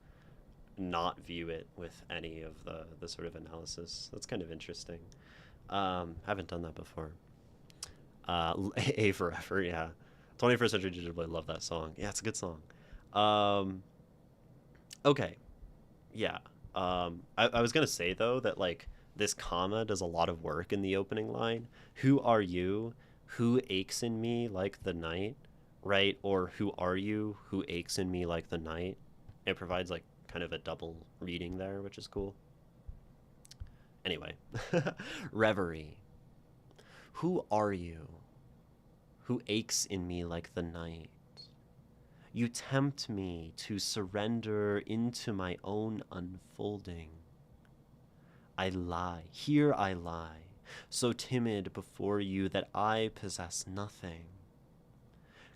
not view it with any of the sort of analysis. That's kind of interesting. Haven't done that before. A Forever, yeah. 21st Century Digital Boy, love that song. Yeah, it's a good song. Okay, yeah. I was gonna say though that like This comma does a lot of work in the opening line. Who are you? Who aches in me like the night? Right? Or who are you? Who aches in me like the night? It provides like kind of a double reading there, which is cool. Anyway, reverie. Who are you? Who aches in me like the night? You tempt me to surrender into my own unfolding. I lie, here I lie, so timid before you that I possess nothing.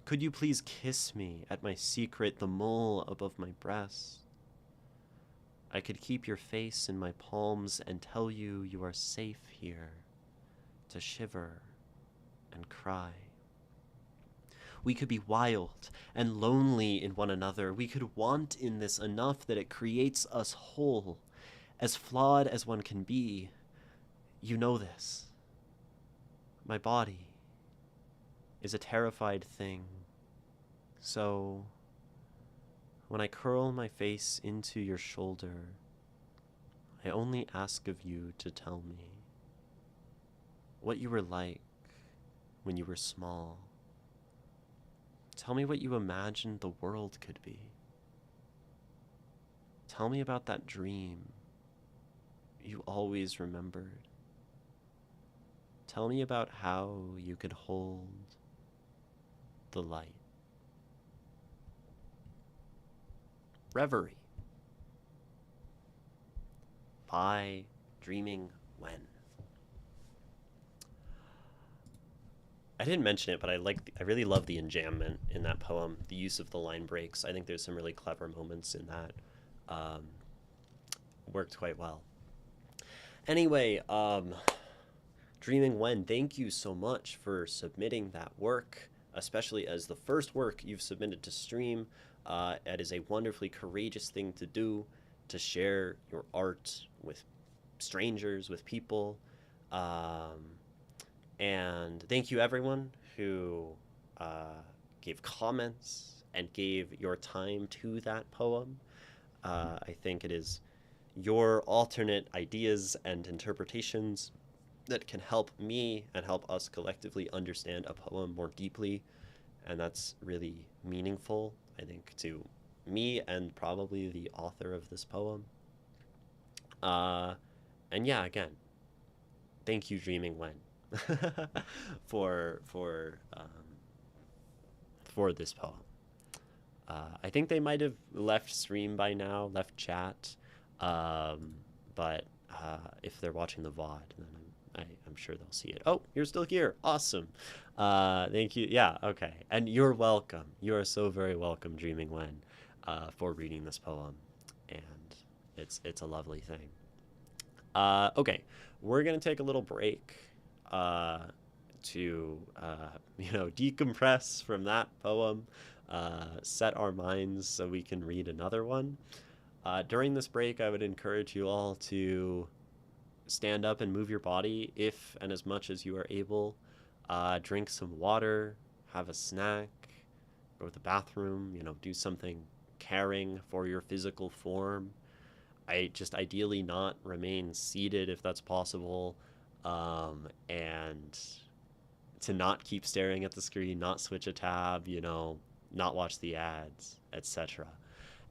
Could you please kiss me at my secret, the mole above my breast? I could keep your face in my palms and tell you you are safe here, to shiver and cry. We could be wild and lonely in one another. We could want in this enough that it creates us whole, as flawed as one can be. You know this. My body is a terrified thing. So, when I curl my face into your shoulder, I only ask of you to tell me what you were like when you were small. Tell me what you imagined the world could be. Tell me about that dream you always remembered. Tell me about how you could hold the light. Reverie by Dreaming When. I didn't mention it, but I really love the enjambment in that poem, the use of the line breaks. I think there's some really clever moments in that. Worked quite well. Anyway, Dreaming When, thank you so much for submitting that work, especially as the first work you've submitted to stream. It is a wonderfully courageous thing to do, to share your art with strangers, with people. And thank you everyone who gave comments and gave your time to that poem. I think it is your alternate ideas and interpretations that can help me and help us collectively understand a poem more deeply. And that's really meaningful, I think, to me and probably the author of this poem. And yeah, again, thank you, Dreaming When, for this poem. I think they might have left stream by now, left chat, but if they're watching the VOD, then I'm sure they'll see it. Oh, you're still here. Awesome. Thank you. Yeah, okay. And you're welcome. You are so very welcome, Dreaming When, for reading this poem. And it's a lovely thing. Okay, we're going to take a little break to, decompress from that poem, set our minds so we can read another one. During this break, I would encourage you all to stand up and move your body if and as much as you are able. Drink some water, have a snack, go to the bathroom, do something caring for your physical form. I just ideally not remain seated if that's possible, and to not keep staring at the screen, not switch a tab, not watch the ads, etc.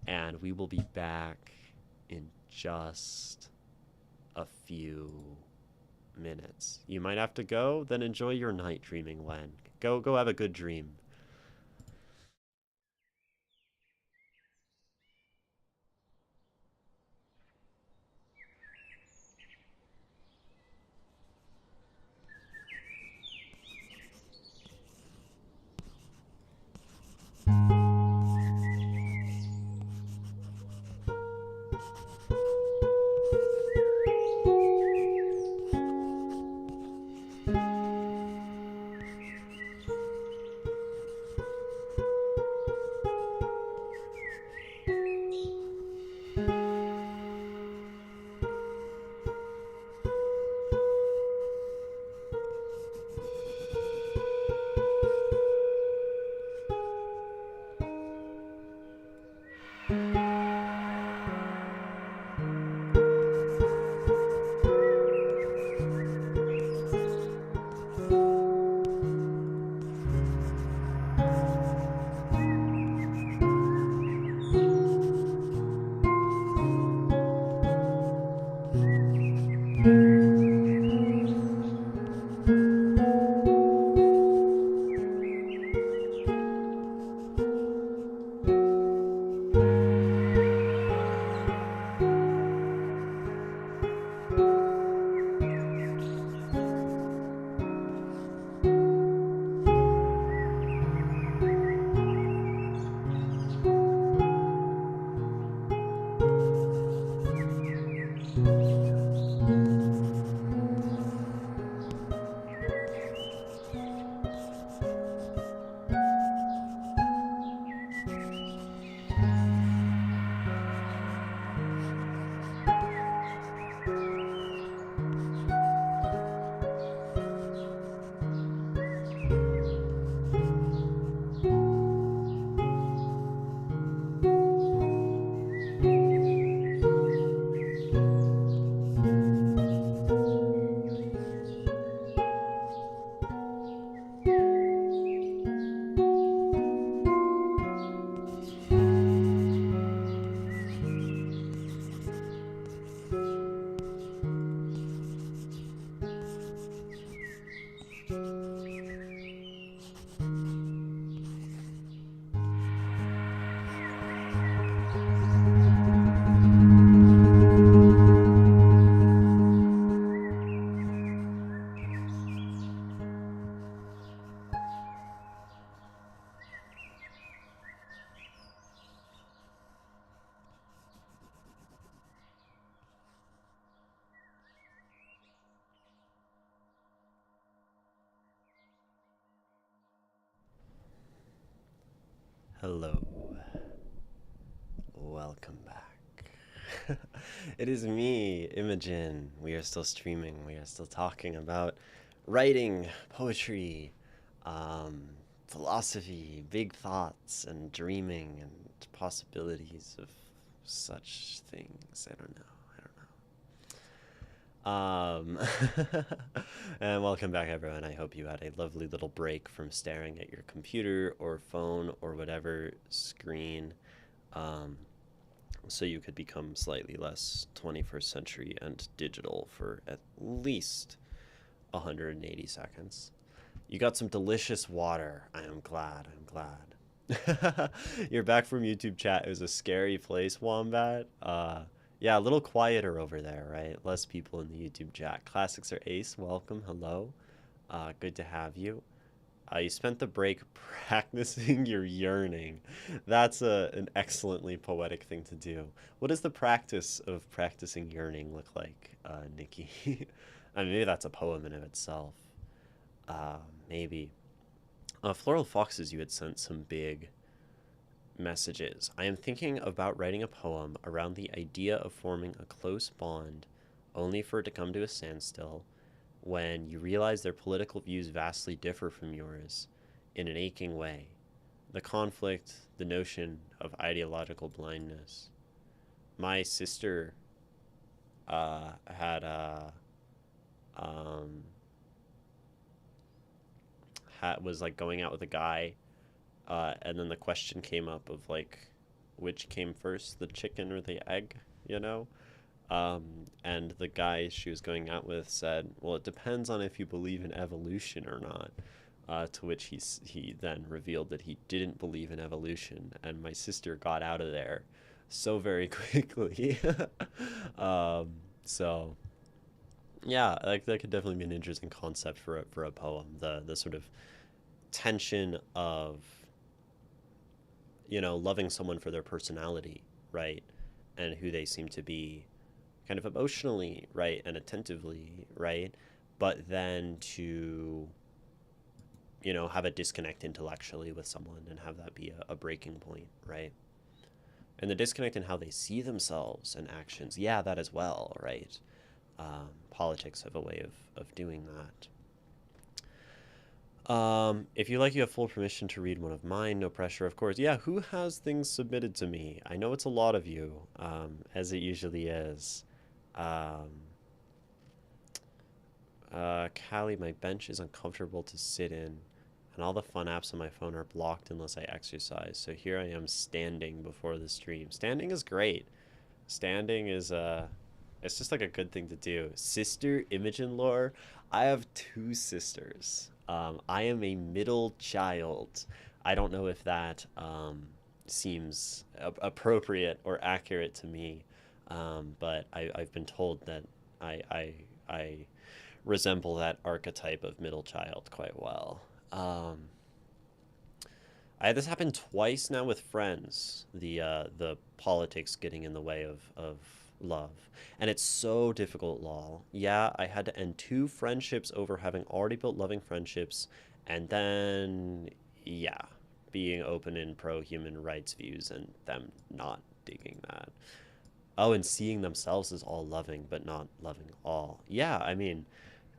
And we will be back in just a few minutes. You might have to go, then enjoy your night, Dreaming When. Go have a good dream. Hello. Welcome back. It is me, Imogen. We are still streaming. We are still talking about writing, poetry, um, philosophy, big thoughts, and dreaming, and possibilities of such things. I don't know. And welcome back, everyone. I hope you had a lovely little break from staring at your computer or phone or whatever screen, um, so you could become slightly less 21st century and digital for at least 180 seconds. You got some delicious water. I am glad. I'm glad. You're back from YouTube chat. It was a scary place, Wombat. Yeah, a little quieter over there, right? Less people in the YouTube chat. Classics are Ace. Welcome. Hello. Good to have you. You spent the break practicing your yearning. That's an excellently poetic thing to do. What does the practice of practicing yearning look like, Nikki? I mean, maybe that's a poem in of itself. Maybe. Floral Foxes, you had sent some big messages. I am thinking about writing a poem around the idea of forming a close bond, only for it to come to a standstill when you realize their political views vastly differ from yours in an aching way. The conflict, the notion of ideological blindness. My sister had um, was like going out with a guy, and then the question came up of like, which came first, the chicken or the egg, you know? And the guy she was going out with said, well, it depends on if you believe in evolution or not. To which he then revealed that he didn't believe in evolution, and my sister got out of there so very quickly. So yeah, like that could definitely be an interesting concept for a poem. The sort of tension of, loving someone for their personality, right, and who they seem to be kind of emotionally, right, and attentively, right, but then to, have a disconnect intellectually with someone and have that be a breaking point, right? And the disconnect in how they see themselves and actions, yeah, that as well, right? Politics have a way of doing that. If you like, you have full permission to read one of mine. No pressure, of course. Yeah, who has things submitted to me? I know it's a lot of you, as it usually is. Um, Callie, my bench is uncomfortable to sit in, and all the fun apps on my phone are blocked unless I exercise. So here I am standing before the stream. Standing is great. Standing is it's just like a good thing to do. Sister Imogen lore. I have two sisters. I am a middle child. I don't know if that seems appropriate or accurate to me, but I've been told that I resemble that archetype of middle child quite well. I had this happen twice now with friends. The politics getting in the way of love, and it's so difficult, lol. Yeah, I had to end two friendships over having already built loving friendships, and then yeah, being open in pro human rights views and them not digging that. Oh, and seeing themselves as all loving but not loving all. Yeah, I mean,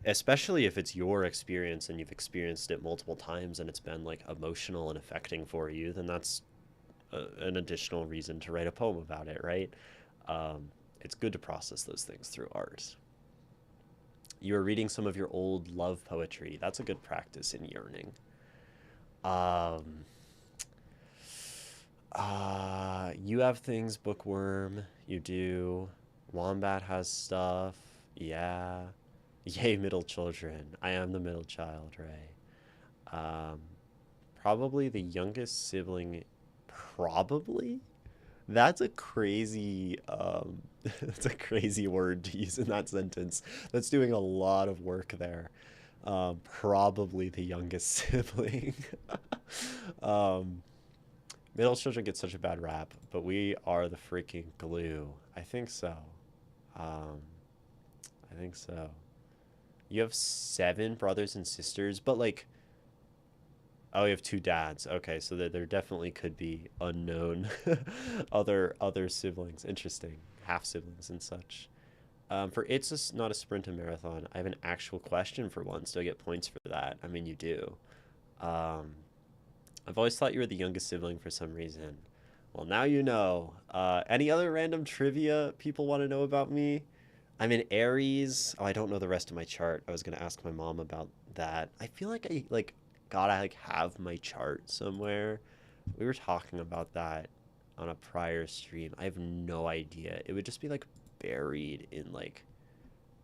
especially if it's your experience and you've experienced it multiple times and it's been like emotional and affecting for you, then that's an additional reason to write a poem about it, right? It's good to process those things through art. You are reading some of your old love poetry. That's a good practice in yearning. You have things, Bookworm. You do. Wombat has stuff. Yeah. Yay, middle children. I am the middle child, Ray. Probably the youngest sibling. Probably? That's a crazy, that's a crazy word to use in that sentence. That's doing a lot of work there. Probably the youngest sibling. um, Middle children get such a bad rap, but we are the freaking glue. I think so. Um, I think so. You have 7 brothers and sisters, but like, Oh, you have two dads. Okay, so there definitely could be unknown other siblings. Interesting. Half siblings and such. For it's just not a sprint and marathon, I have an actual question for once. Do I get points for that? I mean, you do. Um, I've always thought you were the youngest sibling for some reason. Well, now you know. Any other random trivia people want to know about me? I'm in Aries. Oh, I don't know the rest of my chart. I was gonna ask my mom about that. I feel like I like have my chart somewhere. We were talking about that on a prior stream. I have no idea. It would just be like buried in like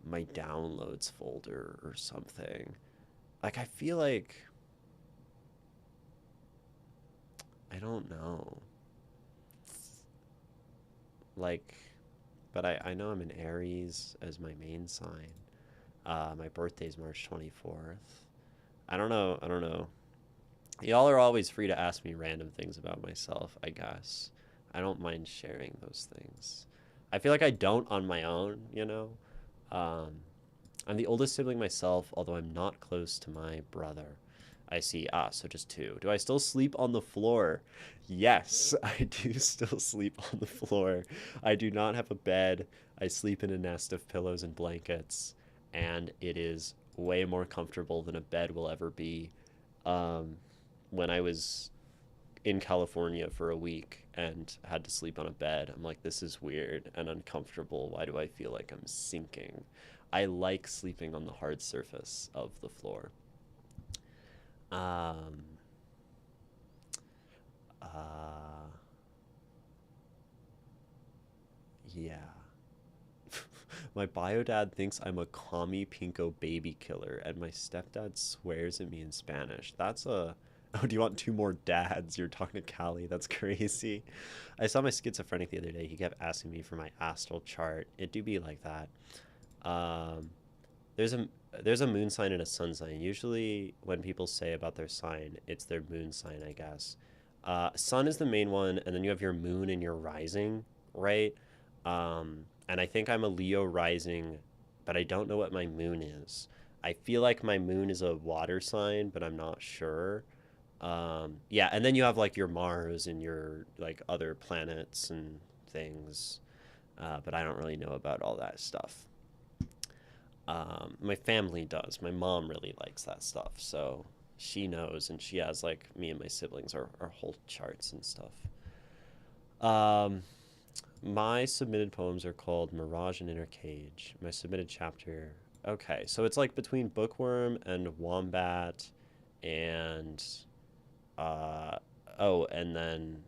my downloads folder or something. Like I feel like I don't know. Like but I know I'm in Aries as my main sign. My birthday's March 24th. I don't know. I don't know. Y'all are always free to ask me random things about myself, I guess. I don't mind sharing those things. I feel like I don't on my own, you know? Um, I'm the oldest sibling myself, although I'm not close to my brother. I see. Ah, so just two. Do I still sleep on the floor? Yes, I do still sleep on the floor. I do not have a bed. I sleep in a nest of pillows and blankets, and it is way more comfortable than a bed will ever be. Um, when I was in California for a week and had to sleep on a bed, I'm like, this is weird and uncomfortable. Why do I feel like I'm sinking? I like sleeping on the hard surface of the floor. Um, uh, yeah. My bio dad thinks I'm a commie pinko baby killer, and my stepdad swears at me in Spanish. That's a. Oh, do you want two more dads? You're talking to Callie. That's crazy. I saw my schizophrenic the other day. He kept asking me for my astral chart. It do be like that. Um, there's a there's a moon sign and a sun sign. Usually, when people say about their sign, it's their moon sign, I guess. Sun is the main one, and then you have your moon and your rising, right? And I think I'm a Leo rising, but I don't know what my moon is. I feel like my moon is a water sign, but I'm not sure. Yeah, and then you have like your Mars and your like other planets and things, but I don't really know about all that stuff. My family does. My mom really likes that stuff, so she knows, and she has like me and my siblings our whole charts and stuff. Um, my submitted poems are called Mirage and Inner Cage. My submitted chapter. Okay, so it's like between Bookworm and Wombat and uh oh, and then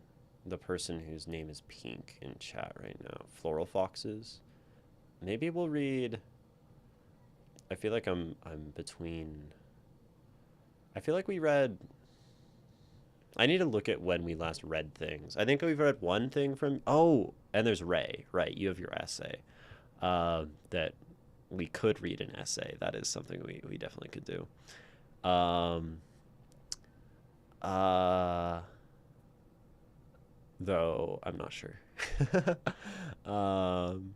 the person whose name is Pink in chat right now. Floral Foxes. Maybe we'll read. I feel like I'm between. I feel like we read. I need to look at when we last read things. I think we've read one thing from. Oh, and there's Ray. Right, you have your essay. That we could read an essay. That is something we definitely could do. Uh, though I'm not sure. um,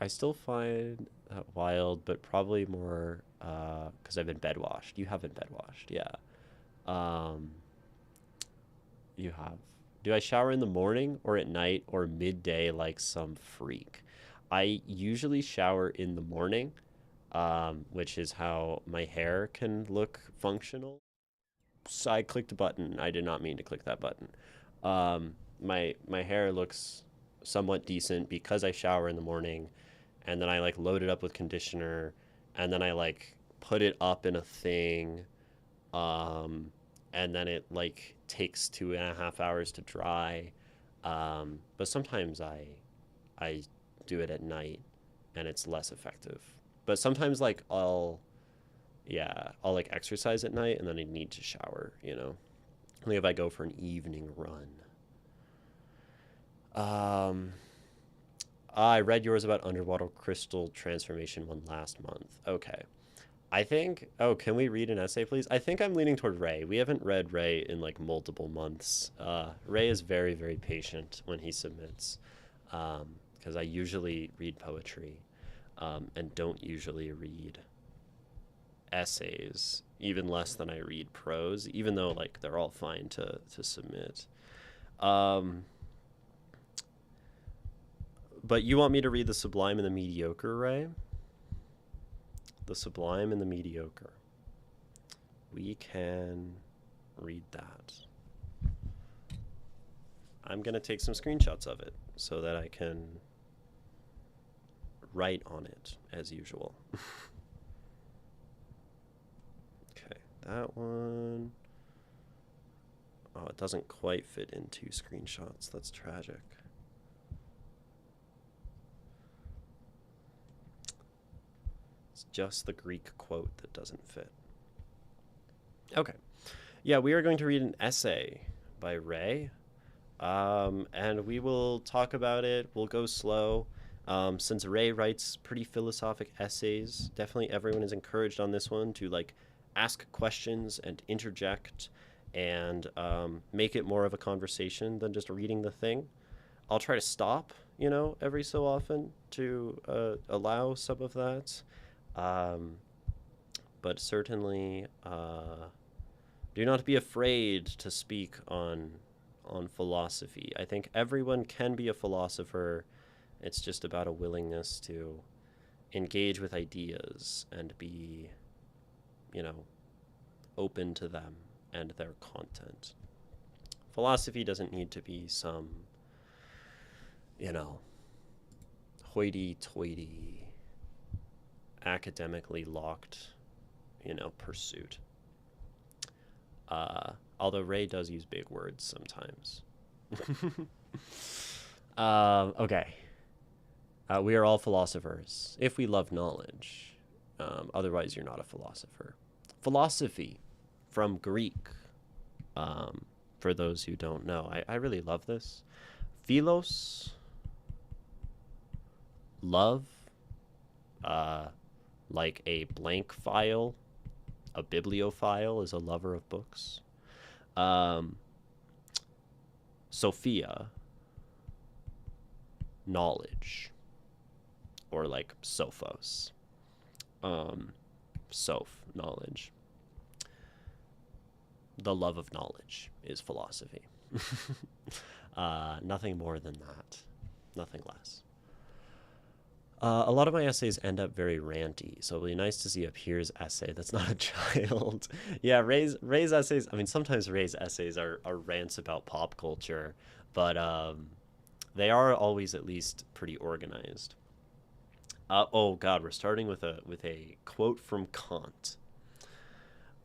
I still find that wild, but probably more because I've been bed washed. You have been bed washed, yeah. Um, you have. Do I shower in the morning or at night or midday like some freak? I usually shower in the morning, which is how my hair can look functional. So I clicked a button. I did not mean to click that button. My hair looks somewhat decent because I shower in the morning, and then I like load it up with conditioner, and then I like put it up in a thing, um, and then it like takes 2.5 hours to dry. But sometimes I do it at night, and it's less effective. But sometimes like I'll like exercise at night, and then I need to shower. Like if I go for an evening run. Um, I read yours about underwater crystal transformation one last month. Okay. I think. Oh, can we read an essay, please? I think I'm leaning toward Ray. We haven't read Ray in like multiple months. Ray is very, very patient when he submits, because I usually read poetry, and don't usually read essays. even less than I read prose, even though like they're all fine to submit. Um, but you want me to read The Sublime and the Mediocre, Ray? The Sublime and the Mediocre. We can read that. I'm going to take some screenshots of it so that I can write on it as usual. Okay, that one. Oh, it doesn't quite fit in 2 screenshots. That's tragic. It's just the Greek quote that doesn't fit. Okay. Yeah, we are going to read an essay by Ray. And we will talk about it. We'll go slow. Since Ray writes pretty philosophic essays, definitely everyone is encouraged on this one to like ask questions and interject and make it more of a conversation than just reading the thing. I'll try to stop, every so often to allow some of that. But certainly do not be afraid to speak on philosophy. I think everyone can be a philosopher. It's just about a willingness to engage with ideas and be, open to them and their content. Philosophy doesn't need to be some, hoity-toity, academically locked, pursuit. Although Ray does use big words sometimes. Okay. We are all philosophers, if we love knowledge. Otherwise, you're not a philosopher. Philosophy, from Greek, for those who don't know. I really love this. Philos, love, like a blank file. A bibliophile is a lover of books. Sophia, knowledge, or like sophos. Soph, knowledge. The love of knowledge is philosophy. Nothing more than that. Nothing less. A lot of my essays end up very ranty, so it'll be nice to see a peer's essay that's not a child. Yeah, Ray's essays, I mean, sometimes Ray's essays are rants about pop culture, but they are always at least pretty organized. Oh God, we're starting with a quote from Kant.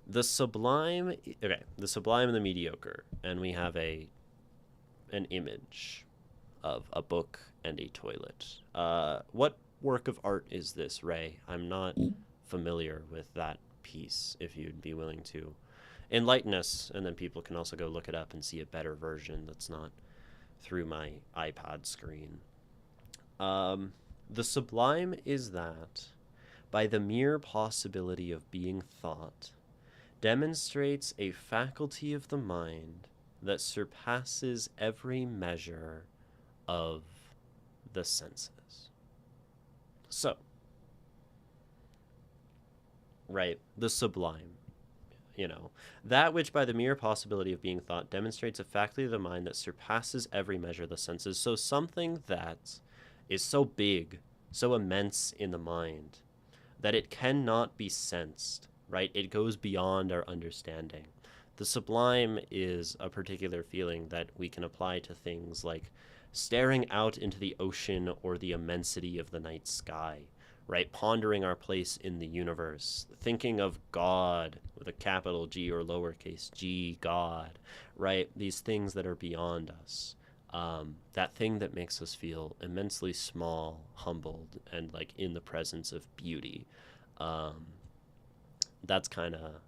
The sublime and the mediocre, and we have an image of a book and a toilet. What work of art is this, Ray? I'm not familiar with that piece, if you'd be willing to enlighten us, and then people can also go look it up and see a better version that's not through my iPad screen. The sublime is that, by the mere possibility of being thought, demonstrates a faculty of the mind that surpasses every measure of the senses. So, right, the sublime, that which by the mere possibility of being thought demonstrates a faculty of the mind that surpasses every measure of the senses. So something that is so big, so immense in the mind, that it cannot be sensed, right? It goes beyond our understanding. The sublime is a particular feeling that we can apply to things like staring out into the ocean or the immensity of the night sky, right? Pondering our place in the universe, thinking of God with a capital G or lowercase g, God, right? These things that are beyond us. That thing that makes us feel immensely small, humbled, and like in the presence of beauty. That's kind of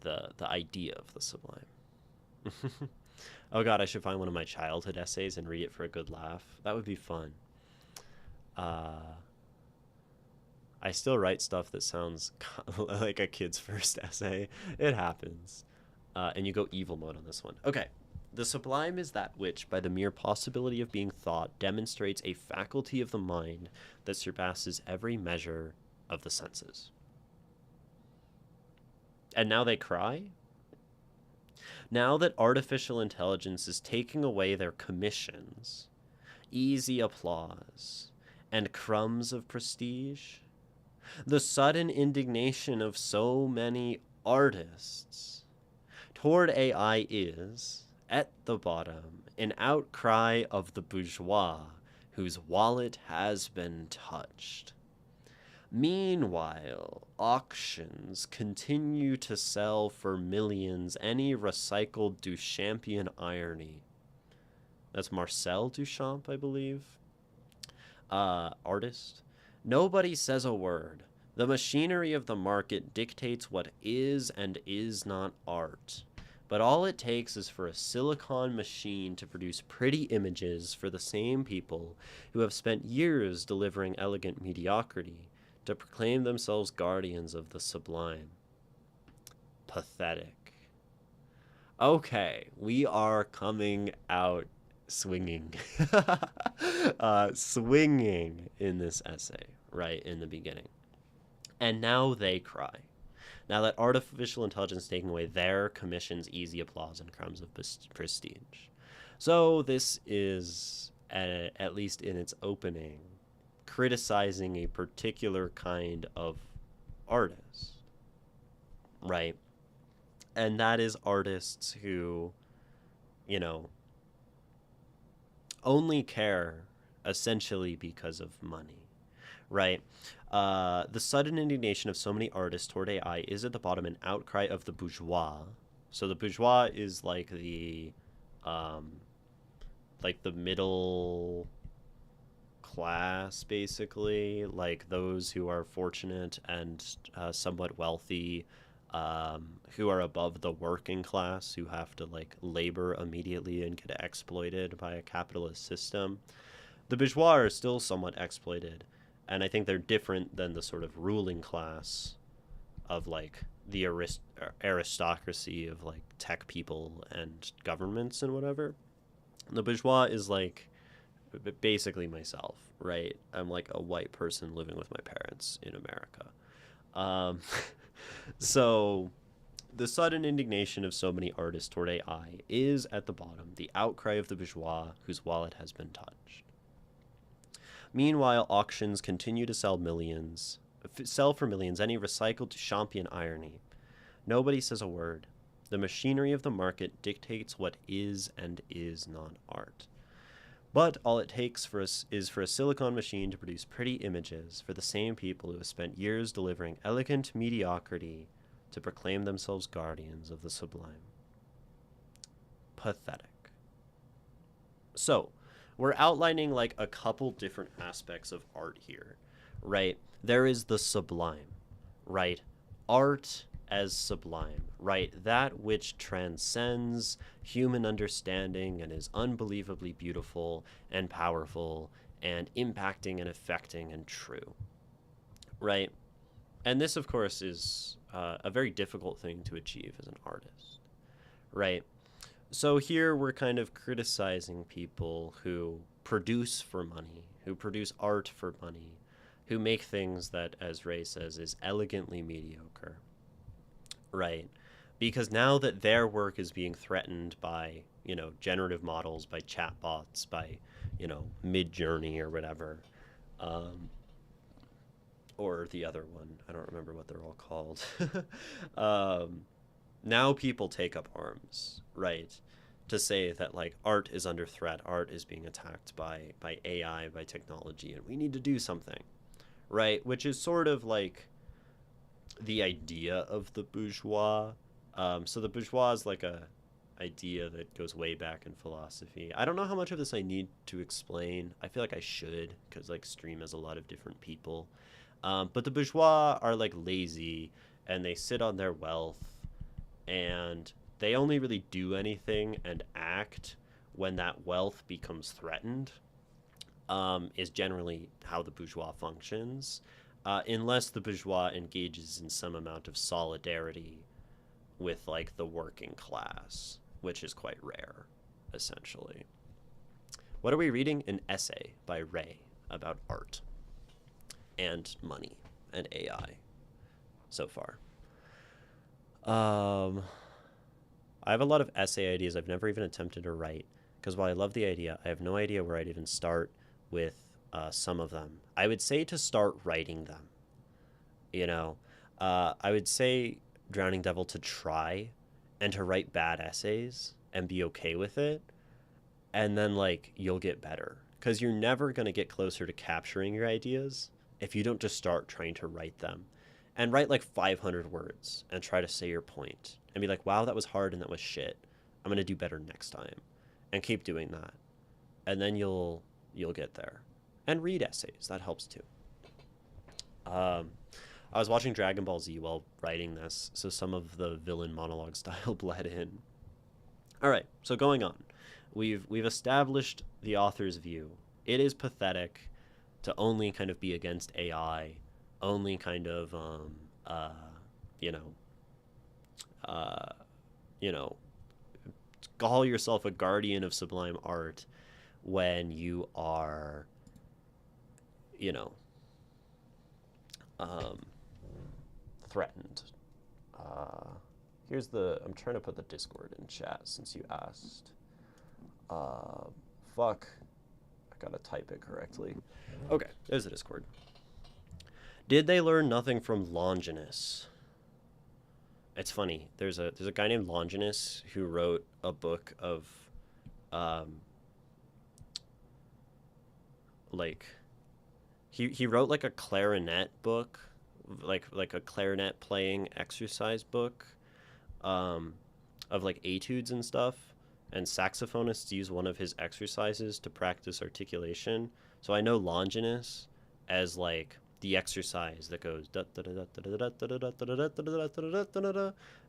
the idea of the sublime. Oh God, I should find one of my childhood essays and read it for a good laugh. That would be fun. I still write stuff that sounds like a kid's first essay. It happens. And you go evil mode on this one. Okay. The sublime is that which, by the mere possibility of being thought, demonstrates a faculty of the mind that surpasses every measure of the senses. And now they cry? Now that artificial intelligence is taking away their commissions, easy applause, and crumbs of prestige, the sudden indignation of so many artists toward AI is, at the bottom, an outcry of the bourgeois whose wallet has been touched. Meanwhile, auctions continue to sell for millions any recycled Duchampian irony. That's Marcel Duchamp, I believe. Artist. Nobody says a word. The machinery of the market dictates what is and is not art. But all it takes is for a silicon machine to produce pretty images for the same people who have spent years delivering elegant mediocrity to proclaim themselves guardians of the sublime. Pathetic. Okay, we are coming out swinging. Swinging in this essay, right in the beginning. And now they cry. Now that artificial intelligence is taking away their commission's easy applause and crumbs of prestige. So this is, at least in its opening, criticizing a particular kind of artist, right? And that is artists who, you know, only care essentially because of money, right? The sudden indignation of so many artists toward AI is at the bottom an outcry of the bourgeois. So the bourgeois is like the middle class, basically, like those who are fortunate and somewhat wealthy, who are above the working class, who have to like labor immediately and get exploited by a capitalist system. The bourgeois are still somewhat exploited, and I think they're different than the sort of ruling class of like the aristocracy of like tech people and governments and whatever. The bourgeois is like basically myself, right? I'm like a white person living with my parents in America. So the sudden indignation of so many artists toward AI is at the bottom the outcry of the bourgeois whose wallet has been touched. Meanwhile, auctions continue to sell for millions any recycled Duchampian irony. Nobody says a word. The machinery of the market dictates what is and is not art. But all it takes is for a silicon machine to produce pretty images for the same people who have spent years delivering elegant mediocrity to proclaim themselves guardians of the sublime. Pathetic. So, we're outlining like a couple different aspects of art here, right? There is the sublime, right? Art as sublime, right? That which transcends human understanding and is unbelievably beautiful and powerful and impacting and affecting and true, right? And this, of course, is a very difficult thing to achieve as an artist, right? So here we're kind of criticizing people who produce for money, who produce art for money, who make things that, as Ray says, is elegantly mediocre, right? Because now that their work is being threatened by, you know, generative models, by chatbots, by, you know, Midjourney or whatever, or the other one, I don't remember what they're all called. Now people take up arms, right, to say that like art is under threat, art is being attacked by AI, by technology, and we need to do something, right? Which is sort of like the idea of the bourgeois. So the bourgeois is like a idea that goes way back in philosophy. I don't know how much of this I need to explain. I feel like I should, because like stream has a lot of different people. But the bourgeois are like lazy, and they sit on their wealth, and they only really do anything and act when that wealth becomes threatened, is generally how the bourgeois functions, unless the bourgeois engages in some amount of solidarity with like the working class, which is quite rare, essentially. What are we reading? An essay by Ray about art and money and AI so far. Um, I have a lot of essay ideas I've never even attempted to write because while I love the idea, I have no idea where I'd even start with some of them. I would say to start writing them. You know, I would say Drowning Devil to try and to write bad essays and be okay with it, and then like you'll get better because you're never going to get closer to capturing your ideas if you don't just start trying to write them and write like 500 words and try to say your point and be like, wow, that was hard and that was shit. I'm going to do better next time, and keep doing that, and then you'll get there. And read essays, that helps too. um, I was watching Dragon Ball Z while writing this, so some of the villain monologue style bled in. All right, so going on, we've established the author's view. It is pathetic to only kind of be against AI, only kind of you know, uh, you know, call yourself a guardian of sublime art when you are, you know, um, threatened. Uh, Here's the. I'm trying to put the Discord in chat since you asked. Uh, Fuck. I gotta type it correctly. Okay, there's the Discord. Did they learn nothing from Longinus? It's funny. There's a guy named Longinus who wrote a book of, um, like he wrote like a clarinet book, like a clarinet playing exercise book, um, of like etudes and stuff. And saxophonists use one of his exercises to practice articulation. So I know Longinus as like the exercise that goes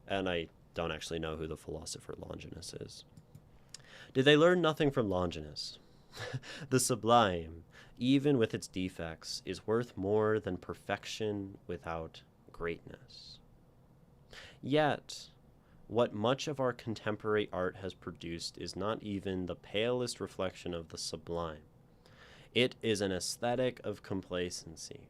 and I don't actually know who the philosopher Longinus is. Did they learn nothing from Longinus? The sublime, even with its defects, is worth more than perfection without greatness. Yet, what much of our contemporary art has produced is not even the palest reflection of the sublime. It is an aesthetic of complacency.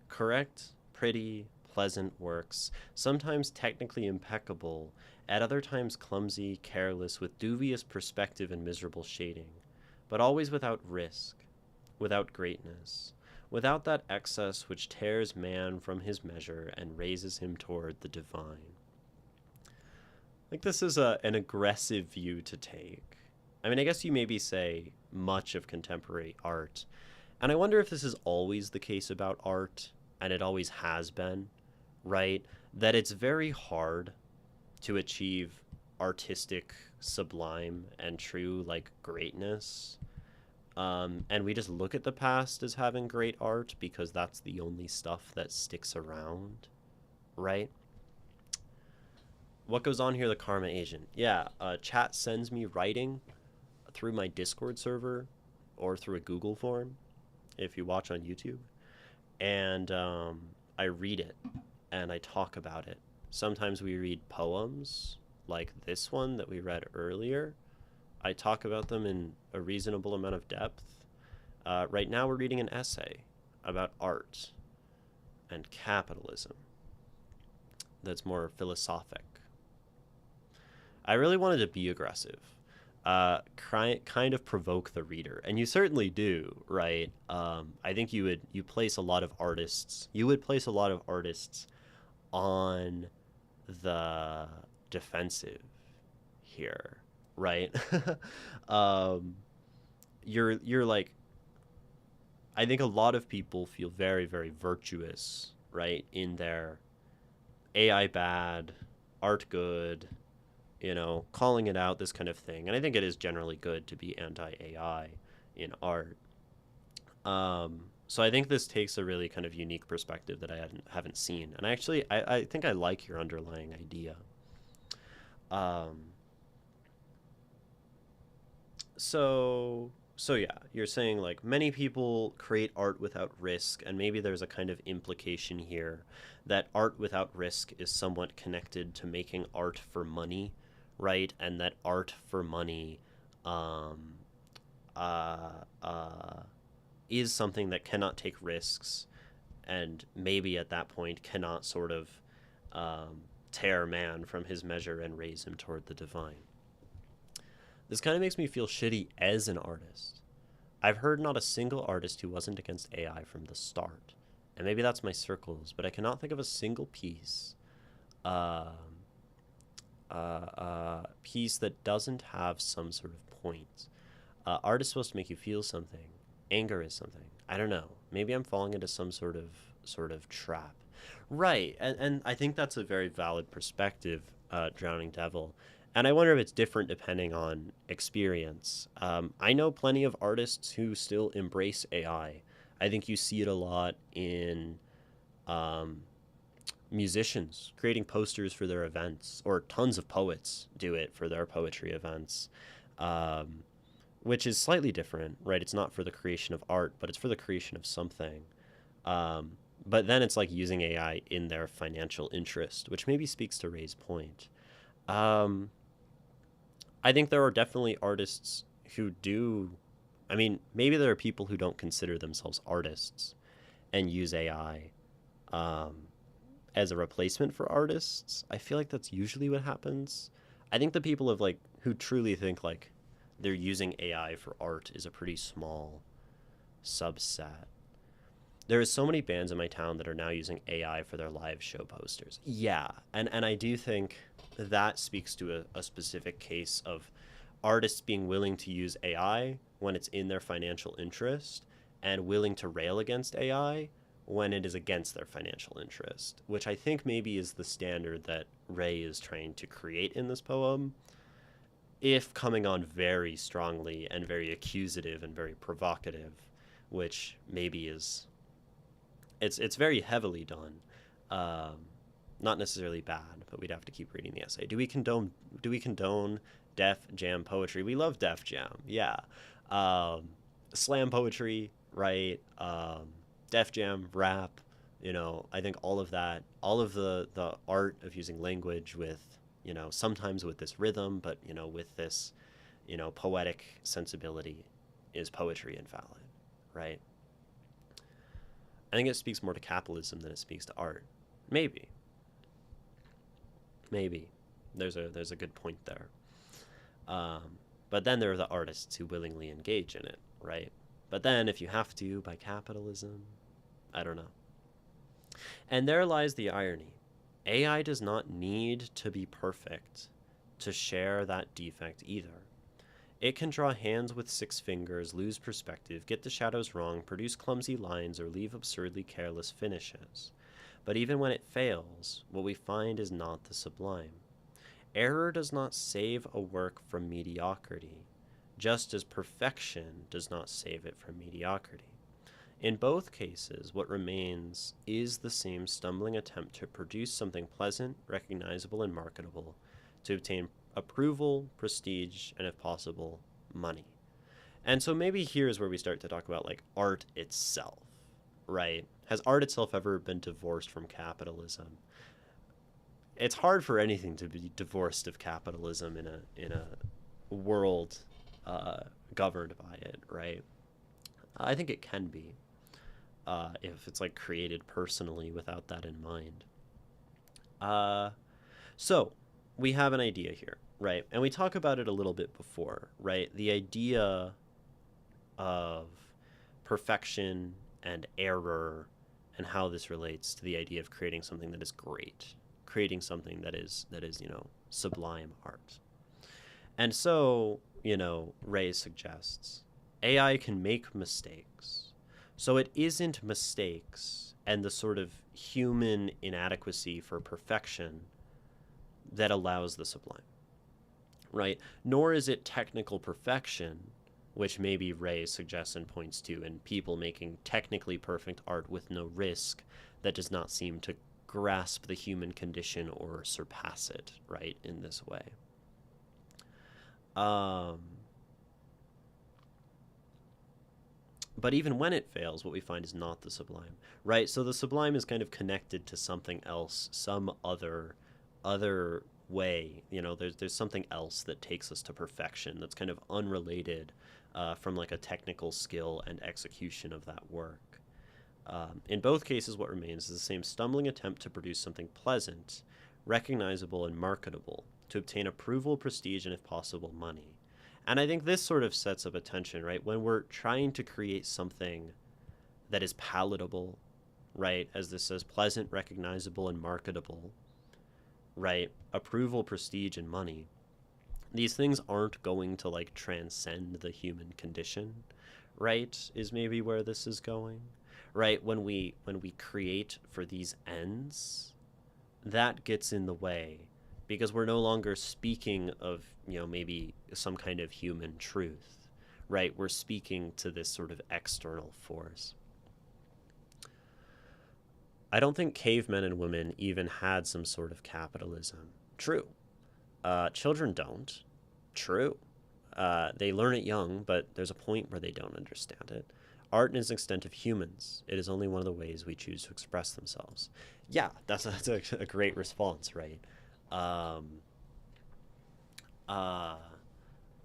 Correct, pretty, pleasant works, sometimes technically impeccable, at other times clumsy, careless, with dubious perspective and miserable shading, but always without risk, without greatness, without that excess which tears man from his measure and raises him toward the divine. Like, this is an aggressive view to take. I mean, I guess you maybe say much of contemporary art. And I wonder if this is always the case about art, and it always has been, right? That it's very hard to achieve artistic, sublime, and true, like, greatness. And we just look at the past as having great art because that's the only stuff that sticks around, right? What goes on here, the Karma Agent? Yeah, chat sends me writing through my Discord server or through a Google form if you watch on YouTube. And I read it and I talk about it. Sometimes we read poems like this one that we read earlier. I talk about them in a reasonable amount of depth. Right now, we're reading an essay about art and capitalism that's more philosophic. I really wanted to be aggressive, kind of provoke the reader, and you certainly do, right? I think you place a lot of artists. You would place a lot of artists on the defensive here, right? um, you're like, I think a lot of people feel very, very virtuous, right, in their AI bad, art good, calling it out, this kind of thing. And I think it is generally good to be anti-AI in art. So I think this takes a really kind of unique perspective that I haven't seen. And I think I like your underlying idea. Um, so yeah, you're saying like many people create art without risk, and maybe there's a kind of implication here that art without risk is somewhat connected to making art for money, right? And that art for money um, uh, uh, is something that cannot take risks, and maybe at that point cannot sort of um, tear man from his measure and raise him toward the divine. This kind of makes me feel shitty as an artist. I've heard not a single artist who wasn't against AI from the start. And maybe that's my circles, but I cannot think of a single piece piece that doesn't have some sort of point. Art is supposed to make you feel something. Anger is something. I don't know. Maybe I'm falling into some sort of trap. Right, and I think that's a very valid perspective, Drowning Devil. And I wonder if it's different depending on experience. I know plenty of artists who still embrace AI. I think you see it a lot in musicians creating posters for their events, or tons of poets do it for their poetry events, which is slightly different, right? It's not for the creation of art, but it's for the creation of something. But then it's like using AI in their financial interest, which maybe speaks to Ray's point. I think there are definitely artists who do. I mean, maybe there are people who don't consider themselves artists and use AI as a replacement for artists. I feel like that's usually what happens. I think the people of like who truly think like they're using AI for art is a pretty small subset. There is so many bands in my town that are now using AI for their live show posters. Yeah, and I do think that speaks to a specific case of artists being willing to use AI when it's in their financial interest and willing to rail against AI when it is against their financial interest, which I think maybe is the standard that Ray is trying to create in this poem, if coming on very strongly and very accusative and very provocative, which maybe is it's very heavily done. Not necessarily bad, but we'd have to keep reading the essay. Do we condone Def Jam poetry? We love Def Jam, yeah. Slam poetry, right? Def Jam rap, I think all of that, all of the art of using language with, sometimes with this rhythm, but with this, poetic sensibility, is poetry and valid, right? I think it speaks more to capitalism than it speaks to art. Maybe. There's a good point there. But then there are the artists who willingly engage in it, right? But then if you have to by capitalism, I don't know. And there lies the irony. AI does not need to be perfect to share that defect either. It can draw hands with 6 fingers, lose perspective, get the shadows wrong, produce clumsy lines, or leave absurdly careless finishes. But even when it fails, what we find is not the sublime. Error does not save a work from mediocrity, just as perfection does not save it from mediocrity. In both cases, what remains is the same stumbling attempt to produce something pleasant, recognizable, and marketable, to obtain approval, prestige, and if possible, money. And so maybe here's where we start to talk about like art itself, right? Has art itself ever been divorced from capitalism? It's hard for anything to be divorced of capitalism in a world governed by it, right? I think it can be, if it's like created personally without that in mind. So we have an idea here, right? And we talk about it a little bit before, right? The idea of perfection and error and how this relates to the idea of creating something that is great, creating something that is sublime art. And so, Ray suggests AI can make mistakes. So it isn't mistakes and the sort of human inadequacy for perfection that allows the sublime, right? Nor is it technical perfection, which maybe Ray suggests and points to, in people making technically perfect art with no risk that does not seem to grasp the human condition or surpass it, right, in this way. But even when it fails, what we find is not the sublime, right? So the sublime is kind of connected to something else, some other way. There's something else that takes us to perfection that's kind of unrelated from like a technical skill and execution of that work. In both cases, what remains is the same stumbling attempt to produce something pleasant, recognizable, and marketable to obtain approval, prestige, and if possible, money. And I think this sort of sets up a tension, right? When we're trying to create something that is palatable, right? As this says, pleasant, recognizable, and marketable, right? Approval, prestige, and money. These things aren't going to like transcend the human condition, right? Is maybe where this is going, right? When we create for these ends, that gets in the way because we're no longer speaking of, maybe some kind of human truth, right? We're speaking to this sort of external force. I don't think cavemen and women even had some sort of capitalism. True. Children don't. True. They learn it young, but there's a point where they don't understand it. Art is an extent of humans. It is only one of the ways we choose to express themselves. Yeah, that's a great response, right? Um, uh,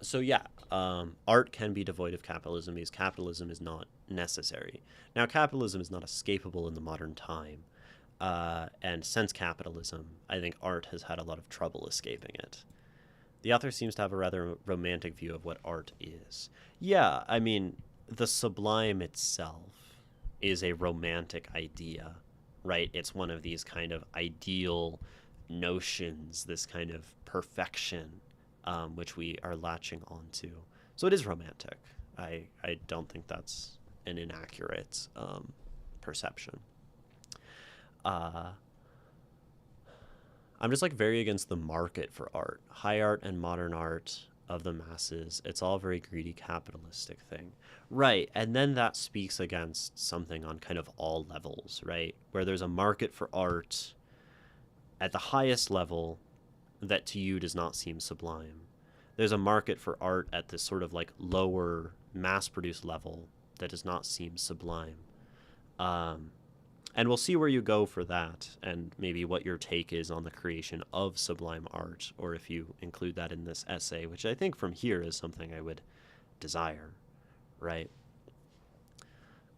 so yeah, art can be devoid of capitalism because capitalism is not necessary. Now, capitalism is not escapable in the modern time. And since capitalism, I think art has had a lot of trouble escaping it. The author seems to have a rather romantic view of what art is. Yeah, I mean, the sublime itself is a romantic idea, right? It's one of these kind of ideal notions, this kind of perfection, which we are latching onto. So it is romantic. I don't think that's an inaccurate perception. Uh, I'm just like very against the market for art. High art and modern art of the masses, it's all a very greedy capitalistic thing. Right. And then that speaks against something on kind of all levels, right? Where there's a market for art at the highest level that to you does not seem sublime. There's a market for art at this sort of like lower mass produced level that does not seem sublime. Um, and we'll see where you go for that and maybe what your take is on the creation of sublime art, or if you include that in this essay, which I think from here is something I would desire, right?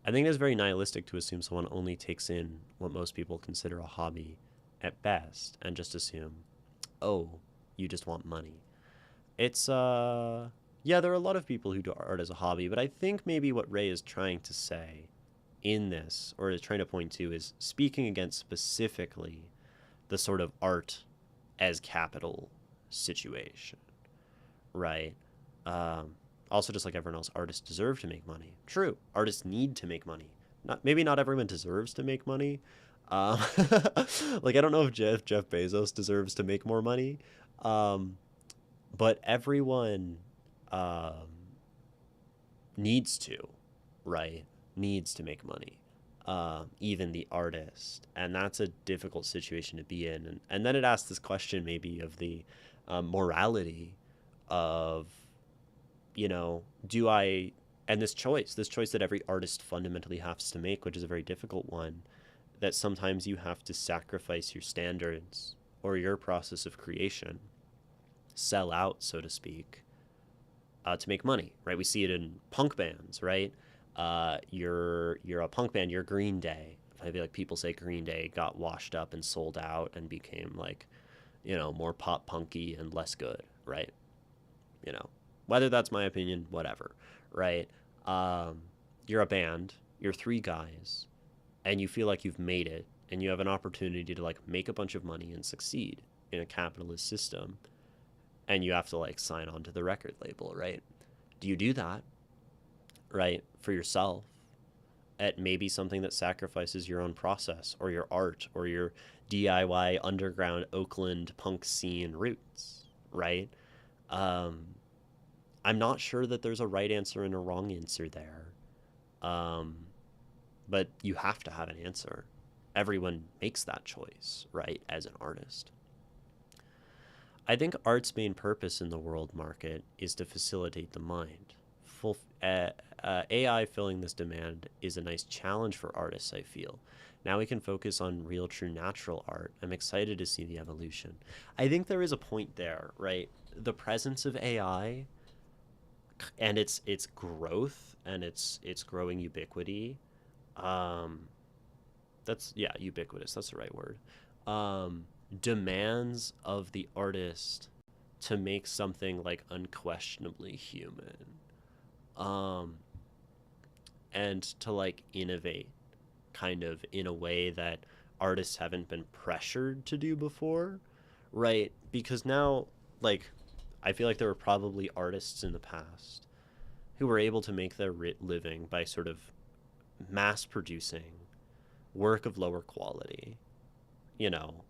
I think it's very nihilistic to assume someone only takes in what most people consider a hobby at best and just assume, oh, you just want money. It's, yeah, there are a lot of people who do art as a hobby, but I think maybe what Ray is trying to say in this, or is trying to point to, is speaking against specifically the sort of art as capital situation, right? Um, Also, just like everyone else, artists deserve to make money. True, artists need to make money. Maybe not everyone deserves to make money. Um, like I don't know if Jeff Bezos deserves to make more money, um, but everyone um, needs to, right? Needs to make money, even the artist. And that's a difficult situation to be in. And then it asks this question maybe of the morality of, do I, and this choice that every artist fundamentally has to make, which is a very difficult one, that sometimes you have to sacrifice your standards or your process of creation, sell out, so to speak, to make money, right? We see it in punk bands, right? You're a punk band, you're Green Day. I feel like people say Green Day got washed up and sold out and became like, more pop punky and less good, right? You know, whether that's my opinion, whatever, right? You're a band, you're three guys, and you feel like you've made it, and you have an opportunity to like make a bunch of money and succeed in a capitalist system, and you have to like sign on to the record label, right? Do you do that, right, for yourself at maybe something that sacrifices your own process or your art or your DIY underground Oakland punk scene roots, right? Um, I'm not sure that there's a right answer and a wrong answer there. Um, but you have to have an answer. Everyone makes that choice, right, as an artist. I think art's main purpose in the world market is to facilitate the mind. AI filling this demand is a nice challenge for artists, I feel. Now we can focus on real, true, natural art. I'm excited to see the evolution. I think there is a point there, right? The presence of AI and its growth and its growing ubiquity. Um, that's, yeah, ubiquitous. That's the right word. demands of the artist to make something like unquestionably human, um, and to like innovate kind of in a way that artists haven't been pressured to do before, right? Because now, like, I feel like there were probably artists in the past who were able to make their living by sort of mass producing work of lower quality, you know,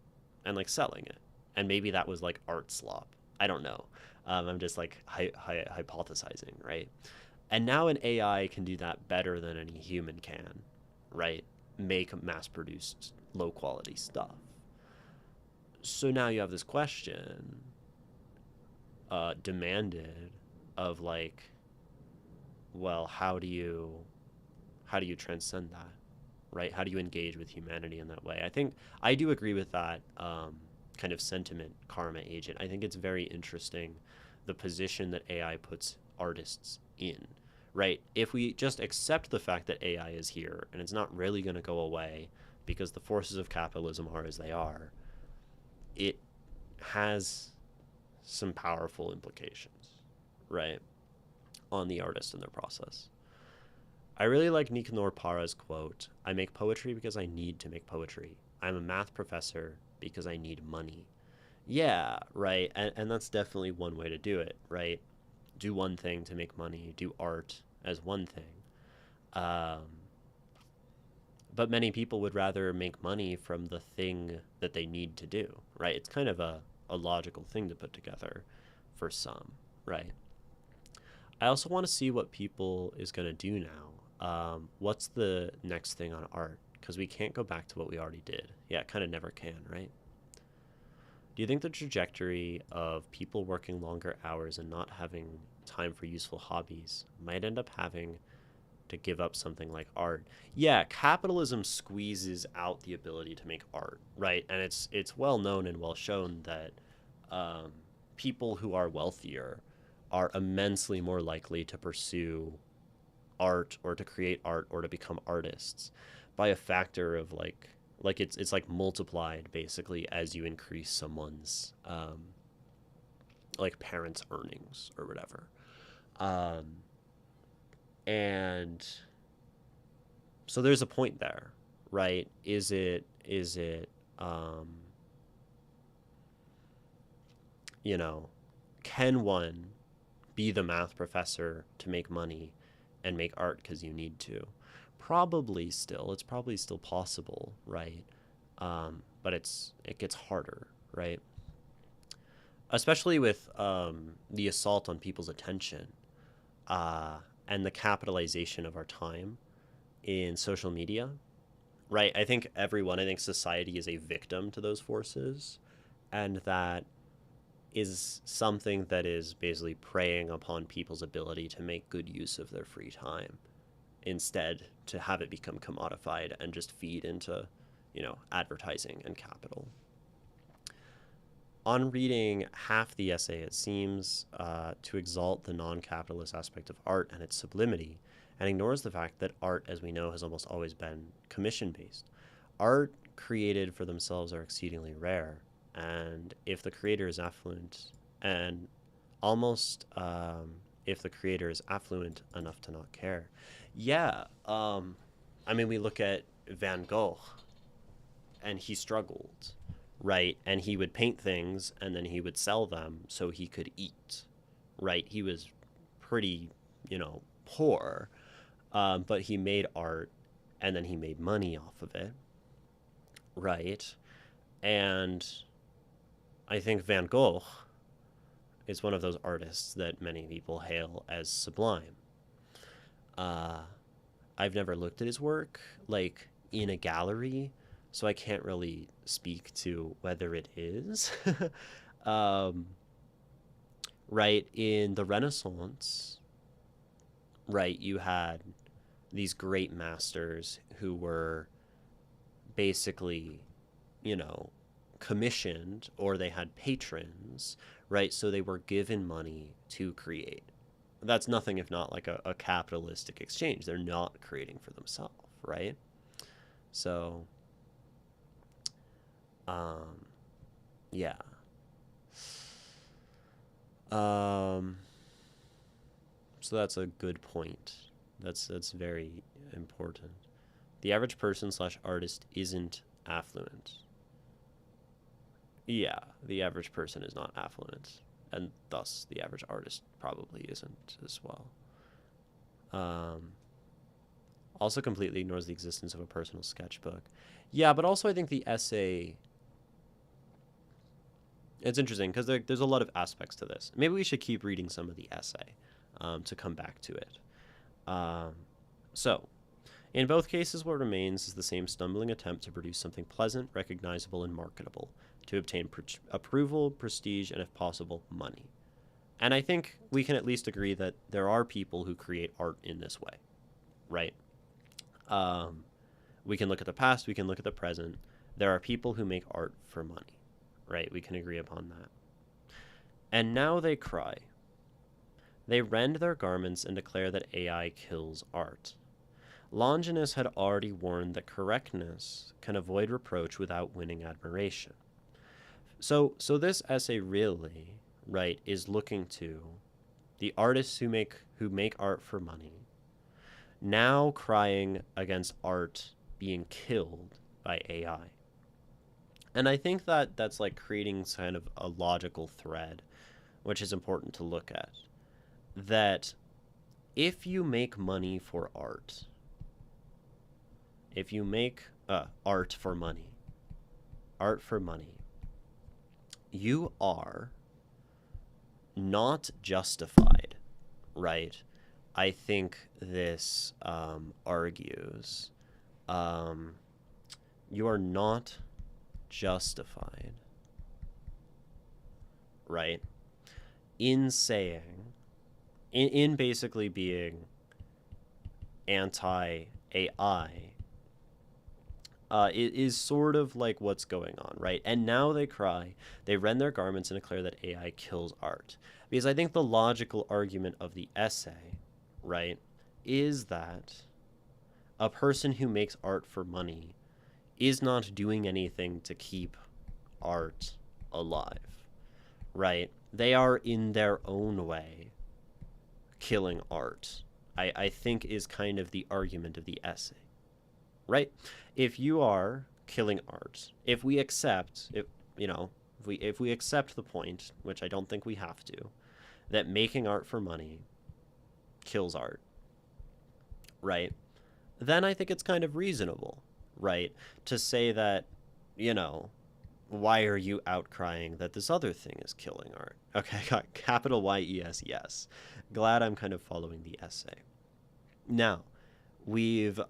and like selling it. And maybe that was like art slop. I don't know. I'm just like hypothesizing, right? And now an AI can do that better than any human can, right? Make mass produced low quality stuff. So now you have this question demanded of like, well, how do you transcend that, right? How do you engage with humanity in that way? I think I do agree with that kind of sentiment, karma agent. I think it's very interesting the position that AI puts artists in, right? If we just accept the fact that AI is here and it's not really going to go away because the forces of capitalism are as they are, it has some powerful implications, right, on the artist and their process. I really like Nicanor Parra's quote: I make poetry because I need to make poetry. I'm a math professor because I need money. Yeah, right. And that's definitely one way to do it, right? Do one thing to make money, do art as one thing. Um, but many people would rather make money from the thing that they need to do, right? It's kind of a logical thing to put together for some, right? I also want to see what people is going to do now. What's the next thing on art? Because we can't go back to what we already did. Yeah, it kind of never can, right? Do you think the trajectory of people working longer hours and not having time for useful hobbies might end up having to give up something like art? Yeah, capitalism squeezes out the ability to make art, right? And it's well known and well shown that um, people who are wealthier are immensely more likely to pursue art or to create art or to become artists by a factor of like it's like multiplied basically as you increase someone's like parents' earnings or whatever. Um, and so there's a point there, right? Is it um, you know, can one be the math professor to make money and make art because you need to? Probably still. It's probably still possible, right? But it gets harder, right? Especially with the assault on people's attention uh, and the capitalization of our time in social media, right? I think society is a victim to those forces, and that is something that is basically preying upon people's ability to make good use of their free time instead to have it become commodified and just feed into, advertising and capital. On reading half the essay, it seems to exalt the non capitalist aspect of art and its sublimity, and ignores the fact that art, as we know, has almost always been commission based. Art created for themselves are exceedingly rare, and if the creator is affluent, and almost if the creator is affluent enough to not care. Yeah, I mean, we look at Van Gogh, and he struggled, right? And he would paint things and then he would sell them so he could eat, right? He was pretty, poor, but he made art and then he made money off of it, right? And I think Van Gogh is one of those artists that many people hail as sublime. Uh, I've never looked at his work like in a gallery, so I can't really speak to whether it is. um, right, in the Renaissance, right, you had these great masters who were basically, you know, commissioned or they had patrons, right? So they were given money to create. That's nothing if not like a capitalistic exchange. They're not creating for themselves, right? So, um, Yeah. Um, so that's a good point. That's very important. The average person slash artist isn't affluent. Yeah, the average person is not affluent, and thus the average artist probably isn't as well. Um, Also completely ignores the existence of a personal sketchbook. Yeah, but also I think the essay. It's interesting because there's a lot of aspects to this. Maybe we should keep reading some of the essay to come back to it. Um, so, in both cases, what remains is the same stumbling attempt to produce something pleasant, recognizable, and marketable, to obtain approval, prestige, and if possible, money. And I think we can at least agree that there are people who create art in this way, right? Um, we can look at the past, we can look at the present. There are people who make art for money, right? We can agree upon that. And now they cry. They rend their garments and declare that AI kills art. Longinus had already warned that correctness can avoid reproach without winning admiration. So this essay really, right, is looking to the artists who make art for money, now crying against art being killed by AI. And I think that that's like creating kind of a logical thread, which is important to look at. That if you make money for art, if you make art for money, you are not justified, right? I think this argues you are not justified, right, in saying, in basically being anti-AI. It is sort of like what's going on, right? And now they cry, they rend their garments and declare that AI kills art. Because I think the logical argument of the essay, right, is that a person who makes art for money is not doing anything to keep art alive, right? They are in their own way killing art, I think is kind of the argument of the essay, right? If you are killing art, if we accept, if we accept the point, which I don't think we have to, that making art for money kills art, right? Then I think it's kind of reasonable, right, to say that, why are you outcrying that this other thing is killing art? Okay, I got capital Y-E-S, yes. Glad I'm kind of following the essay. Now, we've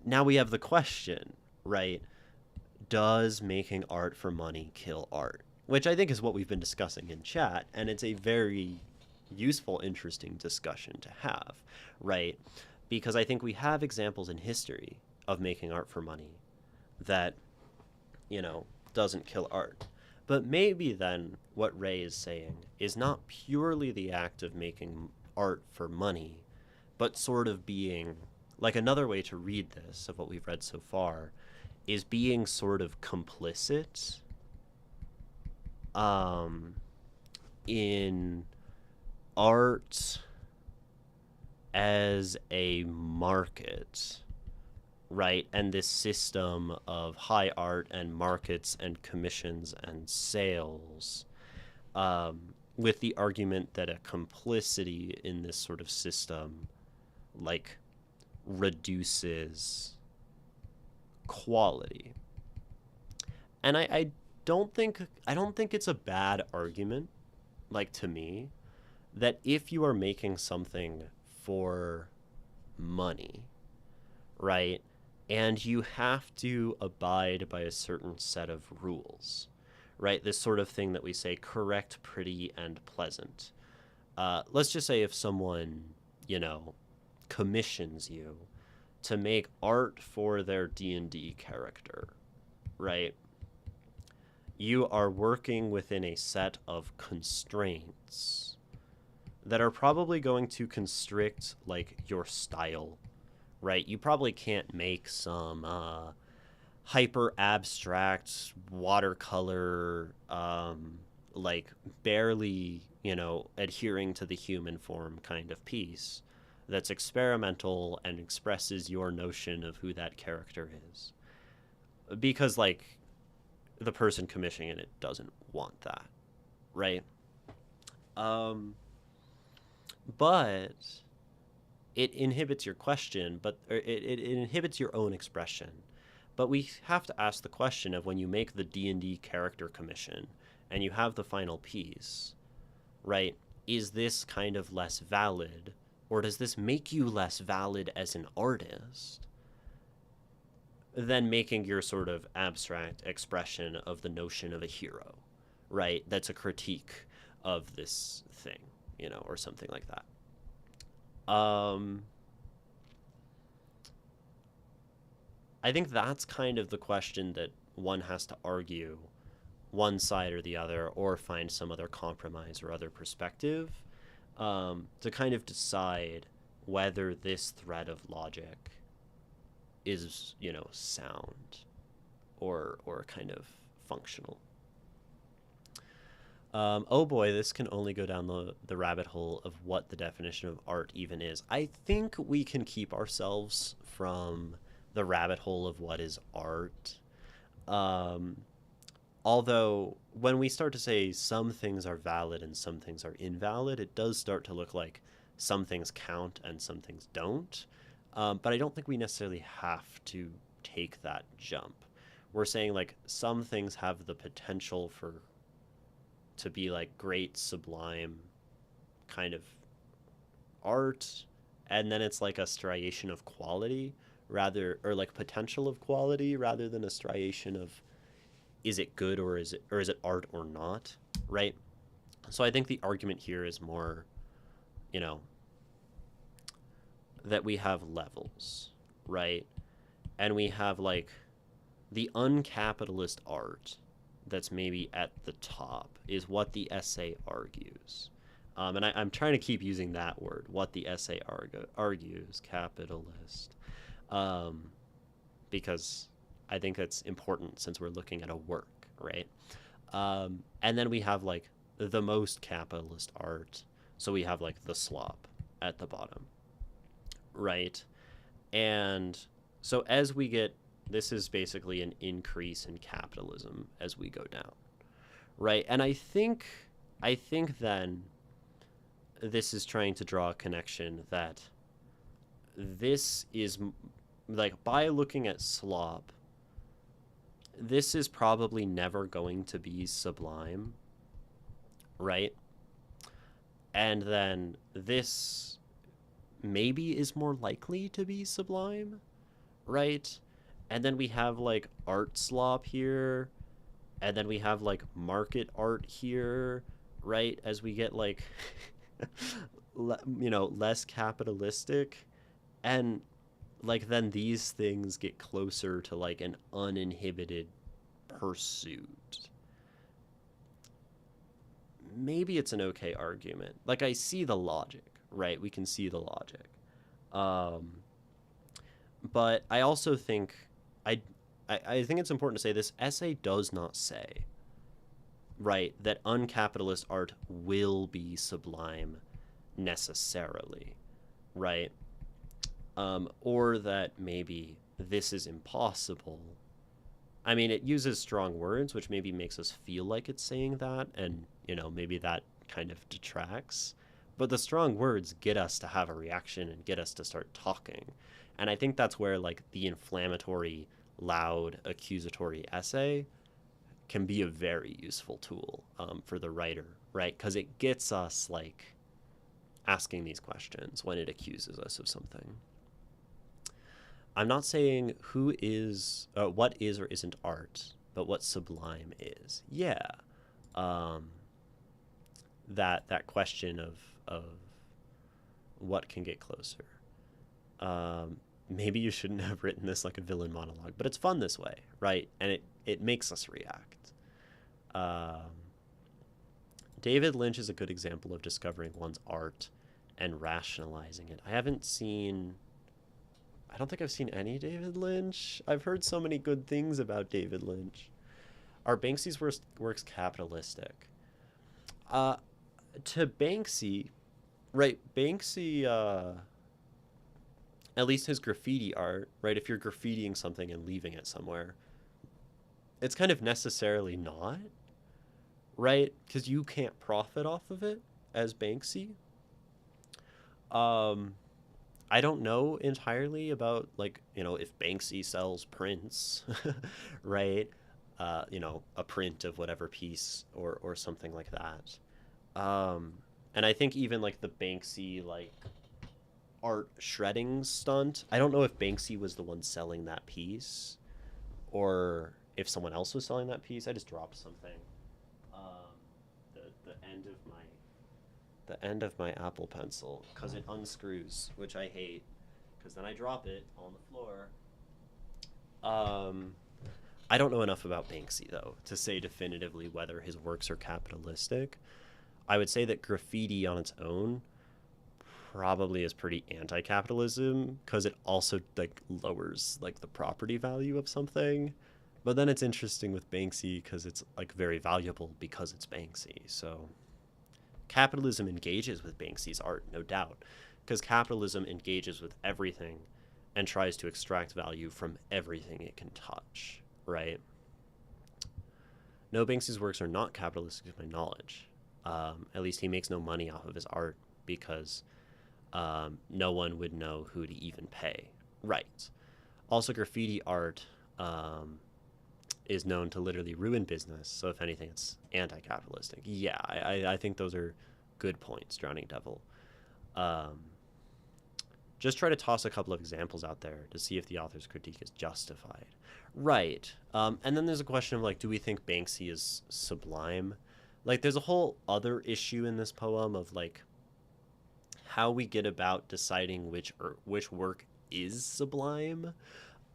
now we have the question, right? Does making art for money kill art? Which I think is what we've been discussing in chat, and it's a very useful, interesting discussion to have, right? Because I think we have examples in history of making art for money that, doesn't kill art. But maybe then what Ray is saying is not purely the act of making art for money, but sort of being, like, another way to read this, of what we've read so far, is being sort of complicit in art as a market, right? And this system of high art and markets and commissions and sales, with the argument that a complicity in this sort of system, like, reduces quality. And I don't think it's a bad argument, like, to me, that if you are making something for money, right, and you have to abide by a certain set of rules, right, this sort of thing that we say correct, pretty, and pleasant. Let's just say if someone, commissions you to make art for their D&D character, right? You are working within a set of constraints that are probably going to constrict, like, your style, right? You probably can't make some hyper abstract watercolor, like barely, adhering to the human form kind of piece that's experimental and expresses your notion of who that character is. Because, like, the person commissioning it doesn't want that, right? Um, but it inhibits your question, but it inhibits your own expression. But we have to ask the question of when you make the D&D character commission and you have the final piece, right? Is this kind of less valid, or does this make you less valid as an artist than making your sort of abstract expression of the notion of a hero, right? That's a critique of this thing, or something like that. I think that's kind of the question that one has to argue one side or the other, or find some other compromise or other perspective, to kind of decide whether this thread of logic is, sound or kind of functional. Oh boy, this can only go down the rabbit hole of what the definition of art even is. I think we can keep ourselves from the rabbit hole of what is art. Although, when we start to say some things are valid and some things are invalid, it does start to look like some things count and some things don't. But I don't think we necessarily have to take that jump. We're saying, like, some things have the potential to be like great, sublime kind of art, and then it's like a striation of quality or like potential of quality, rather than a striation of is it good or is it art or not, right? So I think the argument here is more, that we have levels, right? And we have, like, the uncapitalist art that's maybe at the top is what the essay argues. And I'm trying to keep using that word, what the essay argues, capitalist, because I think that's important since we're looking at a work, right? And then we have, like, the most capitalist art. So we have, like, the slop at the bottom, right? And so as we get, this is basically an increase in capitalism as we go down, right? And I think then this is trying to draw a connection that this is, like, by looking at slop, this is probably never going to be sublime, right? And then this maybe is more likely to be sublime, right? And then we have, like, art slop here, and then we have, like, market art here, right? As we get, like, less capitalistic, and, like, then these things get closer to, like, an uninhibited pursuit. Maybe it's an okay argument. Like, I see the logic, right? We can see the logic. But I also think I think it's important to say this essay does not say, right, that uncapitalist art will be sublime necessarily, right? Or that maybe this is impossible. I mean, it uses strong words, which maybe makes us feel like it's saying that, and, maybe that kind of detracts. But the strong words get us to have a reaction and get us to start talking. And I think that's where, like, the inflammatory, loud, accusatory essay can be a very useful tool, for the writer, right? Because it gets us, like, asking these questions when it accuses us of something. I'm not saying what is or isn't art, but what sublime is. Yeah. That question of what can get closer. Maybe you shouldn't have written this like a villain monologue, but it's fun this way, right? And it makes us react. David Lynch is a good example of discovering one's art and rationalizing it. I I don't think I've seen any David Lynch. I've heard so many good things about David Lynch. Are Banksy's works capitalistic? Uh, to Banksy, right? Banksy, at least his graffiti art, right? If you're graffitiing something and leaving it somewhere, it's kind of necessarily not, right? Because you can't profit off of it as Banksy. Um, I don't know entirely about like if Banksy sells prints, right? A print of whatever piece or something like that. Um, and I think even like the Banksy like art shredding stunt. I don't know if Banksy was the one selling that piece or if someone else was selling that piece. I just dropped something. Um, the end of my Apple Pencil because it unscrews, which I hate because then I drop it on the floor. Um, I don't know enough about Banksy though to say definitively whether his works are capitalistic. I would say that graffiti on its own probably is pretty anti-capitalism because it also like lowers like the property value of something. But then it's interesting with Banksy because it's like very valuable because it's Banksy. So capitalism engages with Banksy's art, no doubt, because capitalism engages with everything and tries to extract value from everything it can touch, right? No, Banksy's works are not capitalistic to my knowledge. At least he makes no money off of his art because no one would know who to even pay. Right. Also, graffiti art is known to literally ruin business. So, if anything, it's anti-capitalistic. Yeah, I think those are good points, Drowning Devil. Um, just try to toss a couple of examples out there to see if the author's critique is justified. Right. And then there's a question of like, do we think Banksy is sublime? Like, there's a whole other issue in this poem of like how we get about deciding which work is sublime.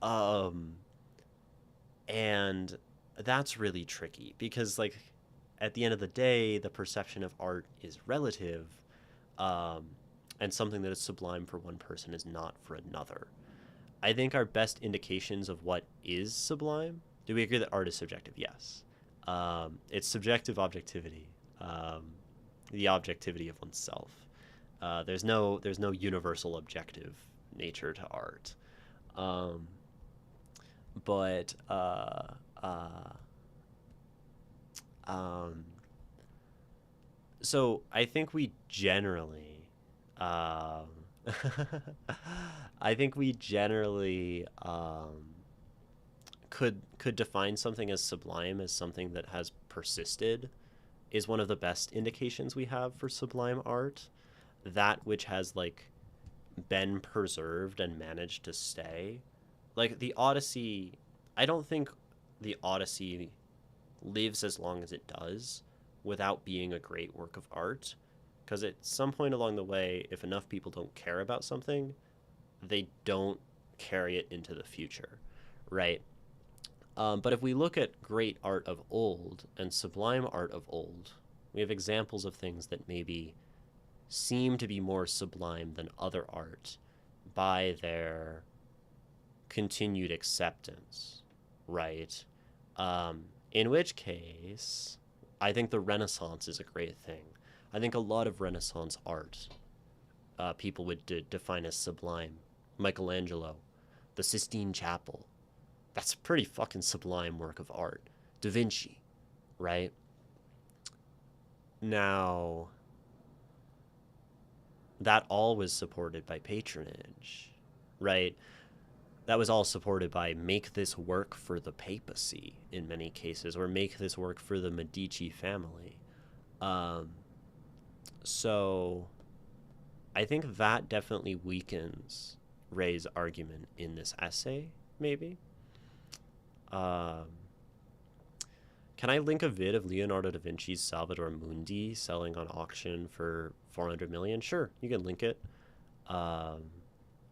Um, and that's really tricky because like at the end of the day, the perception of art is relative. Um, and something that is sublime for one person is not for another. I think our best indications of what is sublime. Do we agree that art is subjective? Yes. It's subjective objectivity, the objectivity of oneself. There's no universal objective nature to art, um, but uh, um, so I think we generally, um, I think we generally could define something as sublime as something that has persisted is one of the best indications we have for sublime art. That which has like been preserved and managed to stay. Like the Odyssey, I don't think the Odyssey lives as long as it does without being a great work of art. Because at some point along the way, if enough people don't care about something, they don't carry it into the future, right? But if we look at great art of old and sublime art of old, we have examples of things that maybe seem to be more sublime than other art by their continued acceptance, right? In which case, I think the Renaissance is a great thing. I think a lot of Renaissance art people would define as sublime. Michelangelo, the Sistine Chapel, that's a pretty fucking sublime work of art. Da Vinci, right? Now, that all was supported by patronage, right? That was all supported by make this work for the papacy in many cases, or make this work for the Medici family. Um, so I think that definitely weakens Ray's argument in this essay, maybe. Um, can I link a vid of Leonardo da Vinci's Salvator Mundi selling on auction for 400 million? Sure, you can link it. Um,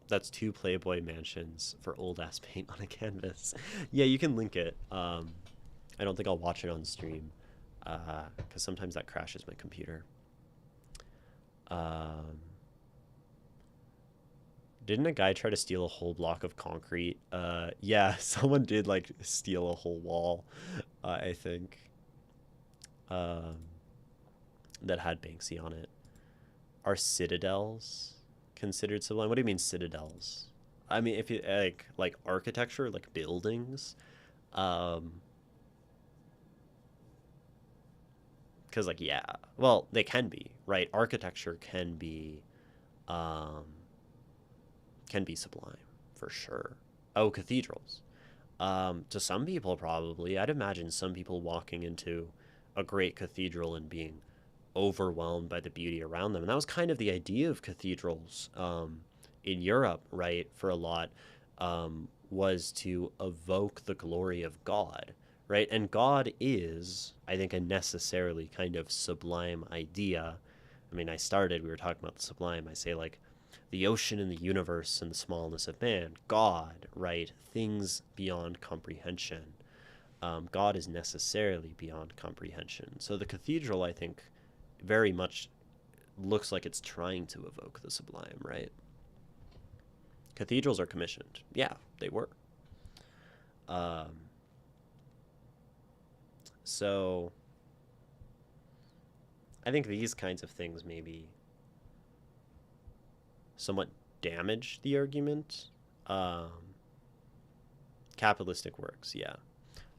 that's 2 Playboy mansions for old ass paint on a canvas. Yeah, you can link it. I don't think I'll watch it on stream because sometimes that crashes my computer. Um, Didn't a guy try to steal a whole block of concrete? Yeah, someone did like steal a whole wall, I think, um, that had Banksy on it. Are citadels considered sublime? What do you mean citadels? I mean, if you like architecture, like buildings, um, because like yeah, well they can be right. Architecture um, can be sublime for sure. Oh, cathedrals. To some people, probably. I'd imagine some people walking into a great cathedral and being overwhelmed by the beauty around them. And that was kind of the idea of cathedrals in Europe, right? For a lot, was to evoke the glory of God, right? And God is, I think, a necessarily kind of sublime idea. I mean, we were talking about the sublime. I say, like, the ocean and the universe and the smallness of man, God, right? Things beyond comprehension. God is necessarily beyond comprehension. So the cathedral, I think, very much looks like it's trying to evoke the sublime, right? Cathedrals are commissioned. Yeah, they were. Um, so I think these kinds of things maybe somewhat damage the argument. Um, Capitalistic works, yeah.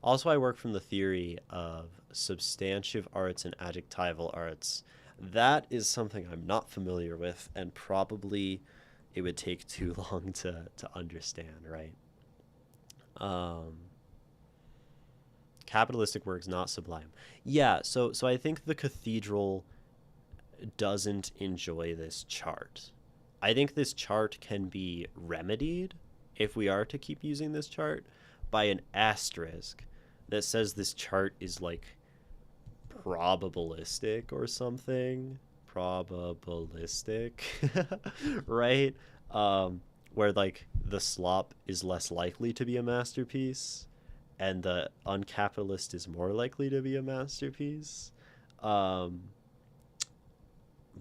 Also, I work from the theory of substantive arts and adjectival arts. That is something I'm not familiar with, and probably it would take too long to understand, right? Um, Capitalistic works, not sublime. Yeah, so I think the cathedral doesn't enjoy this chart. I think this chart can be remedied if we are to keep using this chart by an asterisk that says this chart is like probabilistic or something. Probabilistic, right? Where like the slop is less likely to be a masterpiece and the uncapitalist is more likely to be a masterpiece. Um,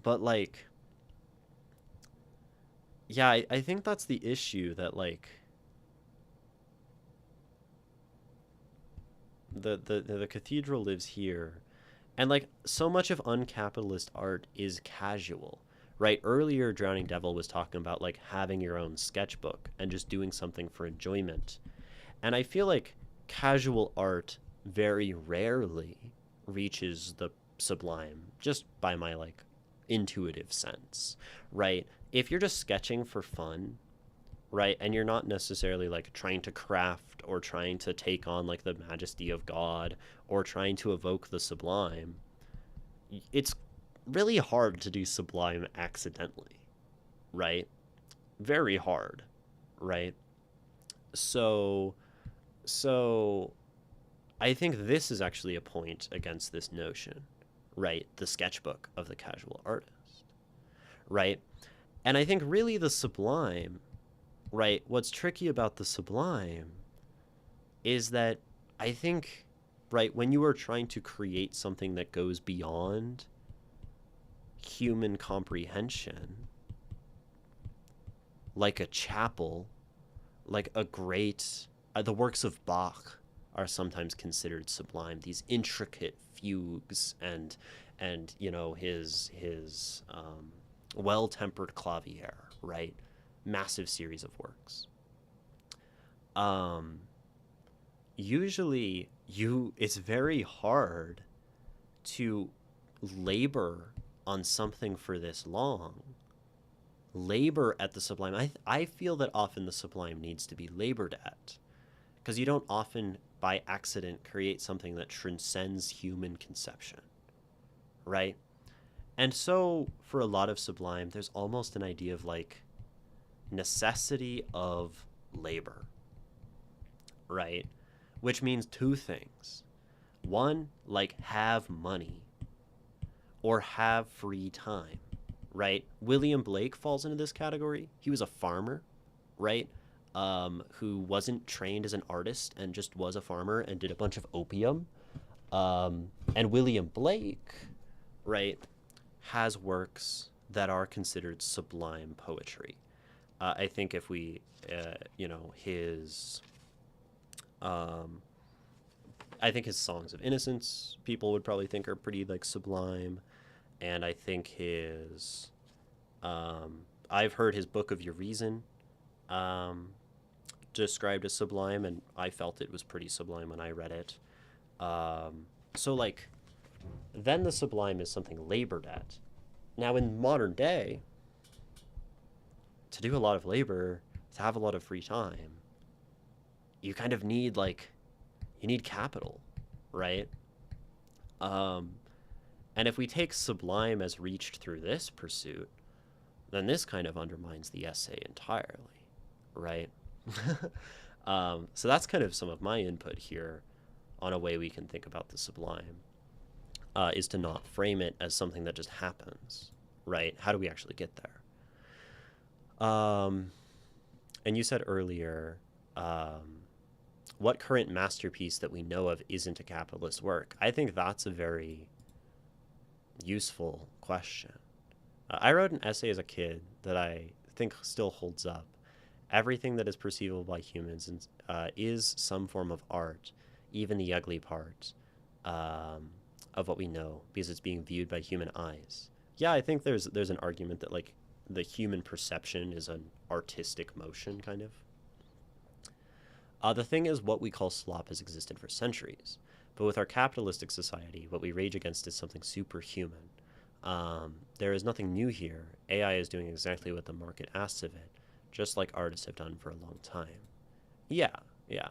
but like, yeah, I think that's the issue that like the cathedral lives here, and like so much of uncapitalist art is casual, right? Earlier, Drowning Devil was talking about like having your own sketchbook and just doing something for enjoyment, and I feel like casual art very rarely reaches the sublime just by my like intuitive sense, right? If you're just sketching for fun, right, and you're not necessarily like trying to craft or trying to take on like the majesty of God or trying to evoke the sublime, it's really hard to do sublime accidentally, right? Very hard, right? So so I think this is actually a point against this notion, right? The sketchbook of the casual artist, right? And I think really the sublime, right? What's tricky about the sublime is that I think, right, when you are trying to create something that goes beyond human comprehension, like a chapel, like a great, the works of Bach are sometimes considered sublime. These intricate fugues and you know his well-tempered clavier, right? Massive series of works. Um, Usually, it's very hard to labor on something for this long. Labor at the sublime. I feel that often the sublime needs to be labored at because you don't often by accident create something that transcends human conception, right? And so for a lot of sublime, there's almost an idea of like necessity of labor, right? Which means two things. One, like have money or have free time, right? William Blake falls into this category. He was a farmer, right? Who wasn't trained as an artist and just was a farmer and did a bunch of opium. And William Blake, right, has works that are considered sublime poetry. I think if we, you know, his, um, I think his songs of innocence, people would probably think are pretty like sublime, and I think his, I've heard his Book of Your Reason, um, described as sublime, and I felt it was pretty sublime when I read it. So like, then the sublime is something labored at. Now in modern day, to do a lot of labor, to have a lot of free time, you kind of need like you need capital, right? Um, and if we take sublime as reached through this pursuit, then this kind of undermines the essay entirely, right? So that's kind of some of my input here on a way we can think about the sublime, is to not frame it as something that just happens, right? How do we actually get there? And you said earlier, what current masterpiece that we know of isn't a capitalist work? I think that's a very useful question. I wrote an essay as a kid that I think still holds up. Everything that is perceivable by humans is some form of art, even the ugly part, of what we know, because it's being viewed by human eyes. Yeah, I think there's an argument that like the human perception is an artistic motion, kind of. The thing is, what we call slop has existed for centuries, but with our capitalistic society, what we rage against is something superhuman. There is nothing new here. AI is doing exactly what the market asks of it, just like artists have done for a long time. Yeah, yeah.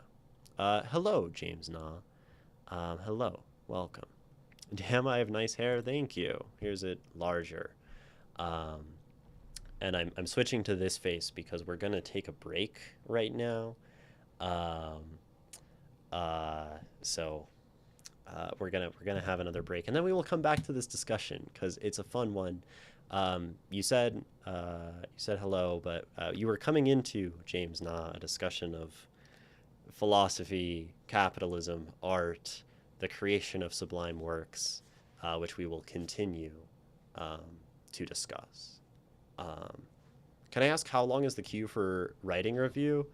Hello, James Na. Hello, welcome. Damn, I have nice hair. Thank you. Here's it larger. Um, and I'm switching to this face because we're gonna take a break right now. Um, so we're gonna have another break, and then we will come back to this discussion because it's a fun one. You said hello, but you were coming into James Na a discussion of philosophy, capitalism, art, the creation of sublime works, which we will continue um, to discuss. Um, can I ask how long is the queue for writing review?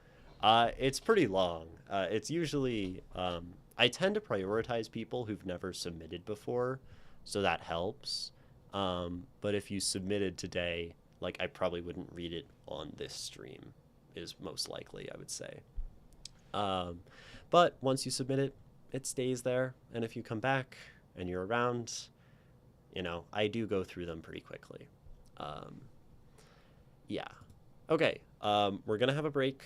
It's pretty long. It's usually I tend to prioritize people who've never submitted before, so that helps. But if you submitted today, like I probably wouldn't read it on this stream, is most likely, I would say. Um, but once you submit it, it stays there, and if you come back and you're around, you know, I do go through them pretty quickly. Um, yeah. Okay. We're gonna have a break.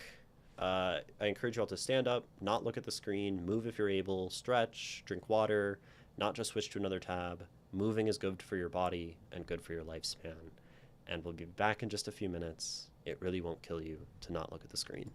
I encourage you all to stand up, not look at the screen, move if you're able, stretch, drink water, not just switch to another tab. Moving is good for your body and good for your lifespan. And we'll be back in just a few minutes. It really won't kill you to not look at the screen.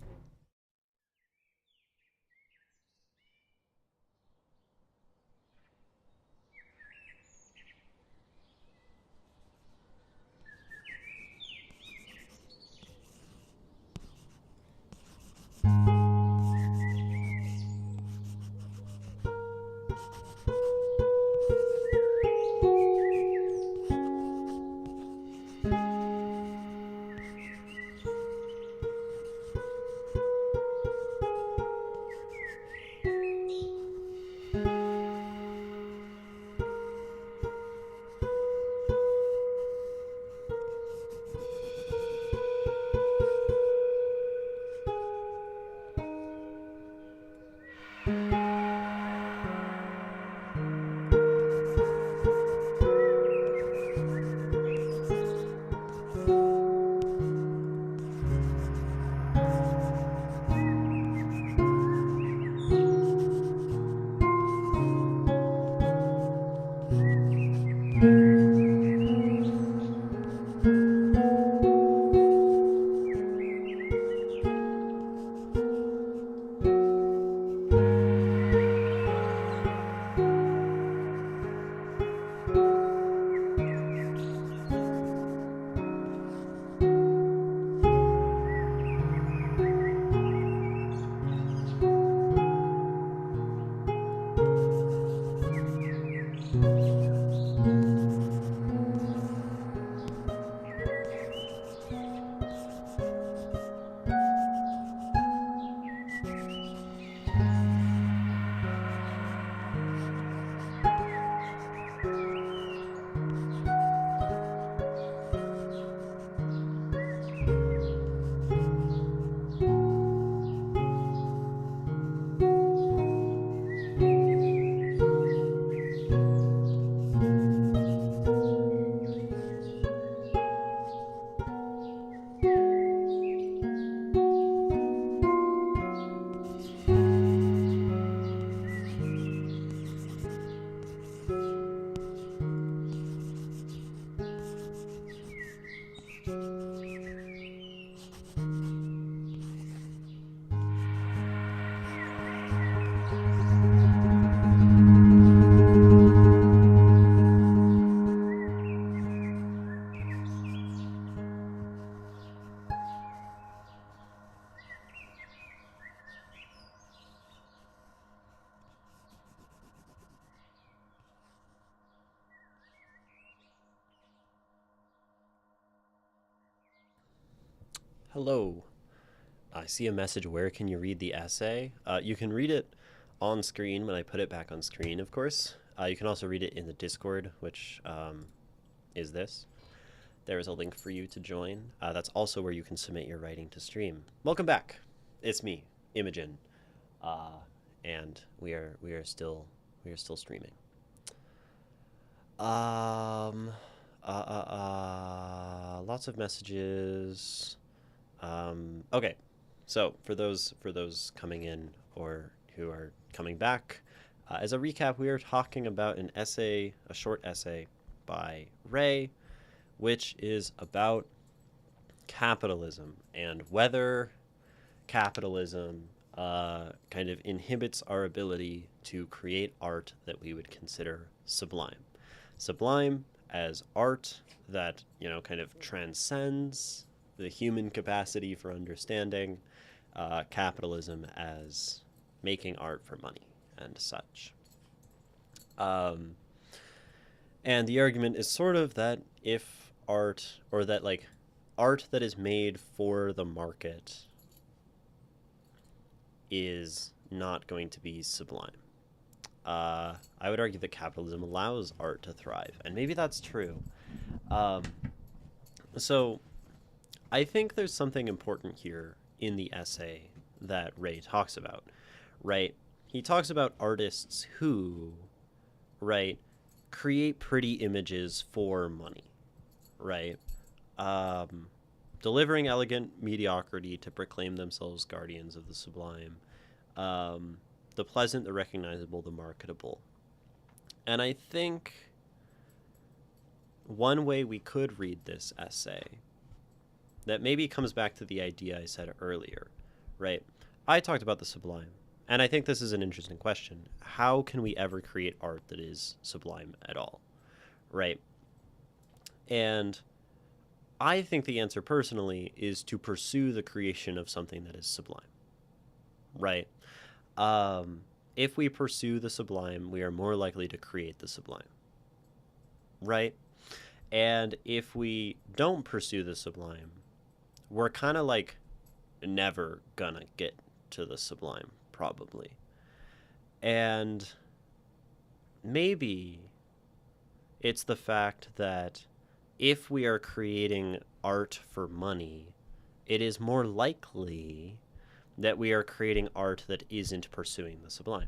Hello. I see a message. Where can you read the essay? You can read it on screen when I put it back on screen, of course. You can also read it in the Discord, which is this. There is a link for you to join. That's also where you can submit your writing to stream. Welcome back. It's me, Imogen, and we are still streaming. Lots of messages. Okay, so for those coming in or who are coming back, as a recap, we are talking about an essay, a short essay by Ray, which is about capitalism and whether capitalism kind of inhibits our ability to create art that we would consider sublime. Sublime as art that, kind of transcends the human capacity for understanding, capitalism as making art for money and such. And the argument is sort of that if art, or that like art that is made for the market is not going to be sublime. I would argue that capitalism allows art to thrive, and maybe that's true. So I think there's something important here in the essay that Ray talks about, right? He talks about artists who, right, create pretty images for money, right? Delivering elegant mediocrity to proclaim themselves guardians of the sublime. The pleasant, the recognizable, the marketable. And I think one way we could read this essay that maybe comes back to the idea I said earlier, right? I talked about the sublime, and I think this is an interesting question. How can we ever create art that is sublime at all, right? And I think the answer personally is to pursue the creation of something that is sublime, right? If we pursue the sublime, we are more likely to create the sublime, right? And if we don't pursue the sublime, we're kind of like never gonna get to the sublime, probably. And maybe it's the fact that if we are creating art for money, it is more likely that we are creating art that isn't pursuing the sublime.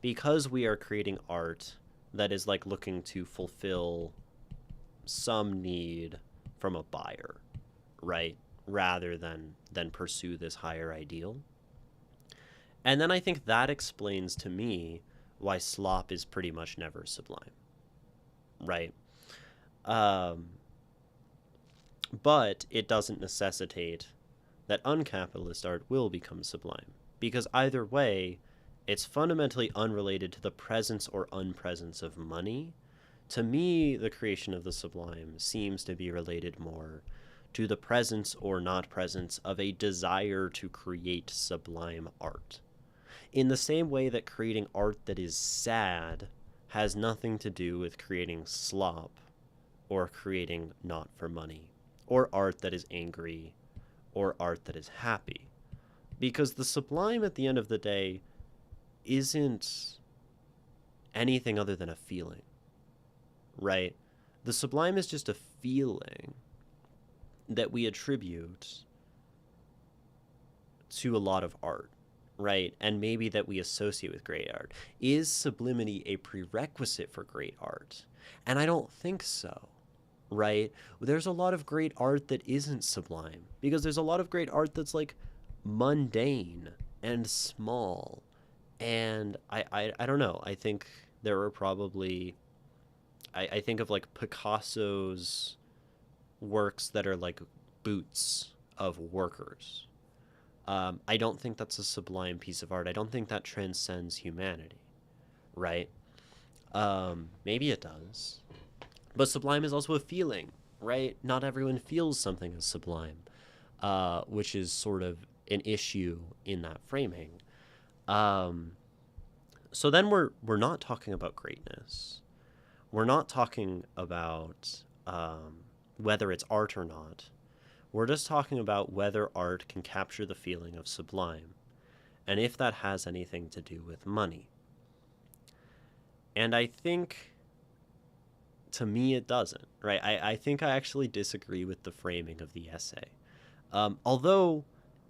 Because we are creating art that is like looking to fulfill some need from a buyer, right? Rather than pursue this higher ideal. And then I think that explains to me why slop is pretty much never sublime, right? But it doesn't necessitate that uncapitalist art will become sublime, because either way, it's fundamentally unrelated to the presence or unpresence of money. To me, the creation of the sublime seems to be related more to the presence or not presence of a desire to create sublime art. In the same way that creating art that is sad has nothing to do with creating slop or creating not for money, or art that is angry, or art that is happy. Because the sublime at the end of the day isn't anything other than a feeling, right? The sublime is just a feeling that we attribute to a lot of art, right? And maybe that we associate with great art. Is sublimity a prerequisite for great art? And I don't think so, right? There's a lot of great art that isn't sublime, because there's a lot of great art that's like mundane and small. And I don't know. I think there are probably, I think of like Picasso's works that are like boots of workers. I don't think that's a sublime piece of art. I don't think that transcends humanity, right? Maybe it does. But sublime is also a feeling, right? Not everyone feels something as sublime, which is sort of an issue in that framing. So then we're not talking about greatness. We're not talking about whether it's art or not. We're just talking about whether art can capture the feeling of sublime, and if that has anything to do with money. And I think, to me, it doesn't, right? I think I actually disagree with the framing of the essay. Although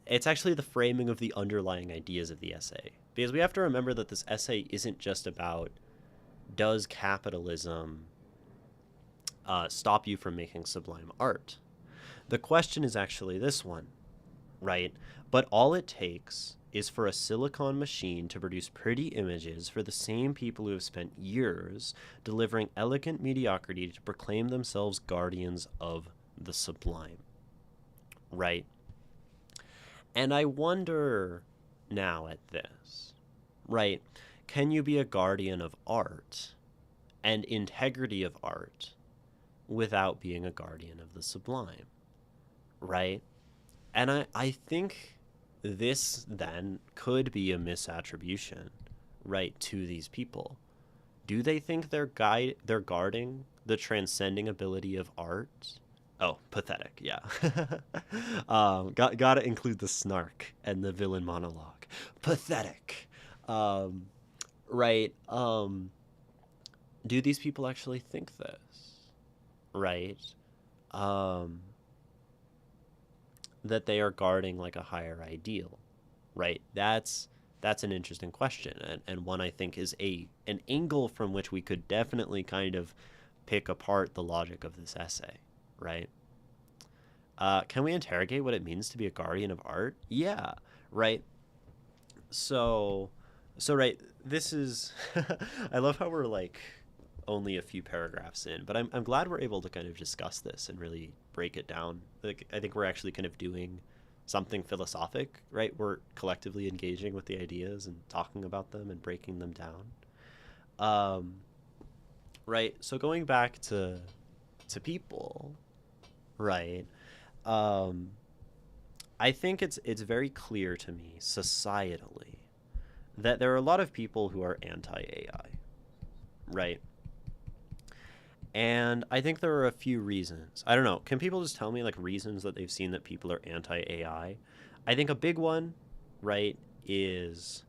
it's actually the framing of the underlying ideas of the essay. Because we have to remember that this essay isn't just about, does capitalism stop you from making sublime art? The question is actually this one, right? But all it takes is for a silicon machine to produce pretty images for the same people who have spent years delivering elegant mediocrity to proclaim themselves guardians of the sublime, right? And I wonder now at this, right? Can you be a guardian of art and integrity of art without being a guardian of the sublime, right? And I think this then could be a misattribution, right, to these people. Do they think they're guarding the transcending ability of art? Oh, pathetic, yeah. Gotta include the snark and the villain monologue. Pathetic. Right. Do these people actually think this? Right. Um, that they are guarding like a higher ideal, right? That's an interesting question, and one I think is an angle from which we could definitely kind of pick apart the logic of this essay, right? Can we interrogate what it means to be a guardian of art? Yeah, right. So, right. This is. I love how we're like only a few paragraphs in, but I'm glad we're able to kind of discuss this and really break it down. Like, I think we're actually kind of doing something philosophic, right? We're collectively engaging with the ideas and talking about them and breaking them down. Um, right. So going back to people, right? Um, I think it's very clear to me societally that there are a lot of people who are anti AI, right? And I think there are a few reasons. I don't know. Can people just tell me like reasons that they've seen that people are anti AI? I think a big one, right, is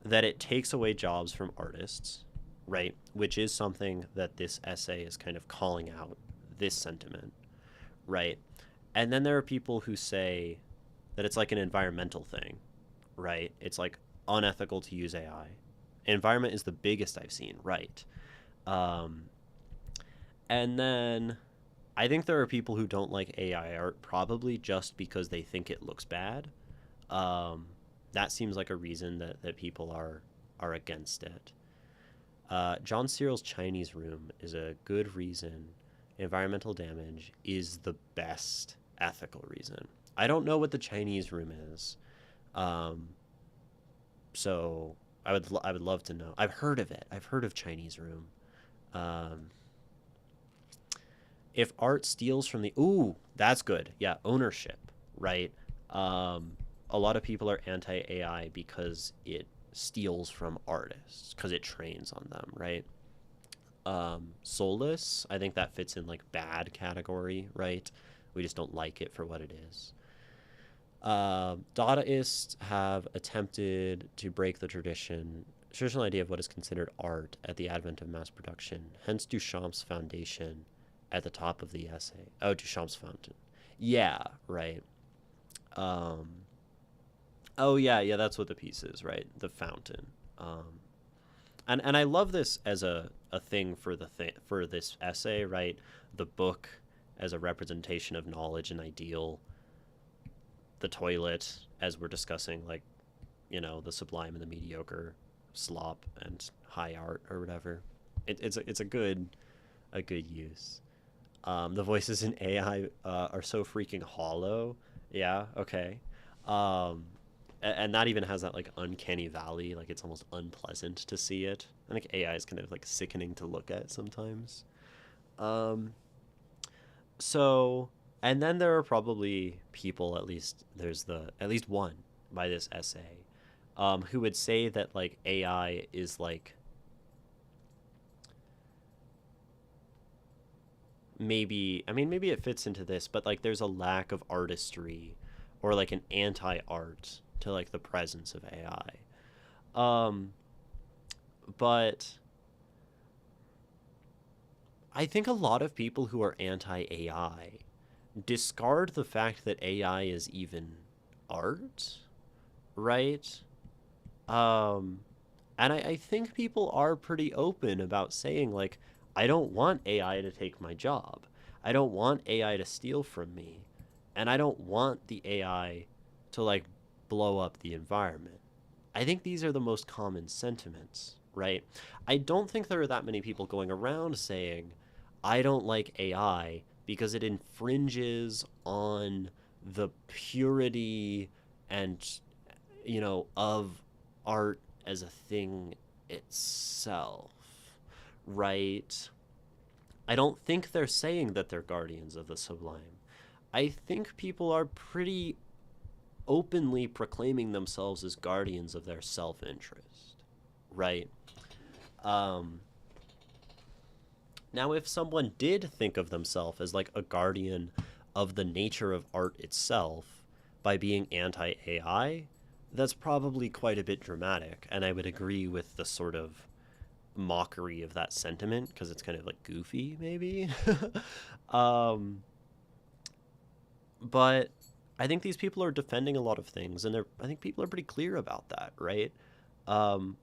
that it takes away jobs from artists, right? Which is something that this essay is kind of calling out, this sentiment, right? And then there are people who say that it's like an environmental thing, right? It's like unethical to use AI. Environment is the biggest I've seen, right? Um, and then I think there are people who don't like AI art probably just because they think it looks bad. Um, that seems like a reason that people are against it. John Searle's Chinese Room is a good reason. Environmental damage is the best ethical reason. I don't know what the Chinese Room is, um, so I would love to know. I've heard of it. I've heard of Chinese Room. Um, if art steals from the that's good. Yeah, ownership, right? A lot of people are anti AI because it steals from artists because it trains on them, right? Soulless, I think that fits in like bad category, right? We just don't like it for what it is. Dadaists have attempted to break the traditional idea of what is considered art at the advent of mass production, hence Duchamp's foundation at the top of the essay. Oh, Duchamp's fountain. Yeah, right. Um, oh, yeah, that's what the piece is, right? The fountain. And I love this as a thing for for this essay, right? The book as a representation of knowledge and ideal, the toilet as we're discussing like, the sublime and the mediocre, slop and high art or whatever. It's a good use. The voices in AI are so freaking hollow. Yeah, okay. Um, and that even has that like uncanny valley, like it's almost unpleasant to see it. I think AI is kind of like sickening to look at sometimes. Um, so, and then there are probably people, at least there's at least one by this essay, who would say that like AI is like maybe, I mean, maybe it fits into this, but like there's a lack of artistry or like an anti-art to like the presence of AI. But I think a lot of people who are anti-AI discard the fact that AI is even art, right? Um, and I think people are pretty open about saying, like, I don't want AI to take my job. I don't want AI to steal from me. And I don't want the AI to, like, blow up the environment. I think these are the most common sentiments, right? I don't think there are that many people going around saying, I don't like AI because it infringes on the purity and, of art as a thing itself, right? I don't think they're saying that they're guardians of the sublime. I think people are pretty openly proclaiming themselves as guardians of their self interest, right? Um, Now, if someone did think of themselves as like a guardian of the nature of art itself by being anti AI, that's probably quite a bit dramatic. And I would agree with the sort of mockery of that sentiment because it's kind of like goofy, maybe. um, but I think these people are defending a lot of things, and I think people are pretty clear about that, right?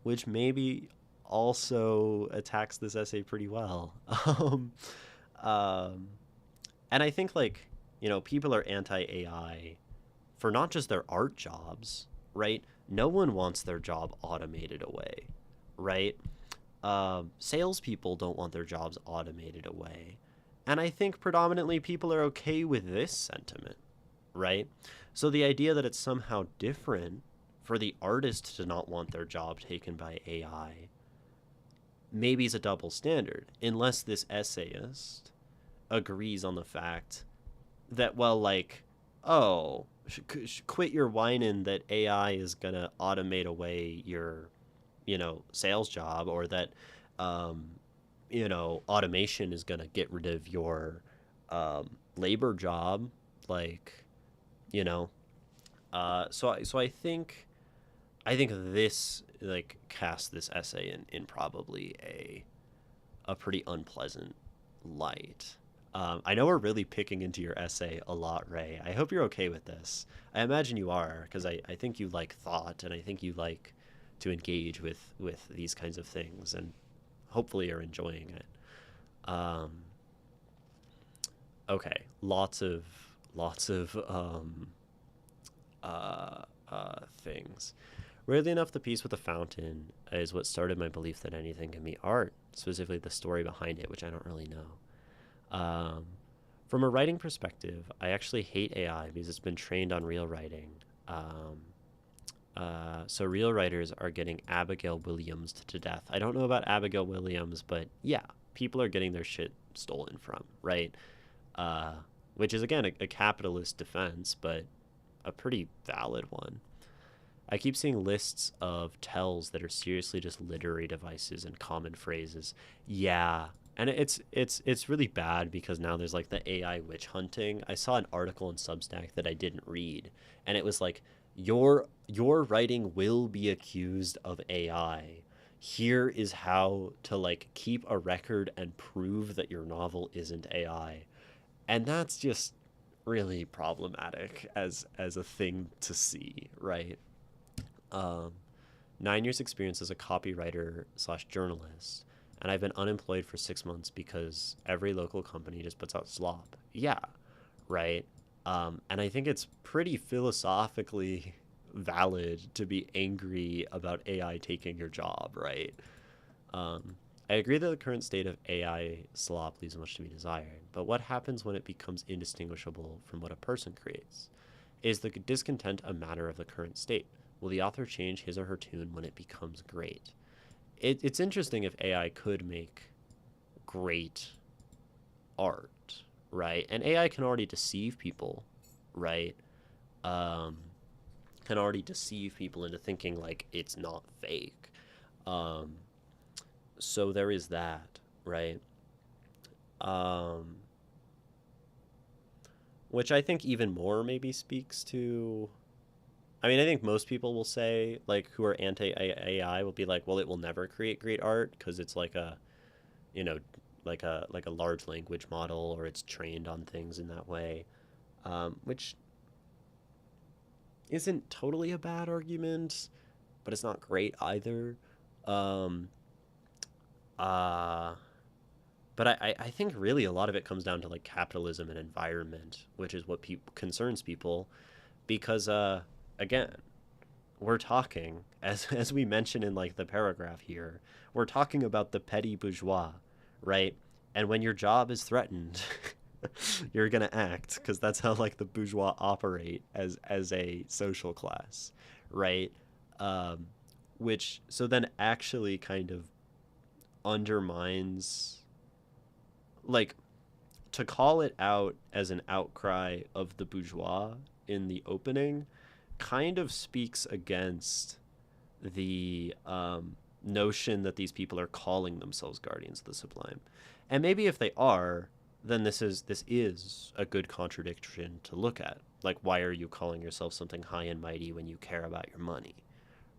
Which maybe also attacks this essay pretty well. Um, and I think like people are anti AI for not just their art jobs, right? No one wants their job automated away, right? Salespeople don't want their jobs automated away. And I think predominantly people are okay with this sentiment, right? So the idea that it's somehow different for the artist to not want their job taken by AI maybe is a double standard, unless this essayist agrees on the fact that, well, like, oh, quit your whining that AI is going to automate away your, sales job, or that, um, automation is going to get rid of your labor job. Like, you know, so I think this like casts this essay in probably a pretty unpleasant light. I know we're really picking into your essay a lot, Ray. I hope you're okay with this. I imagine you are, because I think you like thought, and I think you like to engage with these kinds of things, and hopefully you're enjoying it. Um, okay, lots of things. Weirdly enough, the piece with the fountain is what started my belief that anything can be art, specifically the story behind it, which I don't really know. Um, from a writing perspective, I actually hate AI because it's been trained on real writing. Um, so real writers are getting Abigail Williams to death. I don't know about Abigail Williams, but yeah, people are getting their shit stolen from, right? Uh, which is, again, a capitalist defense, but a pretty valid one. I keep seeing lists of tells that are seriously just literary devices and common phrases. Yeah, and it's really bad because now there's like the AI witch hunting. I saw an article in Substack that I didn't read, and it was like your writing will be accused of AI. Here is how to like keep a record and prove that your novel isn't AI. And that's just really problematic as a thing to see, right? Um, 9 years experience as a copywriter slash journalist, and I've been unemployed for 6 months because every local company just puts out slop. Yeah, right. And I think it's pretty philosophically valid to be angry about AI taking your job, right? Um, I agree that the current state of AI slop leaves much to be desired, but what happens when it becomes indistinguishable from what a person creates? Is the discontent a matter of the current state? Will the author change his or her tune when it becomes great? It's interesting if AI could make great art, right? And AI can already deceive people, right? Um, can already deceive people into thinking like it's not fake. Um, so there is that, right? Um, which I think even more maybe speaks to. I mean, I think most people will say, like, who are anti AI will be like, well, it will never create great art because it's like a, you know, like a large language model, or it's trained on things in that way, which isn't totally a bad argument, but it's not great either. Um, uh, but I think really a lot of it comes down to like capitalism and environment, which is what concerns people, because again, we're talking as we mentioned in like the paragraph here, we're talking about the petty bourgeois, right? And when your job is threatened, you're gonna act because that's how like the bourgeois operate as a social class, right? Um, which so then actually kind of undermines, like, to call it out as an outcry of the bourgeois in the opening kind of speaks against the notion that these people are calling themselves guardians of the sublime. And maybe if they are, then this is a good contradiction to look at. Like, why are you calling yourself something high and mighty when you care about your money,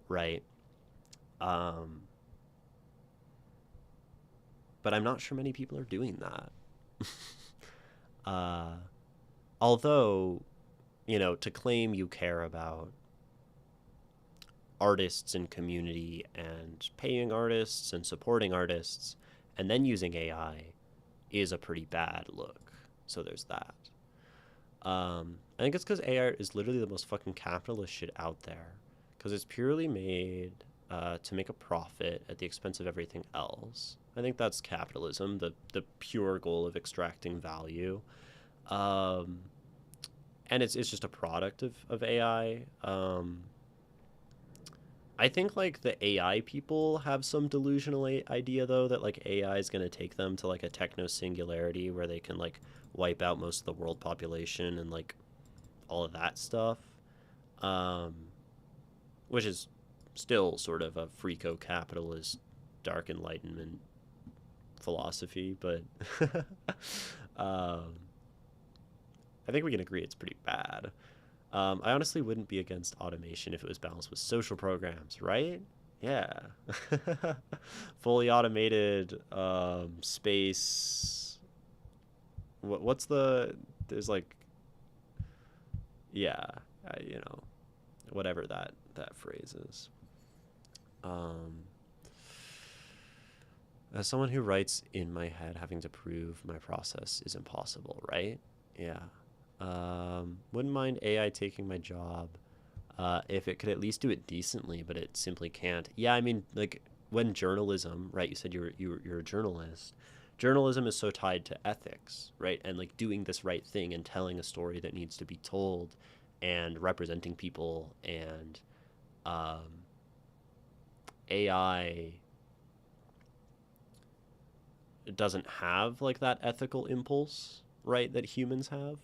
right? Um, but I'm not sure many people are doing that. uh, Although, to claim you care about artists and community and paying artists and supporting artists and then using AI is a pretty bad look. So there's that. I think it's because AI is literally the most fucking capitalist shit out there, because it's purely made to make a profit at the expense of everything else. I think that's capitalism, the pure goal of extracting value. Um, and it's just a product of AI. I think like the AI people have some delusional idea though that like AI is going to take them to like a techno singularity where they can like wipe out most of the world population and like all of that stuff. Um, which is still sort of a freako capitalist dark enlightenment philosophy, but um, I think we can agree it's pretty bad. I honestly wouldn't be against automation if it was balanced with social programs, right? Yeah. Fully automated space. What's the. There's like. Yeah. You know, whatever that phrase is. Um, as someone who writes in my head, having to prove my process is impossible, right? Yeah. Wouldn't mind AI taking my job if it could at least do it decently, but it simply can't. Yeah, I mean, like when journalism, right? You said you're a journalist. Journalism is so tied to ethics, right? And like doing this right thing and telling a story that needs to be told, and representing people, and um, AI doesn't have like that ethical impulse, right? That humans have.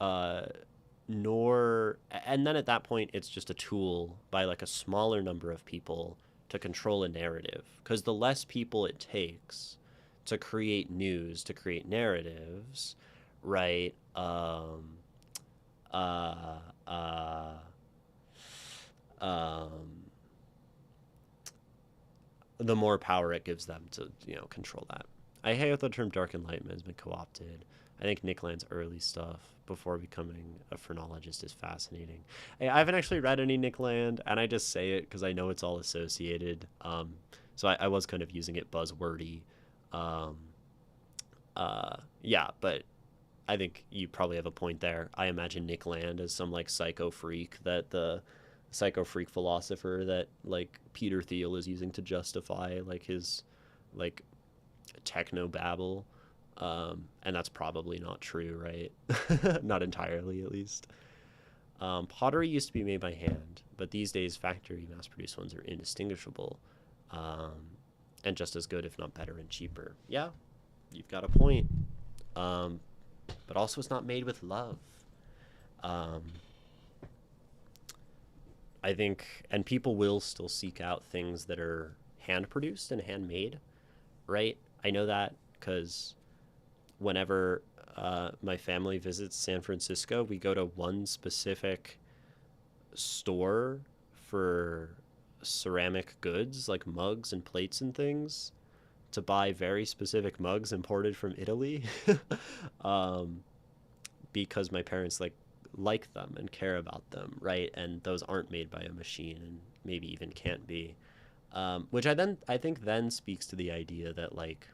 Uh, Nor, and then at that point it's just a tool by like a smaller number of people to control a narrative, because the less people it takes to create news, to create narratives, right? Uh uh um the more power it gives them to, control that. I hate the term dark enlightenment has been co-opted. I think Nick Land's early stuff before becoming a phrenologist is fascinating. I haven't actually read any Nick Land, and I just say it because I know it's all associated. So I was kind of using it buzzwordy. Um, yeah, but I think you probably have a point there. I imagine Nick Land as some like psycho freak, that the psycho freak philosopher that like Peter Thiel is using to justify like his like techno babble. And that's probably not true, right? Not entirely, at least. Pottery used to be made by hand, but these days factory mass produced ones are indistinguishable, um, and just as good, if not better, and cheaper. Yeah, you've got a point. Um, but also, it's not made with love. Um, I think, and people will still seek out things that are hand produced and handmade, right? I know that because whenever my family visits San Francisco, we go to one specific store for ceramic goods like mugs and plates and things to buy very specific mugs imported from Italy. um, because my parents like them and care about them, right? And those aren't made by a machine and maybe even can't be. Which I think then speaks to the idea that like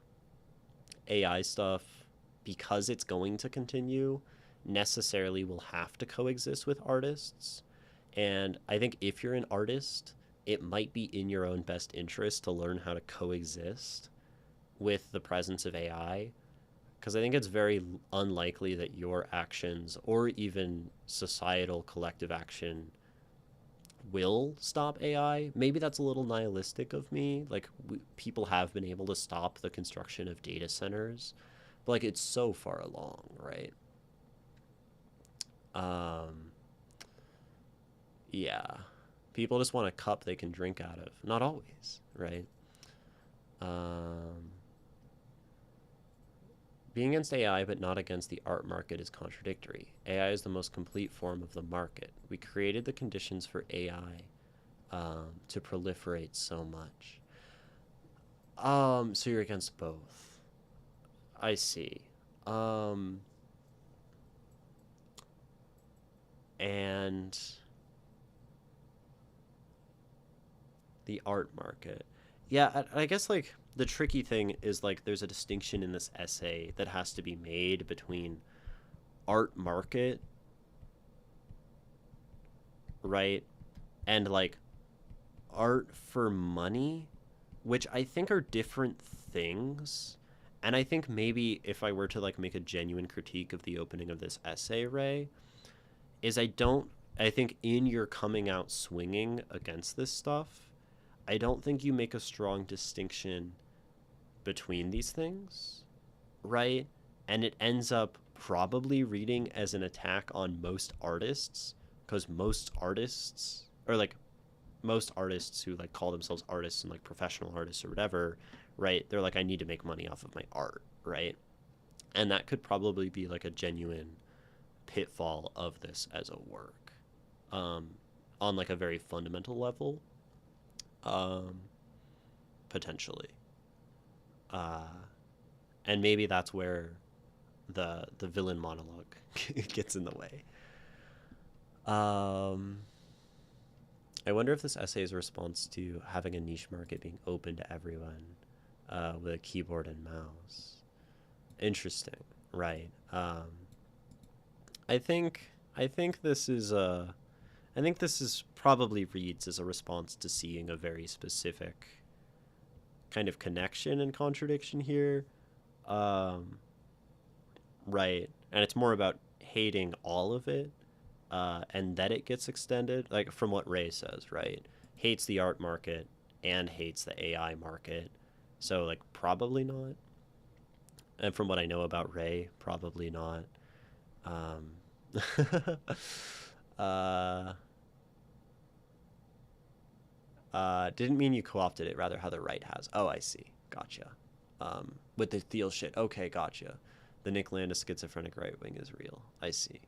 AI stuff, because it's going to continue, necessarily will have to coexist with artists. And I think if you're an artist, it might be in your own best interest to learn how to coexist with the presence of AI, because I think it's very unlikely that your actions or even societal collective action will stop AI. Maybe that's a little nihilistic of me. Like, people have been able to stop the construction of data centers, but like it's so far along, right? Um, yeah. People just want a cup they can drink out of. Not always, right? Um, Being against AI but not against the art market is contradictory. AI is the most complete form of the market. We created the conditions for AI to proliferate so much. So you're against both. I see. Um, and the art market. Yeah, I guess like the tricky thing is like there's a distinction in this essay that has to be made between art market, right? And like art for money, which I think are different things. And I think maybe if I were to like make a genuine critique of the opening of this essay, Ray, is I think in your coming out swinging against this stuff, I don't think you make a strong distinction between these things, right? And it ends up probably reading as an attack on most artists, because most artists, or like most artists who like call themselves artists and like professional artists or whatever, right? They're like, I need to make money off of my art, right? And that could probably be like a genuine pitfall of this as a work, um, on like a very fundamental level, um, potentially. Uh, and maybe that's where the villain monologue gets in the way. Um, I wonder if this essay is a response to having a niche market being open to everyone, with a keyboard and mouse. Interesting, right? I think this is a I think this is probably reads as a response to seeing a very specific kind of connection and contradiction here, um, right? And it's more about hating all of it, and that it gets extended, like from what Ray says, right? Hates the art market and hates the AI market. So, like, probably not. And from what I know about Ray, probably not. Um, uh, didn't mean you co opted it, rather how the right has. Oh, I see. Gotcha. With the Thiel shit. Okay, gotcha. The Nick Landis schizophrenic right wing is real. I see.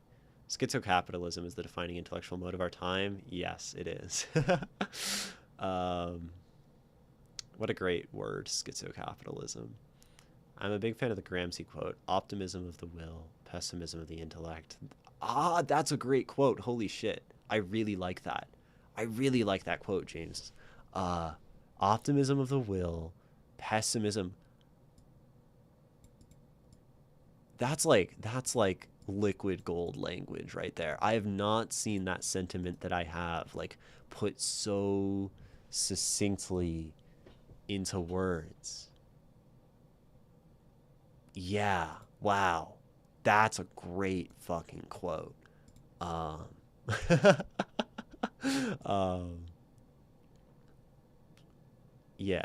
Schizocapitalism is the defining intellectual mode of our time. Yes, it is. um, what a great word, schizocapitalism. I'm a big fan of the Gramsci quote, optimism of the will, pessimism of the intellect. Ah, that's a great quote. Holy shit. I really like that. I really like that quote, James. Uh, optimism of the will, pessimism. That's like liquid gold language right there. I have not seen that sentiment that I have like put so succinctly into words. Yeah. Wow. That's a great fucking quote. Um, um, yeah.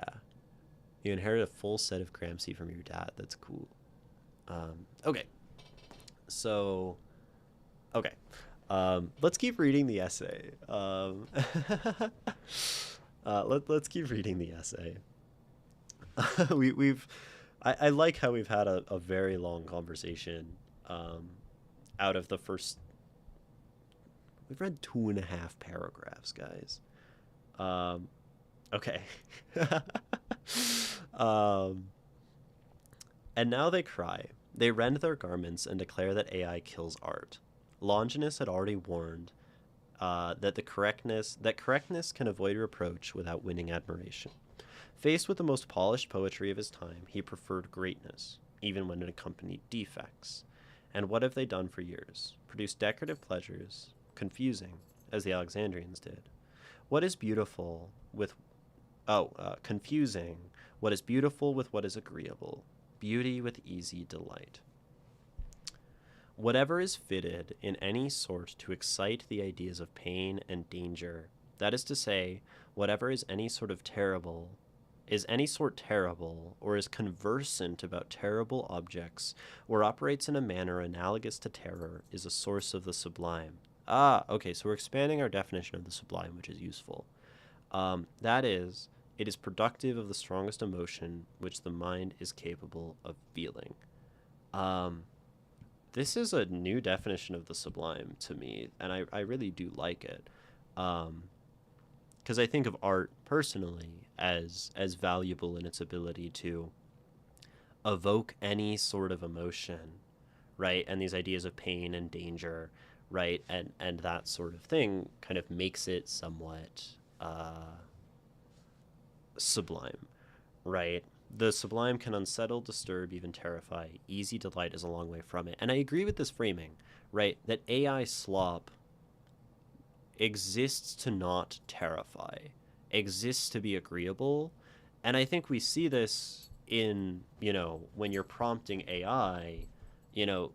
You inherit a full set of Gramsci from your dad. That's cool. Okay. So, okay. Let's keep reading the essay. Let's keep reading the essay. We've I like how we've had a very long conversation, Um, out of the first, we've read 2.5 paragraphs, guys. Um, okay. um, and now they cry. They rend their garments and declare that AI kills art. Longinus had already warned that correctness can avoid reproach without winning admiration. Faced with the most polished poetry of his time, he preferred greatness, even when it accompanied defects. And what have they done for years? Produced decorative pleasures, confusing, as the Alexandrians did. What is beautiful with confusing what is beautiful with what is agreeable, beauty with easy delight. Whatever is fitted in any sort to excite the ideas of pain and danger, that is to say, whatever is any sort of terrible, is any sort terrible, or is conversant about terrible objects, or operates in a manner analogous to terror, is a source of the sublime. Ah, okay, so we're expanding our definition of the sublime, which is useful. That is, it is productive of the strongest emotion which the mind is capable of feeling. Um, this is a new definition of the sublime to me, and I really do like it. Because I think of art personally as valuable in its ability to evoke any sort of emotion, right? And these ideas of pain and danger, right? And that sort of thing kind of makes it somewhat sublime, right? The sublime can unsettle, disturb, even terrify. Easy delight is a long way from it. And I agree with this framing, right? That AI slop exists to not terrify, exists to be agreeable. And I think we see this in, when you're prompting AI, you know,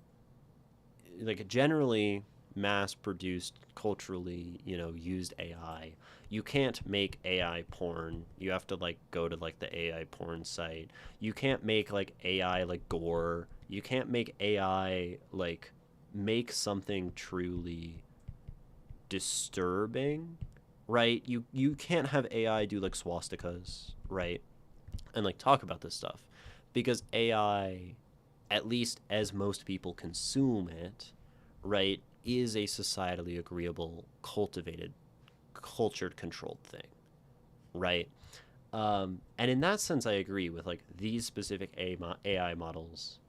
like generally mass produced, culturally, used AI. You can't make AI porn. You have to like go to like the AI porn site. You can't make like AI like gore. You can't make AI like make something truly disturbing, right? You can't have AI do like swastikas, right? And like talk about this stuff because AI, at least as most people consume it, right, is a societally agreeable, cultivated, cultured, controlled thing, right? And in that sense, I agree with like these specific AI models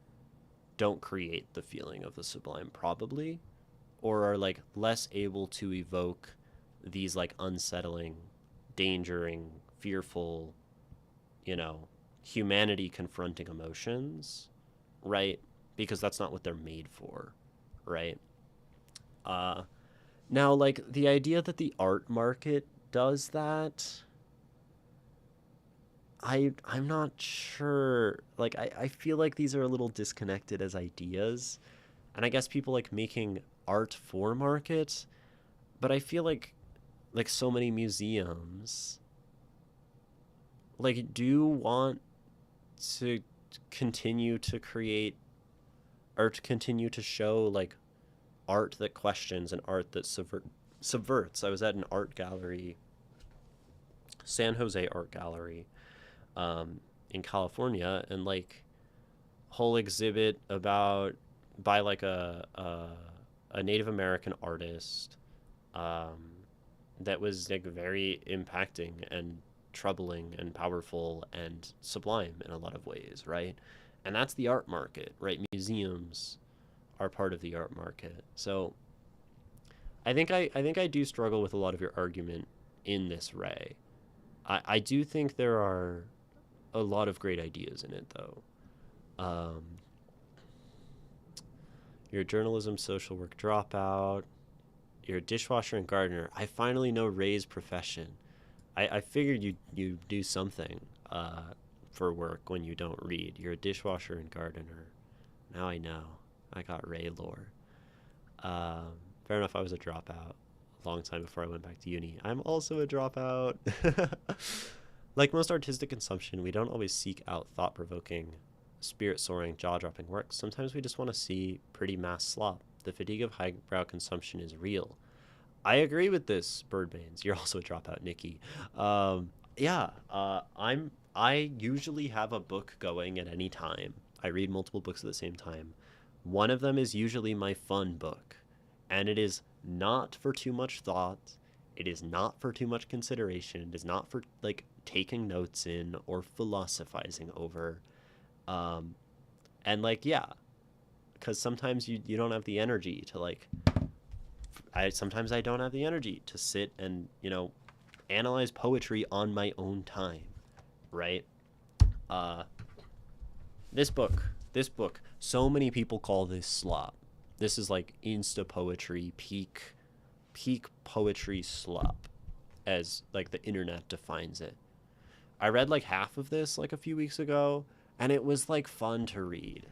don't create the feeling of the sublime, probably, or are like less able to evoke these like unsettling, dangering, fearful, you know, humanity confronting emotions, right? Because that's not what they're made for, right? Uh, Now, like the idea that the art market does that, I'm not sure. Like I feel like these are a little disconnected as ideas, and I guess people like making art for market, but I feel like so many museums like do want to continue to create or to continue to show like art that questions and art that subverts. I was at an art gallery, San Jose Art Gallery, in California, and like whole exhibit about by like a Native American artist, um, that was like very impacting and troubling and powerful and sublime in a lot of ways, right? And that's the art market, right? Museums are part of the art market. So I think I do struggle with a lot of your argument in this, Ray. I do think there are a lot of great ideas in it, though. Um, you're a journalism social work dropout. You're a dishwasher and gardener. I finally know Ray's profession. I figured you do something for work when you don't read. You're a dishwasher and gardener. Now I know. I got Ray lore. Um, Fair enough, I was a dropout a long time before I went back to uni. I'm also a dropout. Like most artistic consumption, we don't always seek out thought provoking, spirit soaring, jaw dropping works. Sometimes we just want to see pretty mass slop. The fatigue of highbrow consumption is real. I agree with this, Birdbanes. You're also a dropout, Nikki. Yeah, I usually have a book going at any time. I read multiple books at the same time. One of them is usually my fun book, and it is not for too much thought. It is not for too much consideration. It is not for like taking notes in or philosophizing over. Um, and like, yeah, because sometimes you don't have the energy to like, sometimes I don't have the energy to sit and, analyze poetry on my own time, right? Uh, this book, so many people call this slop. This is like insta poetry, peak poetry slop, as like the internet defines it. I read like half of this like a few weeks ago, and it was like fun to read,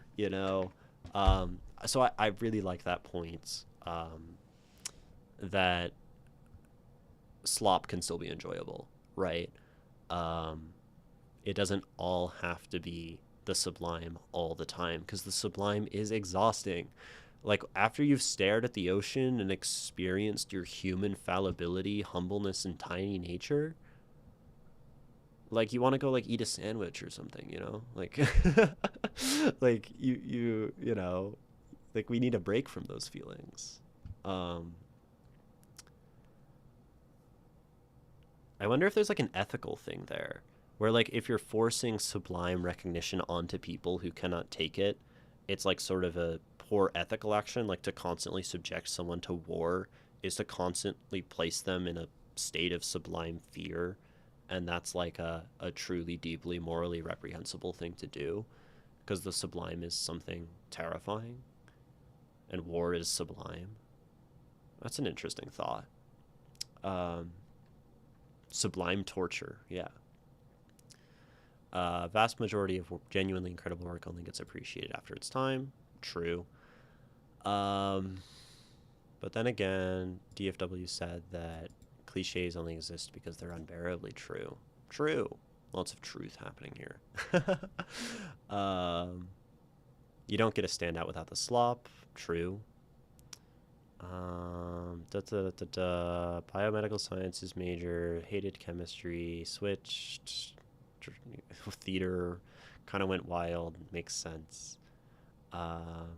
so I really like that point, that slop can still be enjoyable, right? Um, it doesn't all have to be the sublime all the time, because the sublime is exhausting. Like, after you've stared at the ocean and experienced your human fallibility, humbleness, and tiny nature, like, you want to go like eat a sandwich or something, like like like, we need a break from those feelings. um I wonder if there's like an ethical thing there, where like if you're forcing sublime recognition onto people who cannot take it, it's like sort of a poor ethical action. Like, to constantly subject someone to war is to constantly place them in a state of sublime fear, and that's like a truly deeply morally reprehensible thing to do, because the sublime is something terrifying and war is sublime. That's an interesting thought. um Sublime torture, yeah. Vast majority of genuinely incredible work only gets appreciated after its time. True. Um, but then again, DFW said that cliches only exist because they're unbearably true. True. Lots of truth happening here. um, you don't get to stand out without the slop. True. Biomedical sciences major, hated chemistry, switched. Theater, kind of went wild. Makes sense. Um,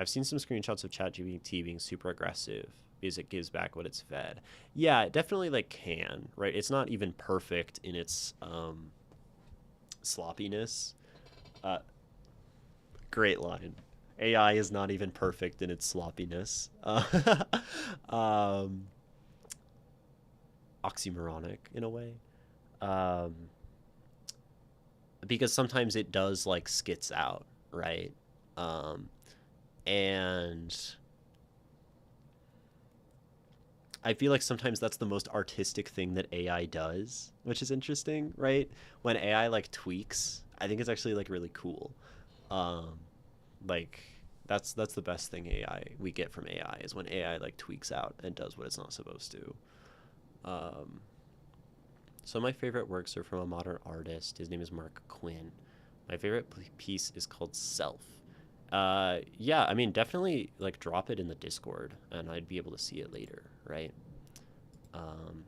I've seen some screenshots of ChatGPT being super aggressive because it gives back what it's fed. Yeah, it definitely like can, right? It's not even perfect in its sloppiness. Uh, Great line. AI is not even perfect in its sloppiness. Um, Oxymoronic in a way. Um, because sometimes it does like skits out, right? Um, and I feel like sometimes that's the most artistic thing that AI does, which is interesting, right? When AI like tweaks, I think it's actually like really cool. Um, like, that's the best thing AI we get from AI, is when AI like tweaks out and does what it's not supposed to. Um, so my favorite works are from a modern artist. His name is Mark Quinn. My favorite piece is called Self. Yeah, I mean, definitely like drop it in the Discord, and I'd be able to see it later, right? Um,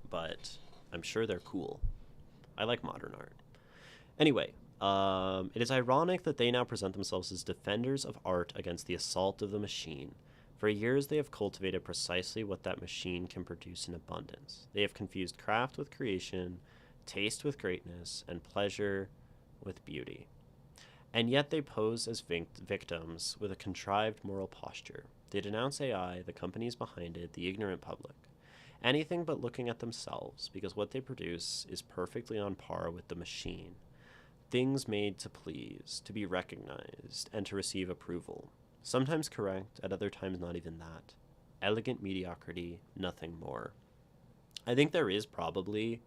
but I'm sure they're cool. I like modern art. Anyway, it is ironic that they now present themselves as defenders of art against the assault of the machine. For years, they have cultivated precisely what that machine can produce in abundance. They have confused craft with creation, taste with greatness, and pleasure with beauty. And yet they pose as victims with a contrived moral posture. They denounce AI, the companies behind it, the ignorant public. Anything but looking at themselves, because what they produce is perfectly on par with the machine. Things made to please, to be recognized, and to receive approval. Sometimes correct, at other times not even that. Elegant mediocrity, nothing more. I think there is probably,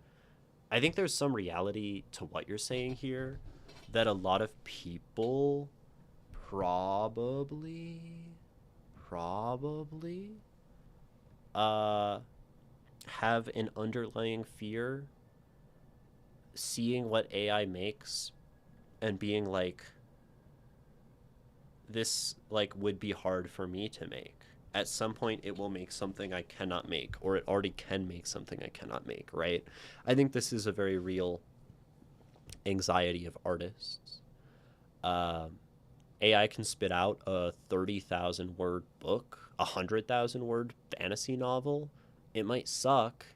I think there's some reality to what you're saying here, that a lot of people probably uh have an underlying fear seeing what AI makes and being like, this like would be hard for me to make. At some point it will make something I cannot make, or it already can make something I cannot make, right? I think this is a very real anxiety of artists. AI can spit out a 30,000 word book, a 100,000 word fantasy novel. It might suck,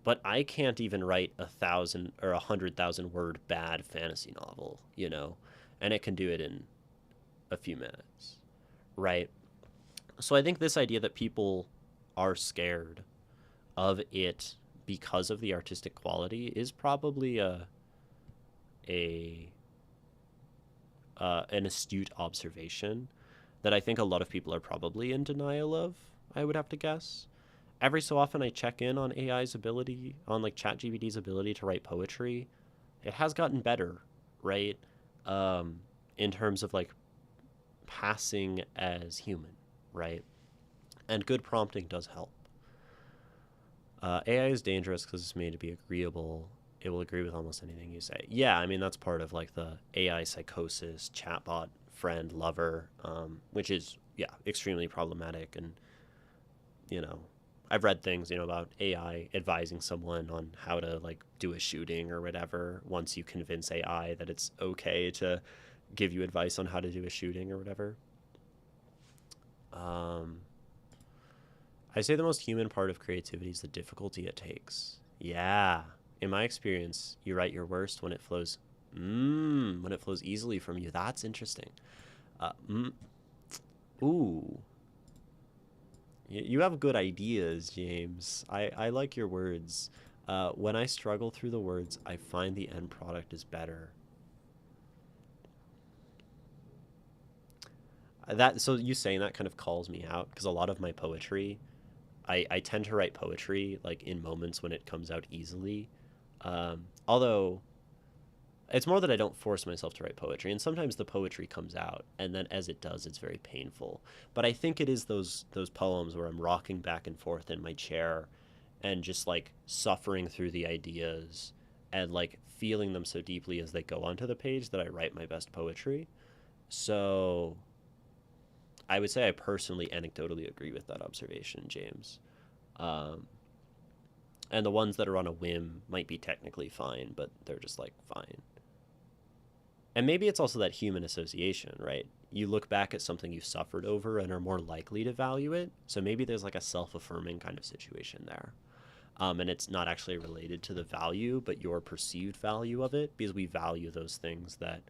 but I can't even write 1,000 or 100,000 word bad fantasy novel, you know, and it can do it in a few minutes, right? So I think this idea that people are scared of it because of the artistic quality is probably a an astute observation that I think a lot of people are probably in denial of. I would have to guess. Every so often, I check in on AI's ability, on like ChatGPT's ability to write poetry. It has gotten better, right? Um, in terms of like passing as human, right? And good prompting does help. AI is dangerous because it's made to be agreeable. It will agree with almost anything you say. Yeah, I mean, that's part of like the AI psychosis, chatbot, friend, lover, which is, yeah, extremely problematic. And, you know, I've read things, about AI advising someone on how to like do a shooting or whatever once you convince AI that it's okay to give you advice on how to do a shooting or whatever. Um, I say the most human part of creativity is the difficulty it takes. Yeah. In my experience, you write your worst when it flows. When it flows easily from you. That's interesting. Uh, mm, ooh. You have good ideas, James. I like your words. When I struggle through the words, I find the end product is better. That so you saying that kind of calls me out because a lot of my poetry I tend to write poetry like in moments when it comes out easily. Although it's more that I don't force myself to write poetry, and sometimes the poetry comes out, and then as it does, it's very painful. But I think it is those poems where I'm rocking back and forth in my chair, and just like suffering through the ideas, and like feeling them so deeply as they go onto the page that I write my best poetry. So I would say I personally anecdotally agree with that observation, James. Um, and the ones that are on a whim might be technically fine, but they're just like fine. And maybe it's also that human association, right? You look back at something you suffered over and are more likely to value it. So maybe there's like a self affirming kind of situation there. And it's not actually related to the value, but your perceived value of it, because we value those things that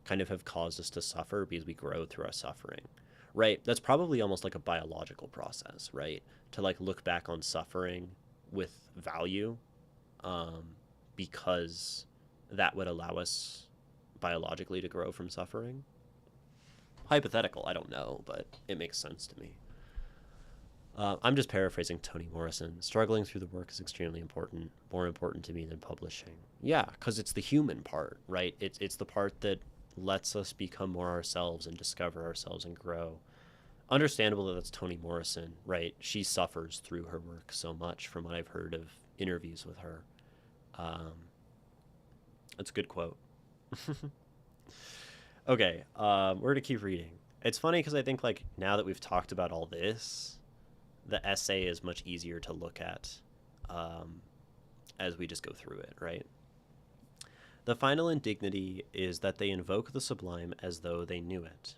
kind of have caused us to suffer because we grow through our suffering, right? That's probably almost like a biological process, right? To like look back on suffering with value, um, because that would allow us biologically to grow from suffering. Hypothetical, I don't know, but it makes sense to me. I'm just paraphrasing Toni Morrison. Struggling through the work is extremely important, more important to me than publishing. Yeah, because it's the human part, right? It's the part that lets us become more ourselves and discover ourselves and grow. Understandable that that's Toni Morrison, right? She suffers through her work so much from what I've heard of interviews with her. Um, it's a good quote. Okay, we're going to keep reading. It's funny because I think like now that we've talked about all this, the essay is much easier to look at um, as we just go through it, right? The final indignity is that they invoke the sublime as though they knew it.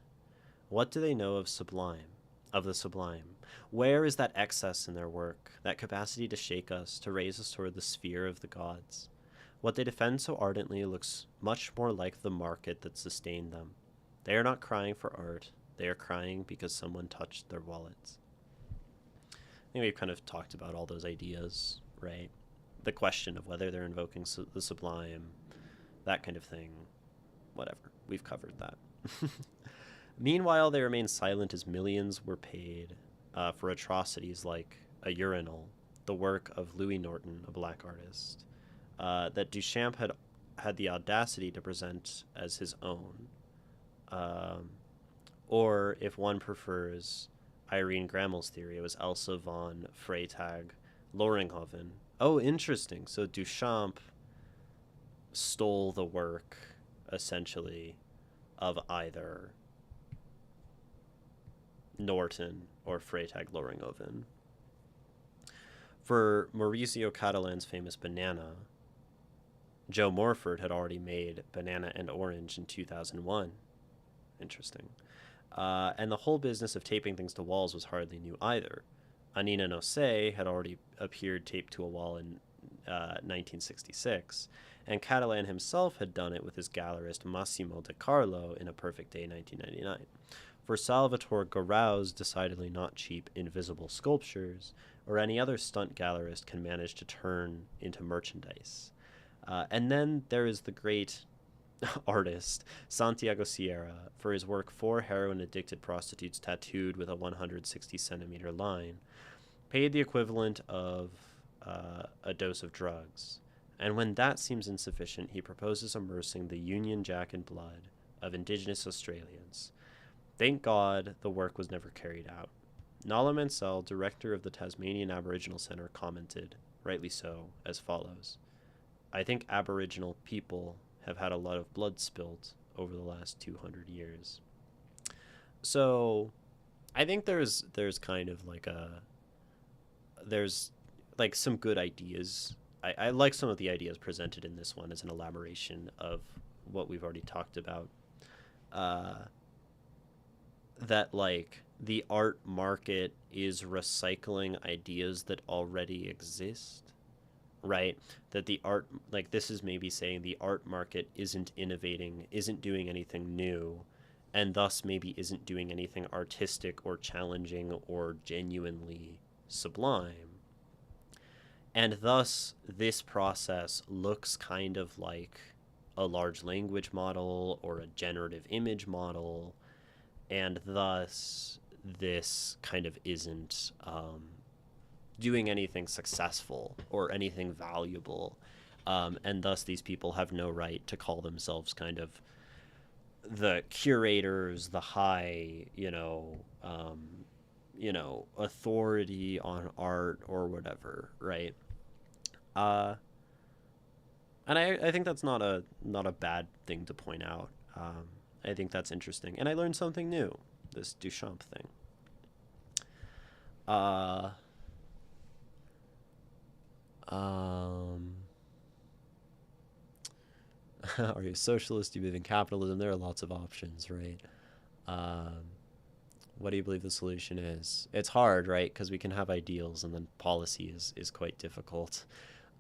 What do they know of sublime, of the sublime? Where is that excess in their work, that capacity to shake us, to raise us toward the sphere of the gods? What they defend so ardently looks much more like the market that sustained them. They are not crying for art, they are crying because someone touched their wallets. I think we've kind of talked about all those ideas, right? The question of whether they're invoking the sublime, that kind of thing. Whatever. We've covered that. Meanwhile, they remain silent as millions were paid for atrocities like a urinal, the work of Louis Norton, a black artist, that Duchamp had the audacity to present as his own. Um, or, if one prefers Irene Grammel's theory, it was Elsa von Freytag Loringhoven. Oh, interesting. So Duchamp stole the work, essentially, of either Norton or Freytag Loringhoven. For Mauricio Catalan's famous Banana, Joe Morford had already made Banana and Orange in 2001. Interesting. And the whole business of taping things to walls was hardly new either. Anina no Se had already appeared taped to a wall in 1966, and Catalan himself had done it with his gallerist Massimo De Carlo in A Perfect Day 1999. For Salvatore Garau's decidedly not cheap invisible sculptures, or any other stunt gallerist can manage to turn into merchandise. And then there is the great artist Santiago Sierra for his work Four Heroin Addicted Prostitutes Tattooed with a 160 centimeter line, paid the equivalent of a dose of drugs. And when that seems insufficient, he proposes immersing the Union Jack in blood of Indigenous Australians. Thank God the work was never carried out. Nala Mansell, director of the Tasmanian Aboriginal Centre, commented, rightly so, as follows: I think Aboriginal people have had a lot of blood spilled over the last 200 years. So I think there's kind of like there's like some good ideas. I like some of the ideas presented in this one as an elaboration of what we've already talked about. That like the art market is recycling ideas that already exist, right? That the art, like this is maybe saying the art market isn't innovating, isn't doing anything new, and thus maybe isn't doing anything artistic or challenging or genuinely sublime. And thus this process looks kind of like a large language model or a generative image model, and thus this kind of isn't doing anything successful or anything valuable, and thus these people have no right to call themselves kind of the curators, the high, authority on art or whatever, right? And I think that's not a bad thing to point out. I think that's interesting, and I learned something new. This Duchamp thing. Uh, um, are you a socialist? Do you believe in capitalism? There are lots of options, right? Um, what do you believe the solution is? It's hard, right? Because we can have ideals, and then policy is quite difficult.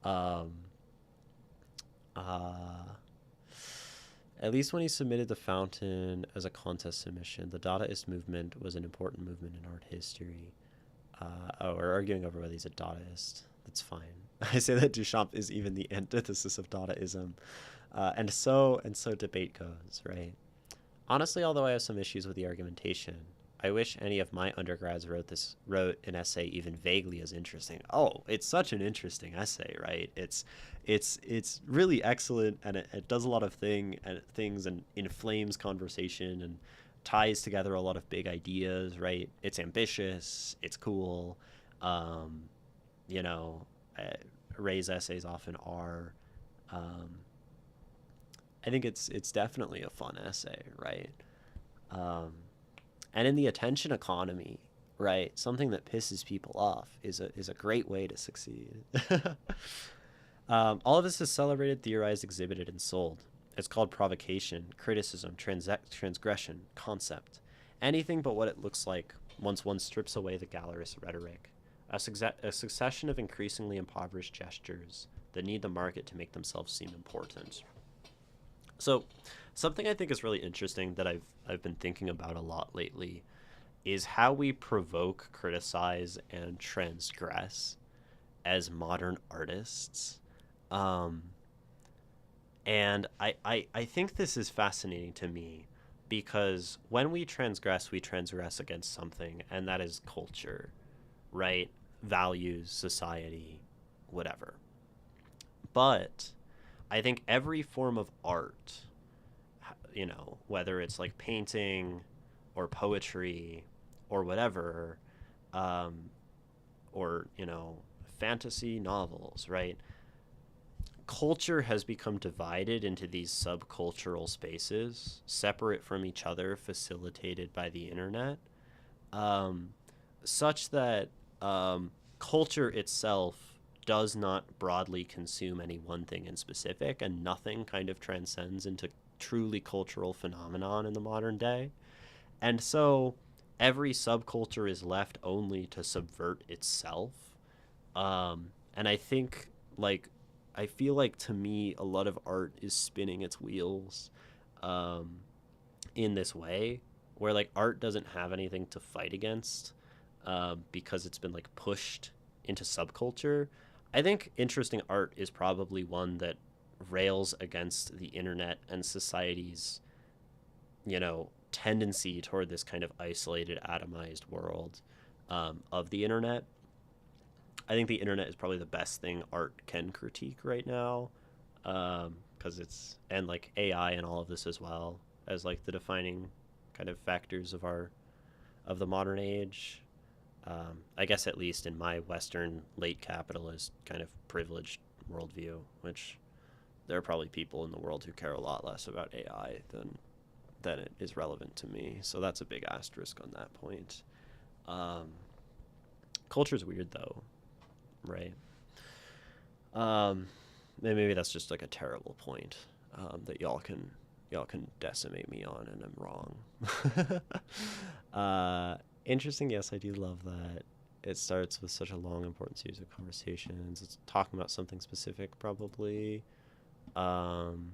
Um, uh, At least when he submitted The Fountain as a contest submission, the Dadaist movement was an important movement in art history. We're arguing over whether he's a Dadaist. That's fine. I say that Duchamp is even the antithesis of Dadaism. And so debate goes, right? Honestly, although I have some issues with the argumentation, I wish any of my undergrads wrote an essay even vaguely as interesting. Oh, it's such an interesting essay, right? It's really excellent, and it does a lot of things and inflames conversation and ties together a lot of big ideas, right? It's ambitious, it's cool. Um, you know, Ray's essays often are. Um, I think it's definitely a fun essay, right? Um, and in the attention economy, right, something that pisses people off is a great way to succeed. All of this is celebrated, theorized, exhibited, and sold. It's called provocation, criticism, transgression, concept. Anything but what it looks like once one strips away the gallerist rhetoric. A succession of increasingly impoverished gestures that need the market to make themselves seem important. So, something I think is really interesting that I've been thinking about a lot lately is how we provoke, criticize, and transgress as modern artists. Um, and I think this is fascinating to me because when we transgress against something, and that is culture, right? Values, society, whatever. But I think every form of art, whether it's like painting or poetry or whatever, um, or, fantasy novels, right? Culture has become divided into these subcultural spaces, separate from each other, facilitated by the internet, um, such that culture itself does not broadly consume any one thing in specific, and nothing kind of transcends into truly cultural phenomenon in the modern day. And so every subculture is left only to subvert itself. And I think, like, I feel like to me, a lot of art is spinning its wheels um, in this way, where like art doesn't have anything to fight against because it's been like pushed into subculture. I think interesting art is probably one that rails against the internet and society's, tendency toward this kind of isolated, atomized world of the internet. I think the internet is probably the best thing art can critique right now, because it's and like AI and all of this as well as like the defining kind of factors of the modern age. I guess at least in my Western late capitalist kind of privileged worldview, which there are probably people in the world who care a lot less about AI than it is relevant to me. So that's a big asterisk on that point. Um, Culture's weird though, right? Um, Maybe that's just like a terrible point that y'all can decimate me on, and I'm wrong. Interesting. Yes, I do love that. It starts with such a long, important series of conversations. It's talking about something specific, probably. Um,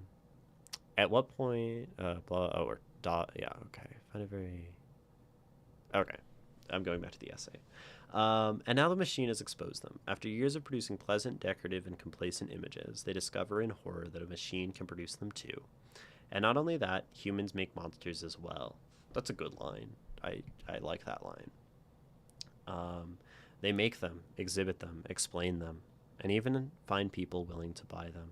at what point? Blah. Oh, or dot. Yeah. Okay. Find it very. Okay. I'm going back to the essay. And now the machine has exposed them. After years of producing pleasant, decorative, and complacent images, they discover in horror that a machine can produce them too. And not only that, humans make monsters as well. That's a good line. I like that line. Um, they make them, exhibit them, explain them, and even find people willing to buy them.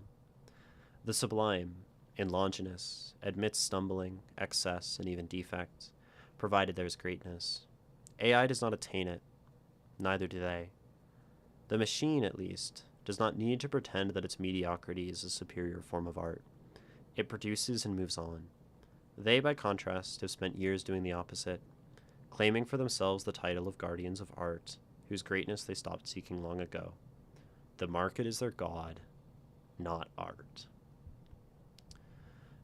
The sublime, in Longinus, admits stumbling, excess, and even defect, provided there is greatness. AI does not attain it, neither do they. The machine, at least, does not need to pretend that its mediocrity is a superior form of art. It produces and moves on. They, by contrast, have spent years doing the opposite, claiming for themselves the title of guardians of art, whose greatness they stopped seeking long ago. The market is their god, not art.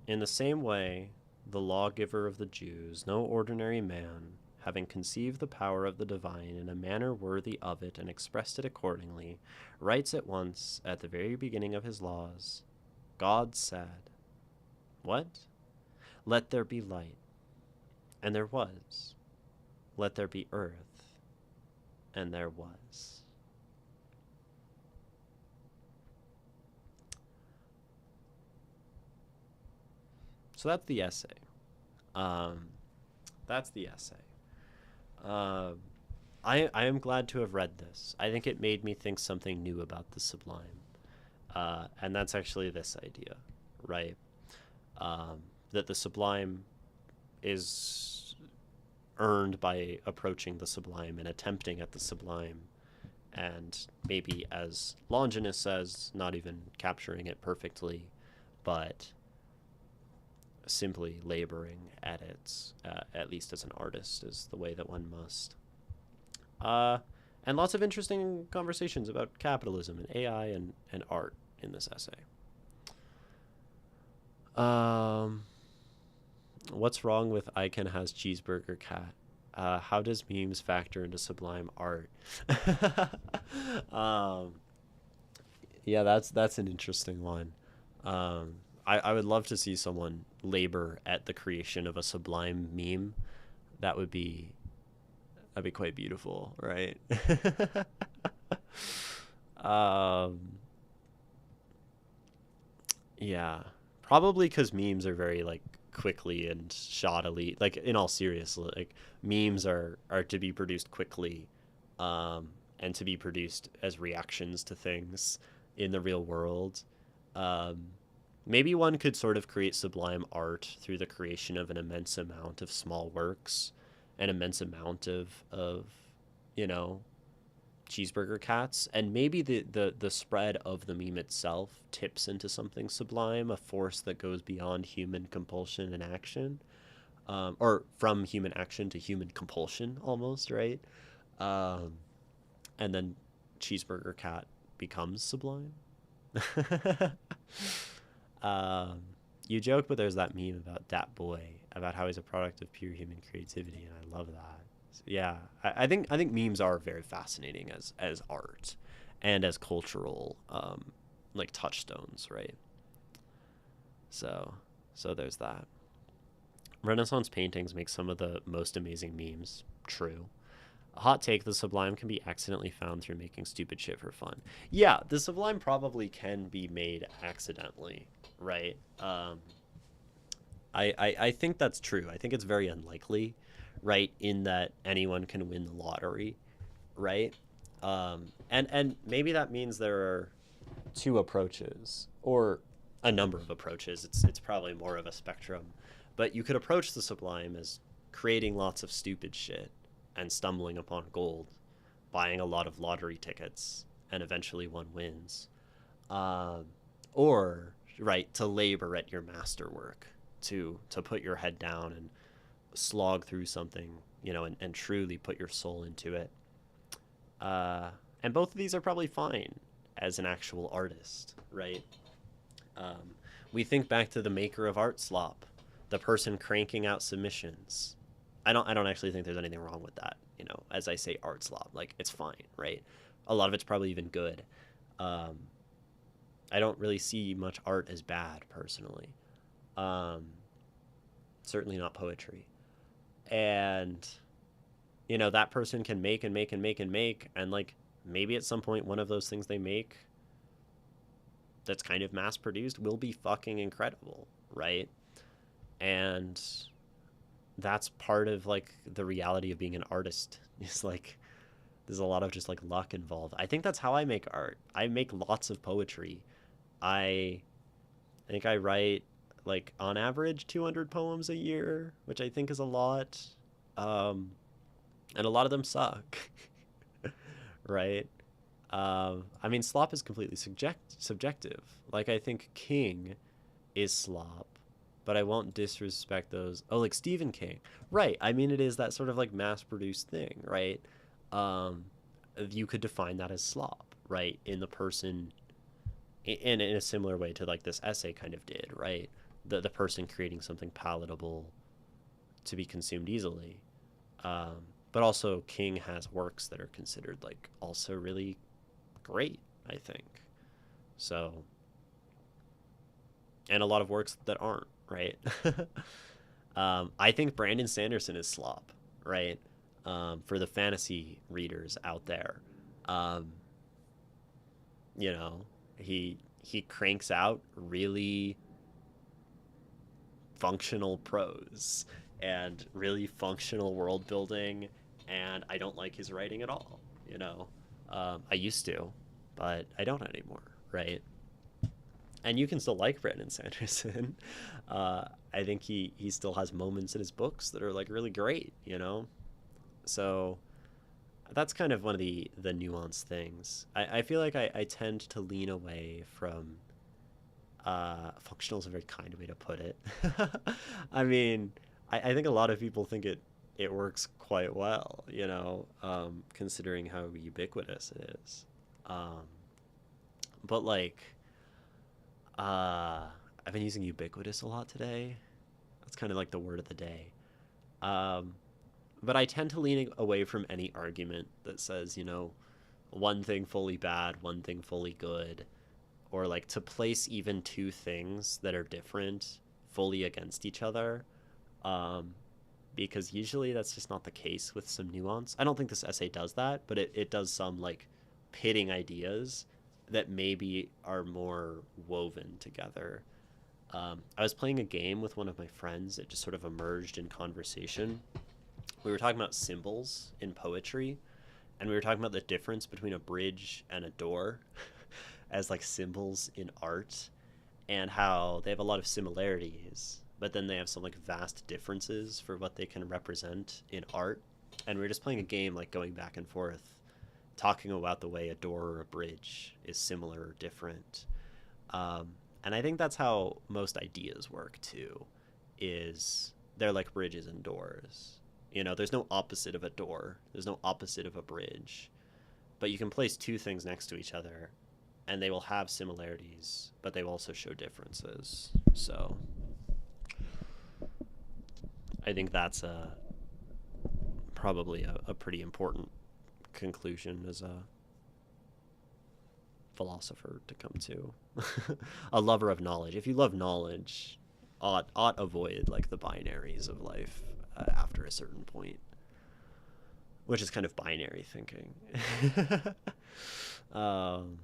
In the same way, the lawgiver of the Jews, no ordinary man, having conceived the power of the divine in a manner worthy of it and expressed it accordingly, writes at once, at the very beginning of his laws, God said, what? Let there be light. And there was. Let there be earth. And there was. So that's the essay. Um, that's the essay. Um, I am glad to have read this. I think it made me think something new about the sublime. And that's actually this idea, right? That the sublime is earned by approaching the sublime and attempting at the sublime. And maybe, as Longinus says, not even capturing it perfectly, but simply laboring at it, at least as an artist, is the way that one must. Uh, and lots of interesting conversations about capitalism and AI and art in this essay. Um, what's wrong with Icon has cheeseburger cat? How does memes factor into sublime art? um, yeah, that's an interesting one. I would love to see someone labor at the creation of a sublime meme. That would be that'd be quite beautiful, right? um, yeah, probably because memes are very like quickly and shoddily. Like in all seriousness, like memes are to be produced quickly, and to be produced as reactions to things in the real world. Um, Maybe one could sort of create sublime art through the creation of an immense amount of small works, an immense amount of you know cheeseburger cats, and maybe the spread of the meme itself tips into something sublime, a force that goes beyond human compulsion and action, or from human action to human compulsion, almost, right? Um, and then cheeseburger cat becomes sublime. um, You joke, but there's that meme about Dat Boy about how he's a product of pure human creativity, and I love that. So, yeah, I think memes are very fascinating as art and as cultural like touchstones, right? So so there's that. Renaissance paintings make some of the most amazing memes. True. A hot take: the sublime can be accidentally found through making stupid shit for fun. Yeah, the sublime probably can be made accidentally, right? I think that's true. I think it's very unlikely, right? In that anyone can win the lottery, right? And maybe that means there are two approaches or a number of approaches. It's probably more of a spectrum, but you could approach the sublime as creating lots of stupid shit and stumbling upon gold, buying a lot of lottery tickets, and eventually one wins. Um, or right to labor at your masterwork, to put your head down and slog through something, and truly put your soul into it. And both of these are probably fine as an actual artist, right? Um, we think back to the maker of Art Slop, the person cranking out submissions. I don't actually think there's anything wrong with that. As I say, Art Slop, like it's fine, right? A lot of it's probably even good. Um, I don't really see much art as bad personally. Um, Certainly not poetry. And that person can make and make and make and make, and like maybe at some point one of those things they make that's kind of mass produced will be fucking incredible, right? And that's part of like the reality of being an artist. Is like there's a lot of just like luck involved. I think that's how I make art. I make lots of poetry. I think I write like on average 200 poems a year, which I think is a lot. Um, and a lot of them suck, right? I mean, slop is completely subjective. Like, I think King is slop, but I won't disrespect those. Oh, like Stephen King. Right. I mean, it is that sort of like mass produced thing, right? Um, you could define that as slop, right? In the person, in a similar way to like this essay kind of did, right? The person creating something palatable to be consumed easily. But also, King has works that are considered like also really great, I think. So, and a lot of works that aren't, right? I think Brandon Sanderson is slop, right? For the fantasy readers out there, um, you know, he cranks out really functional prose and really functional world building, and I don't like his writing at all. I used to, but I don't anymore, right? And you can still like Brandon Sanderson. I think he still has moments in his books that are like really great. So that's kind of one of the nuanced things. I feel like I tend to lean away from functional is a very kind way to put it. I mean, I think a lot of people think it works quite well, considering how ubiquitous it is. Um, but like, I've been using ubiquitous a lot today. That's kind of like the word of the day. Um, but I tend to lean away from any argument that says, one thing fully bad, one thing fully good, or like to place even two things that are different fully against each other, um, because usually that's just not the case with some nuance. I don't think this essay does that, but it does some like pitting ideas that maybe are more woven together. I was playing a game with one of my friends. It just sort of emerged in conversation. We were talking about symbols in poetry, and we were talking about the difference between a bridge and a door as like symbols in art, and how they have a lot of similarities, but then they have some like vast differences for what they can represent in art. And we were just playing a game, like going back and forth, talking about the way a door or a bridge is similar or different. And I think that's how most ideas work too, is they're like bridges and doors. There's no opposite of a door, there's no opposite of a bridge, but you can place two things next to each other and they will have similarities, but they will also show differences. So I think that's probably a pretty important conclusion as a philosopher to come to. A lover of knowledge. If you love knowledge, ought avoid like the binaries of life after a certain point, which is kind of binary thinking. um,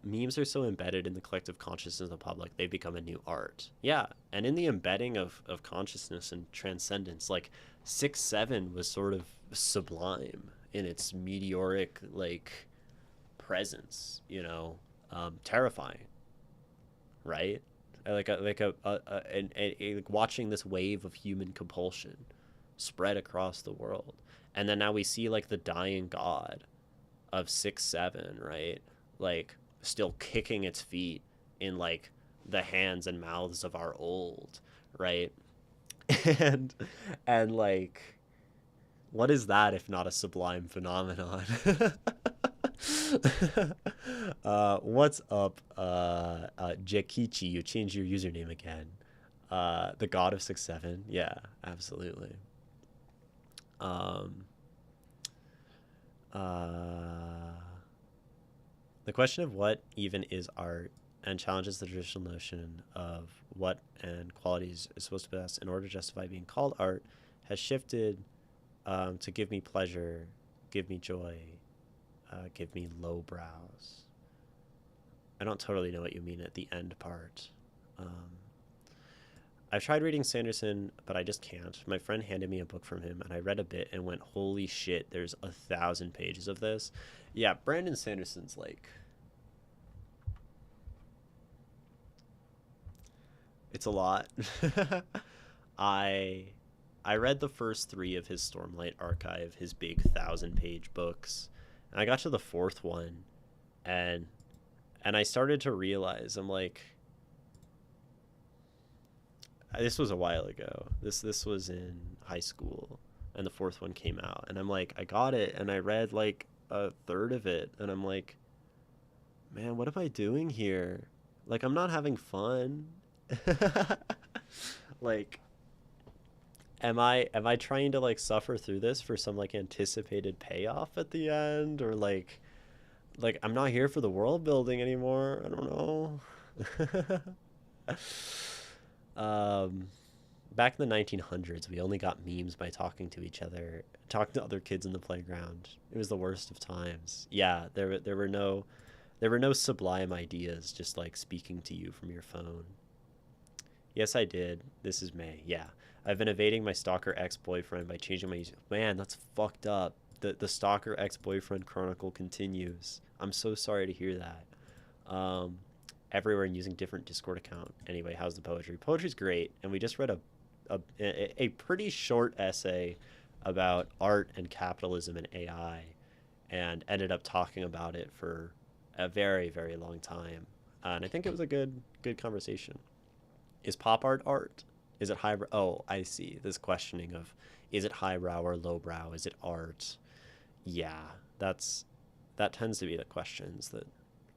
Memes are so embedded in the collective consciousness of the public, they've become a new art. Yeah, and in the embedding of consciousness and transcendence, like 6-7 was sort of sublime in its meteoric like presence, terrifying, right? Like watching this wave of human compulsion spread across the world, and then now we see like the dying god of 6-7, right? Like still kicking its feet in like the hands and mouths of our old, right? and and like, what is that if not a sublime phenomenon? What's up, Jekichi? You changed your username again. The god of 6-7. Yeah, absolutely. Um, uh, the question of what even is art and challenges the traditional notion of what and qualities is supposed to possess in order to justify being called art has shifted to give me pleasure, give me joy, give me low brows. I don't totally know what you mean at the end part. I've tried reading Sanderson, but I just can't. My friend handed me a book from him, and I read a bit and went, holy shit, there's 1,000 pages of this. Yeah, Brandon Sanderson's like... It's a lot. I I read the first 3 of his Stormlight Archive, his big 1,000-page books, and I got to the 4th one, and I started to realize, I'm like, this was a while ago. This was in high school, and the 4th one came out, and I'm like, I got it, and I read like a third of it, and I'm like, man, what am I doing here? Like, I'm not having fun. Like, am I trying to like suffer through this for some like anticipated payoff at the end, or like I'm not here for the world building anymore. I don't know. um Back in the 1900s, we only got memes by talking to each other, talking to other kids in the playground. It was the worst of times. Yeah, there were no sublime ideas just like speaking to you from your phone. Yes, I did. This is May. Yeah. I've been evading my stalker ex-boyfriend by changing my... Man, that's fucked up. The stalker ex-boyfriend chronicle continues. I'm so sorry to hear that. Everywhere and using different Discord account. Anyway, how's the poetry? Poetry's great, and we just read a pretty short essay about art and capitalism and AI, and ended up talking about it for a very, very long time. And I think it was a good conversation. Is pop art art? Is it highbrow? Oh, I see. This questioning of, is it highbrow or lowbrow? Is it art? Yeah, that tends to be the questions that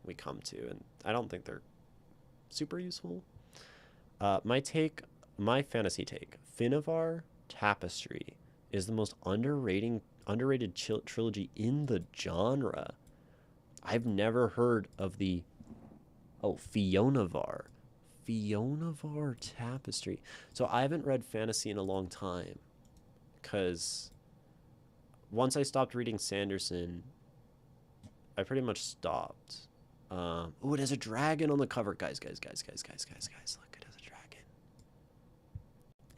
we come to, and I don't think they're super useful. My fantasy take: Finnevar Tapestry is the most underrated trilogy in the genre. I've never heard of the Fionavar Tapestry. So I haven't read fantasy in a long time, because once I stopped reading Sanderson, I pretty much stopped. Oh, it has a dragon on the cover, guys. Look, it has a dragon.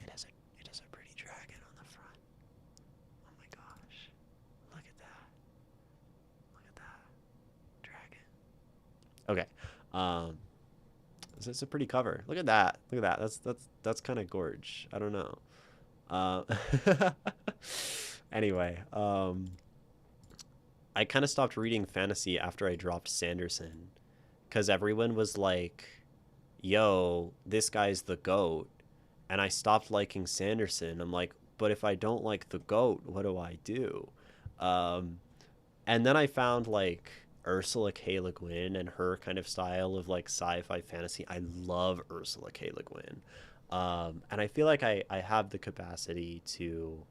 It has a pretty dragon on the front. Oh my gosh, look at that. Look at that dragon. Okay. It's a pretty cover. Look at that. Look at that. That's kind of gorge. I don't know. Anyway, I kind of stopped reading fantasy after I dropped Sanderson, because everyone was like, "Yo, this guy's the GOAT," and I stopped liking Sanderson. I'm like, but if I don't like the GOAT, what do I do? Um, and then I found like Ursula K. Le Guin and her kind of style of like sci-fi fantasy. I love Ursula K. Le Guin. And I feel like I have the capacity to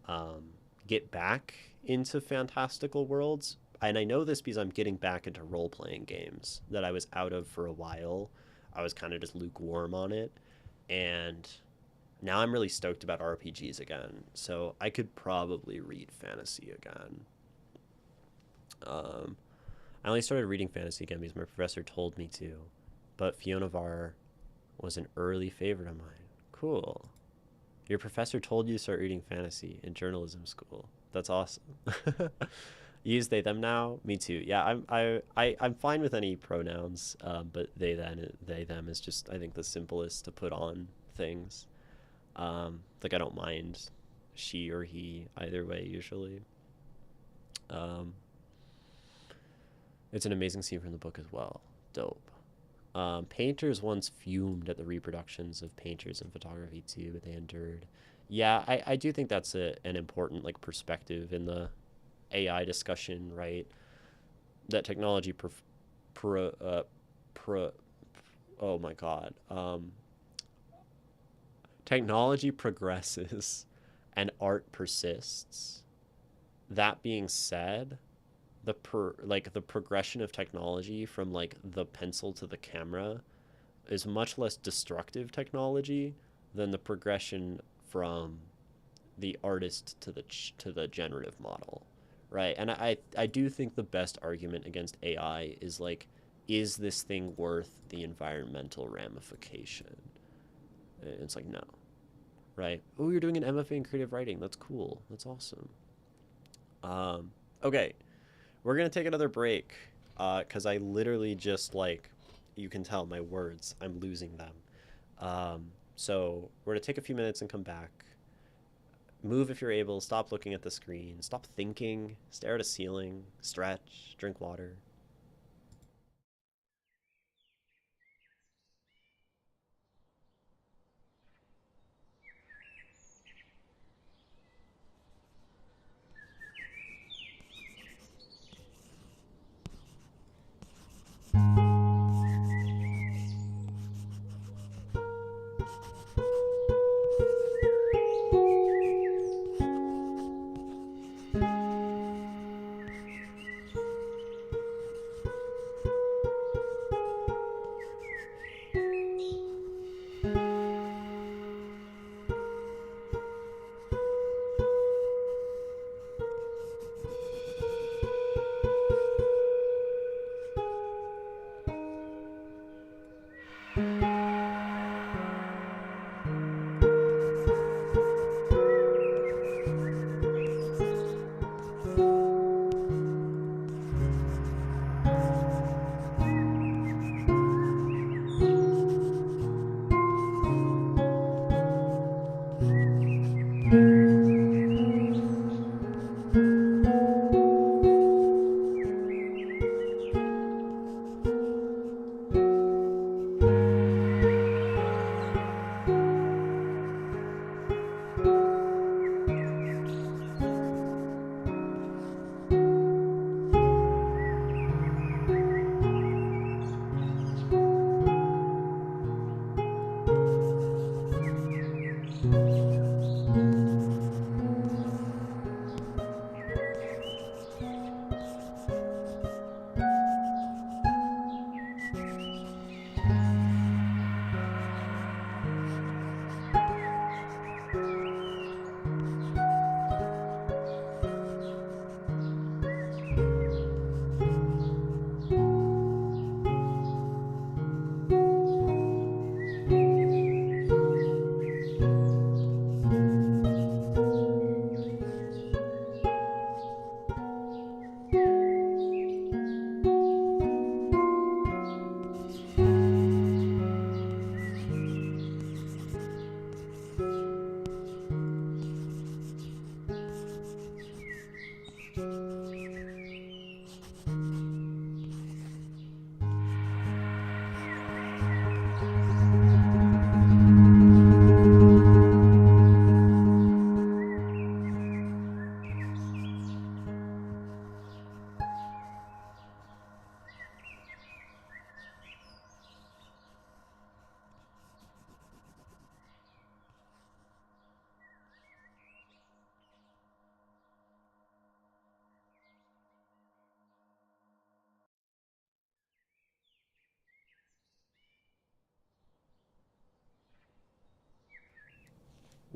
um, get back into fantastical worlds. And I know this because I'm getting back into role playing games that I was out of for a while. I was kind of just lukewarm on it. And now I'm really stoked about RPGs again. So I could probably read fantasy again. Um, I only started reading fantasy again because my professor told me to. But Fiona Var was an early favorite of mine. Cool. Your professor told you to start reading fantasy in journalism school. That's awesome. Use they them now. Me too. Yeah, I'm fine with any pronouns, but they them is just I think the simplest to put on things. Like I don't mind she or he either way usually. Um, it's an amazing scene from the book as well. Dope. Painters once fumed at the reproductions of painters in photography too, but they endured. Yeah, I do think that's an important like perspective in the AI discussion, right? That technology pro, pro oh my god, technology progresses and art persists. That being said, the progression of technology from like the pencil to the camera is much less destructive technology than the progression from the artist to the generative model, right? And I do think the best argument against AI is like, is this thing worth the environmental ramification? And it's like no, right? Oh, you're doing an MFA in creative writing. That's cool. That's awesome. Okay, we're gonna take another break, because I literally just like, you can tell my words, I'm losing them. So we're gonna take a few minutes and come back. Move if you're able. Stop looking at the screen. Stop thinking. Stare at a ceiling. Stretch. Drink water.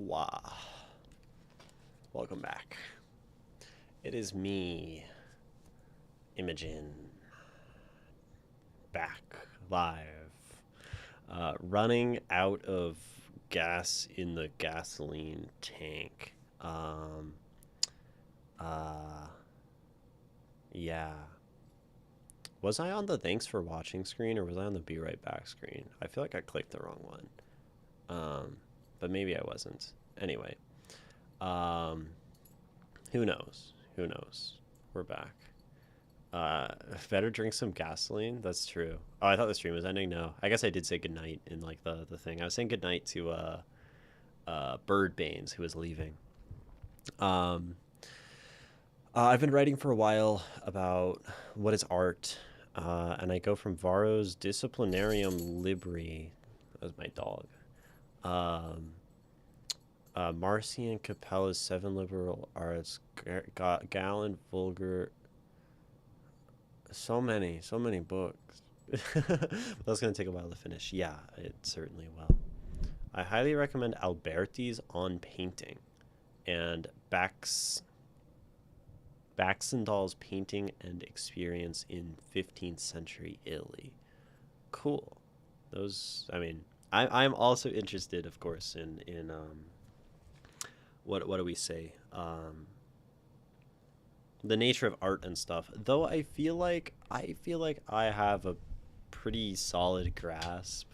Wow. Welcome back. It is me, Imogen, back live. Running out of gas in the gasoline tank. Yeah. Was I on the thanks for watching screen or was I on the be right back screen? I feel like I clicked the wrong one. But maybe I wasn't. Anyway. Who knows? Who knows? We're back. Better drink some gasoline. That's true. Oh, I thought the stream was ending. No, I guess I did say goodnight in like the thing. I was saying goodnight to Bird Baines, who was leaving. I've been writing for a while about what is art, and I go from Varro's Disciplinarium Libri. That was my dog. Marcian Capella's Seven Liberal Arts, Galen Vulgar. So many books. That's going to take a while to finish. Yeah, it certainly will. I highly recommend Alberti's On Painting and Baxendall's Painting and Experience in 15th Century Italy. Cool. Those, I mean, I'm also interested, of course, in what do we say? The nature of art and stuff. Though I feel like I have a pretty solid grasp,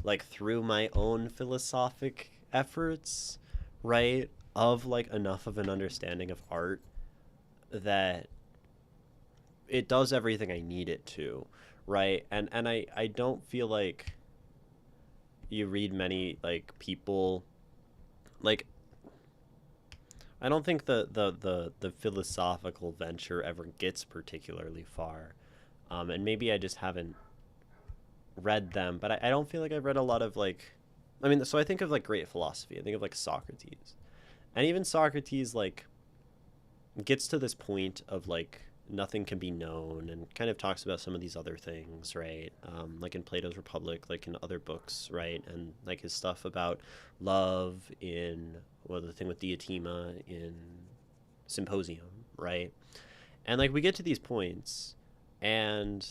like through my own philosophic efforts, right, of like enough of an understanding of art that it does everything I need it to, right? And I don't feel like you read many like people like I don't think the philosophical venture ever gets particularly far. And maybe I just haven't read them, but I don't feel like I've read a lot of like, I mean, so I think of like great philosophy. I think of like Socrates. And even Socrates like gets to this point of like nothing can be known and kind of talks about some of these other things, right? Like in Plato's Republic, like in other books, right? And like his stuff about love in, well, the thing with Diotima in Symposium, right? And like we get to these points and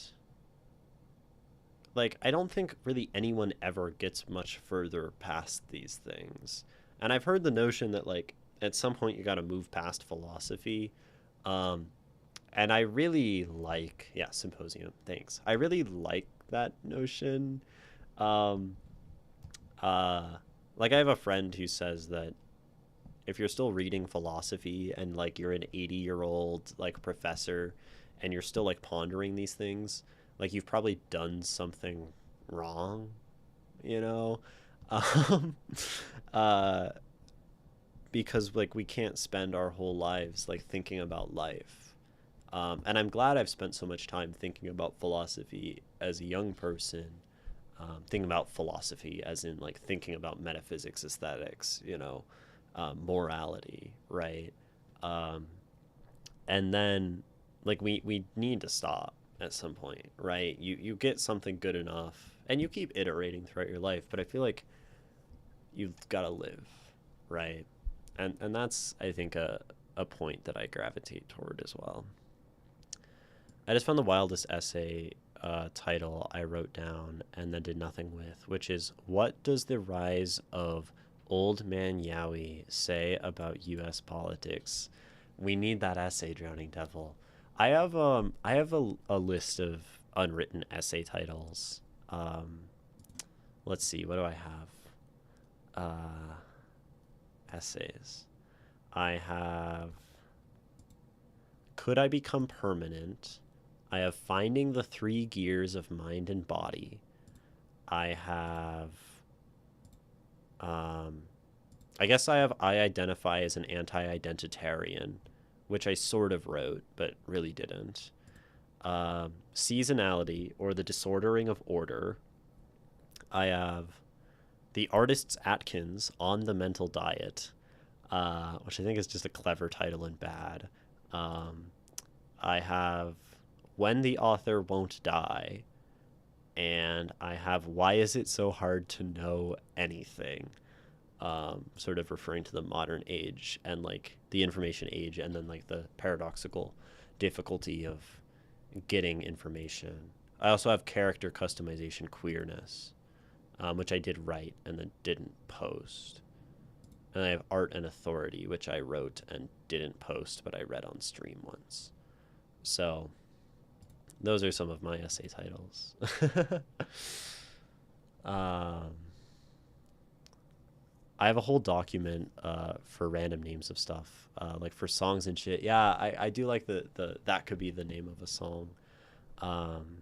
like I don't think really anyone ever gets much further past these things. And I've heard the notion that like at some point you got to move past philosophy. Um, and I really like, yeah, Symposium. Thanks. I really like that notion. Um, uh, like I have a friend who says that if you're still reading philosophy and like you're an 80-year-old like professor and you're still like pondering these things, like you've probably done something wrong, you know? Um, uh, because like we can't spend our whole lives like thinking about life. And I'm glad I've spent so much time thinking about philosophy as a young person, thinking about philosophy as in like thinking about metaphysics, aesthetics, you know, morality, right? Um, and then like we need to stop at some point, right? You get something good enough and you keep iterating throughout your life, but I feel like you've got to live, right? And that's I think a point that I gravitate toward as well. I just found the wildest essay title I wrote down and then did nothing with, which is what does the rise of Old Man Yowie say about U.S. politics? We need that essay, Drowning Devil. I have a list of unwritten essay titles. Um, let's see, what do I have? Essays. I have Could I Become Permanent? I have Finding the Three Gears of Mind and Body. I have I guess I identify as an anti-identitarian, which I sort of wrote but really didn't. Seasonality or the Disordering of Order. I have The Artist's Atkins on the Mental Diet, which I think is just a clever title and bad. I have When the Author Won't Die, and I have Why Is It So Hard to Know Anything? sort of referring to the modern age and like the information age, and then like the paradoxical difficulty of getting information. I also have character customization queerness, which I did write and then didn't post. And I have art and authority, which I wrote and didn't post, but I read on stream once. So those are some of my essay titles. um, I have a whole document for random names of stuff, like for songs and shit. Yeah, I do like the that could be the name of a song. Um,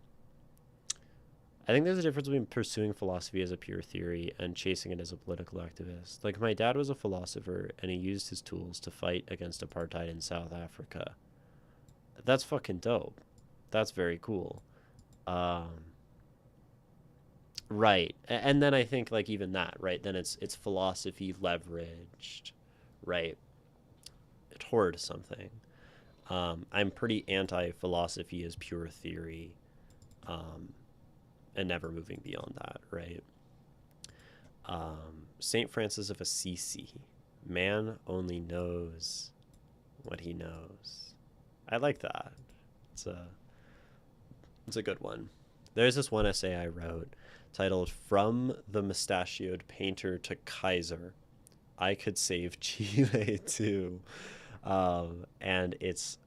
I think there's a difference between pursuing philosophy as a pure theory and chasing it as a political activist. Like, my dad was a philosopher and he used his tools to fight against apartheid in South Africa. That's fucking dope. That's very cool. Um, right. And then I think like even that, right? Then it's philosophy leveraged, right, toward something. I'm pretty anti-philosophy as pure theory, um, and never moving beyond that, right? Saint Francis of Assisi, man only knows what he knows. I like that. It's a it's a good one. There's this one essay I wrote titled "From the Mustachioed Painter to Kaiser, I Could Save Chile Too," and it's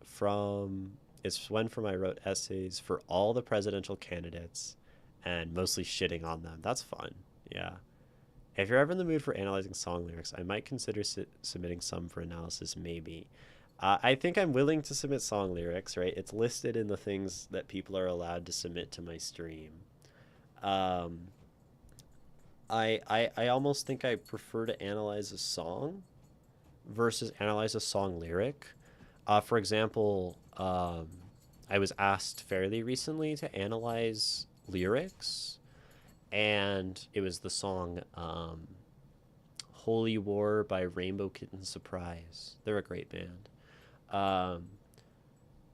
when from I wrote essays for all the presidential candidates, and mostly shitting on them. That's fun. Yeah. If you're ever in the mood for analyzing song lyrics, I might consider submitting some for analysis, maybe. I think I'm willing to submit song lyrics, right? It's listed in the things that people are allowed to submit to my stream. Um, I almost think I prefer to analyze a song versus analyze a song lyric. For example, I was asked fairly recently to analyze lyrics, and it was the song Holy War by Rainbow Kitten Surprise. They're a great band. Um,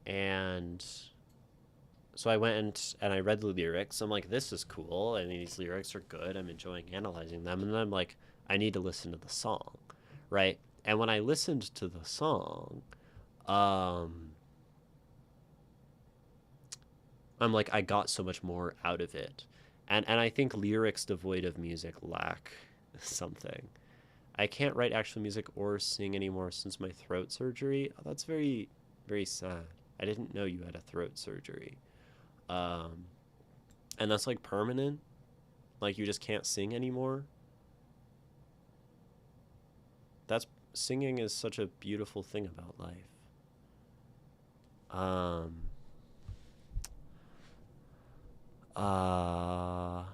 and so I went and I read the lyrics. I'm like, this is cool. I mean, these lyrics are good. I'm enjoying analyzing them. And then I'm like, I need to listen to the song, right? And when I listened to the song, um, I'm like, I got so much more out of it. And I think lyrics devoid of music lack something. I can't write actual music or sing anymore since my throat surgery. Oh, that's very, very sad. I didn't know you had a throat surgery. Um, and that's like permanent. Like you just can't sing anymore. That's Singing is such a beautiful thing about life. Um, uh,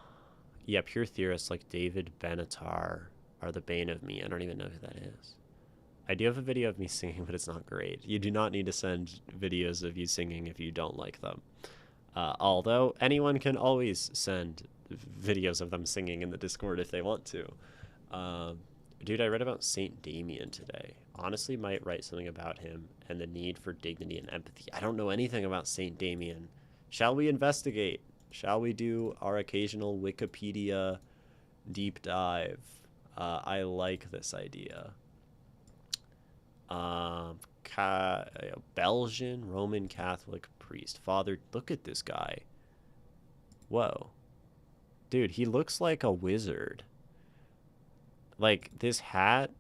yeah, pure theorists like David Benatar are the bane of me. I don't even know who that is. I do have a video of me singing, but it's not great. You do not need to send videos of you singing if you don't like them. Although anyone can always send videos of them singing in the Discord if they want to. Dude, I read about Saint Damien today. Honestly, might write something about him and the need for dignity and empathy. I don't know anything about Saint Damien. Shall we investigate? Shall we do our occasional Wikipedia deep dive? I like this idea. Um, Belgian Roman Catholic priest. Father, look at this guy. Whoa. Dude, he looks like a wizard. Like, this hat,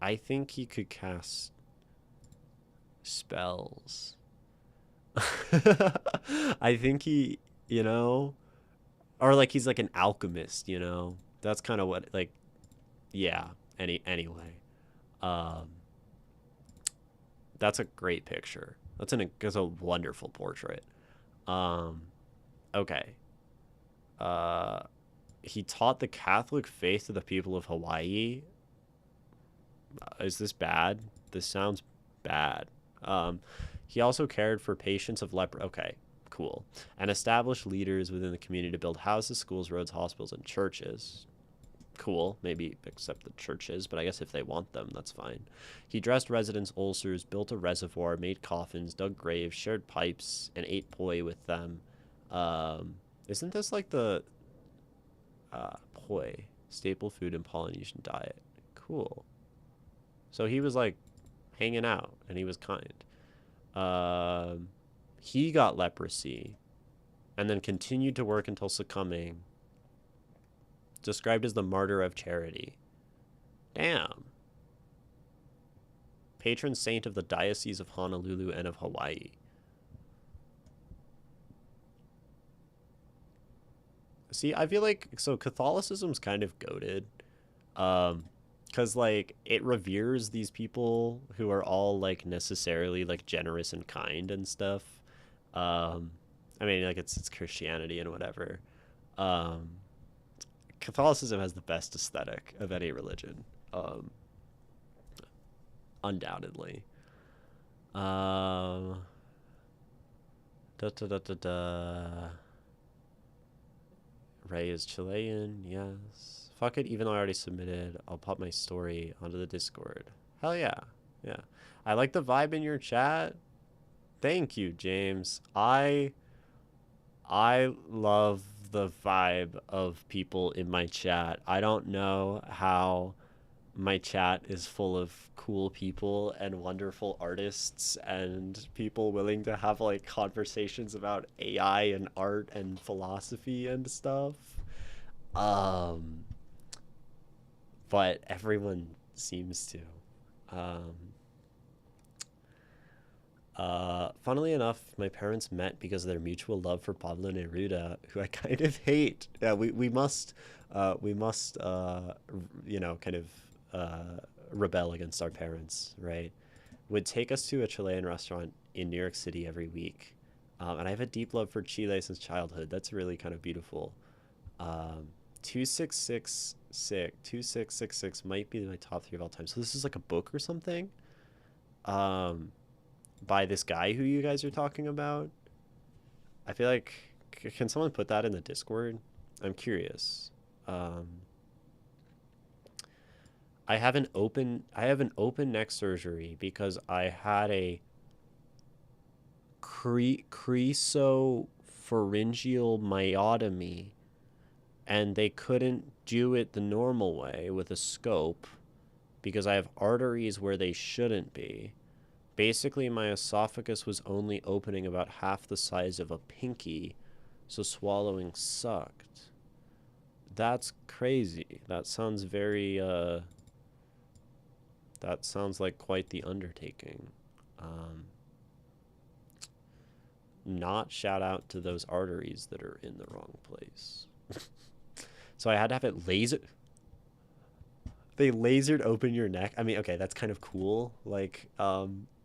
I think he could cast spells. I think you know, or like he's like an alchemist, you know? That's kind of what, like, yeah, anyway. Um, that's a great picture. That's a wonderful portrait. Um, okay. Uh, he taught the Catholic faith to the people of Hawaii. Is this bad? This sounds bad. Um, he also cared for patients of leper. Okay, cool. And established leaders within the community to build houses, schools, roads, hospitals, and churches. Cool, maybe except the churches, but I guess if they want them, that's fine. He dressed residents' ulcers, built a reservoir, made coffins, dug graves, shared pipes, and ate poi with them. Isn't this like the poi, staple food in Polynesian diet? Cool. So he was like hanging out and he was kind. He got leprosy and then continued to work until succumbing. Described as the martyr of charity. Damn. Patron saint of the Diocese of Honolulu and of Hawaii. See, I feel like, so Catholicism's kind of goated. Because, like, it reveres these people who are all, like, necessarily, like, generous and kind and stuff. Um, I mean, like, it's Christianity and whatever. Um, Catholicism has the best aesthetic of any religion. Um, Undoubtedly. Um, da da da da da. Ray is Chilean, yes. Fuck it, even though I already submitted, I'll pop my story onto the Discord. Hell yeah. Yeah. I like the vibe in your chat. Thank you, James. I love the vibe of people in my chat. I don't know how my chat is full of cool people and wonderful artists and people willing to have like conversations about AI and art and philosophy and stuff. Um, but everyone seems to. Um, Funnily enough, my parents met because of their mutual love for Pablo Neruda, who I kind of hate. Yeah, we must, kind of rebel against our parents, right? Would take us to a Chilean restaurant in New York City every week. And I have a deep love for Chile since childhood. That's really kind of beautiful. Um, 2666 might be my top three of all time. So this is like a book or something. Um, by this guy who you guys are talking about. I feel like can someone put that in the Discord? I'm curious. Um, I have an open neck surgery because I had a cresopharyngeal myotomy and they couldn't do it the normal way with a scope because I have arteries where they shouldn't be. Basically, my esophagus was only opening about half the size of a pinky, so swallowing sucked. That's crazy. That sounds that sounds like quite the undertaking. Um, Not shout out to those arteries that are in the wrong place. So I had to have it laser. They lasered open your neck. I mean, okay, that's kind of cool. Like,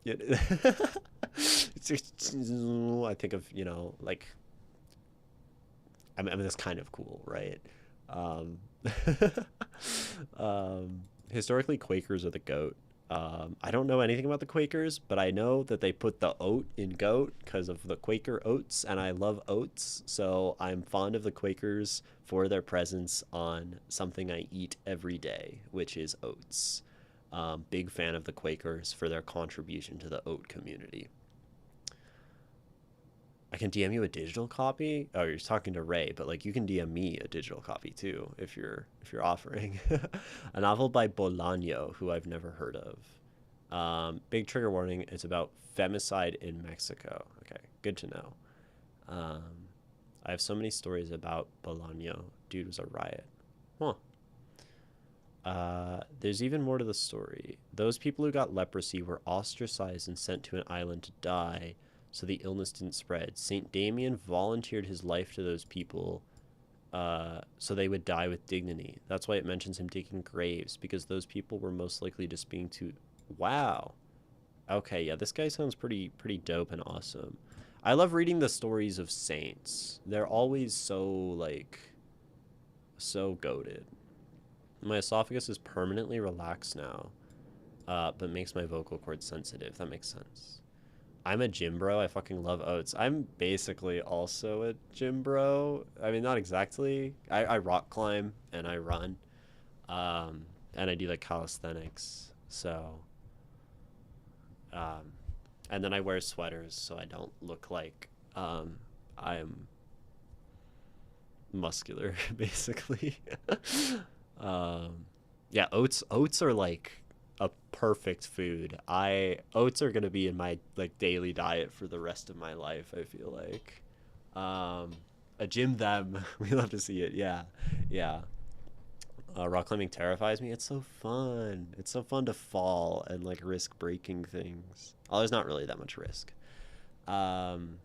it's just, I think of, like, I mean, that's kind of cool, right? Um, Historically, Quakers are the goat. I don't know anything about the Quakers, but I know that they put the oat in goat because of the Quaker oats, and I love oats, so I'm fond of the Quakers for their presence on something I eat every day, which is oats. Big fan of the Quakers for their contribution to the oat community. I can DM you a digital copy. Oh, you're talking to Ray, but like you can DM me a digital copy too if you're offering. A novel by Bolaño, who I've never heard of. Big trigger warning. It's about femicide in Mexico. Okay, good to know. Um, I have so many stories about Bolaño. Dude was a riot. Huh. There's even more to the story. Those people who got leprosy were ostracized and sent to an island to die so the illness didn't spread. St. Damien volunteered his life to those people so they would die with dignity. That's why it mentions him digging graves, because those people were most likely just being too... Wow. Okay, yeah, this guy sounds pretty dope and awesome. I love reading the stories of saints. They're always so goated. My esophagus is permanently relaxed now, but makes my vocal cords sensitive. That makes sense. I'm a gym bro. I fucking love oats. I'm basically also a gym bro. I mean, not exactly. I rock climb and I run. And I do like calisthenics. So, um, and then I wear sweaters so I don't look like I'm muscular, basically. um, Yeah, oats are like a perfect food. I Oats are gonna be in my like daily diet for the rest of my life, I feel like. Um a gym them. We love to see it. Yeah. Yeah. Rock climbing terrifies me. It's so fun. It's so fun to fall and like risk breaking things. Oh, there's not really that much risk. Um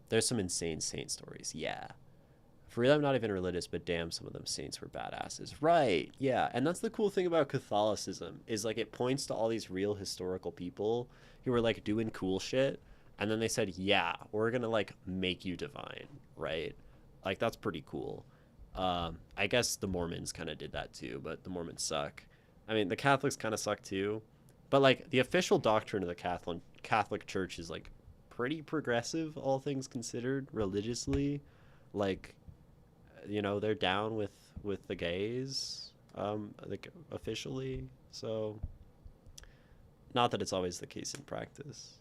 there's some insane saint stories. Yeah. For real, I'm not even religious, but damn, some of them saints were badasses. Right, yeah. And that's the cool thing about Catholicism is like it points to all these real historical people who were like doing cool shit. And then they said, yeah, we're going to like make you divine, right? Like that's pretty cool. I guess the Mormons kind of did that too, but the Mormons suck. I mean, the Catholics kind of suck too. But like the official doctrine of the Catholic Church is like pretty progressive, all things considered, religiously. Like they're down with the gays, like officially. So not that it's always the case in practice.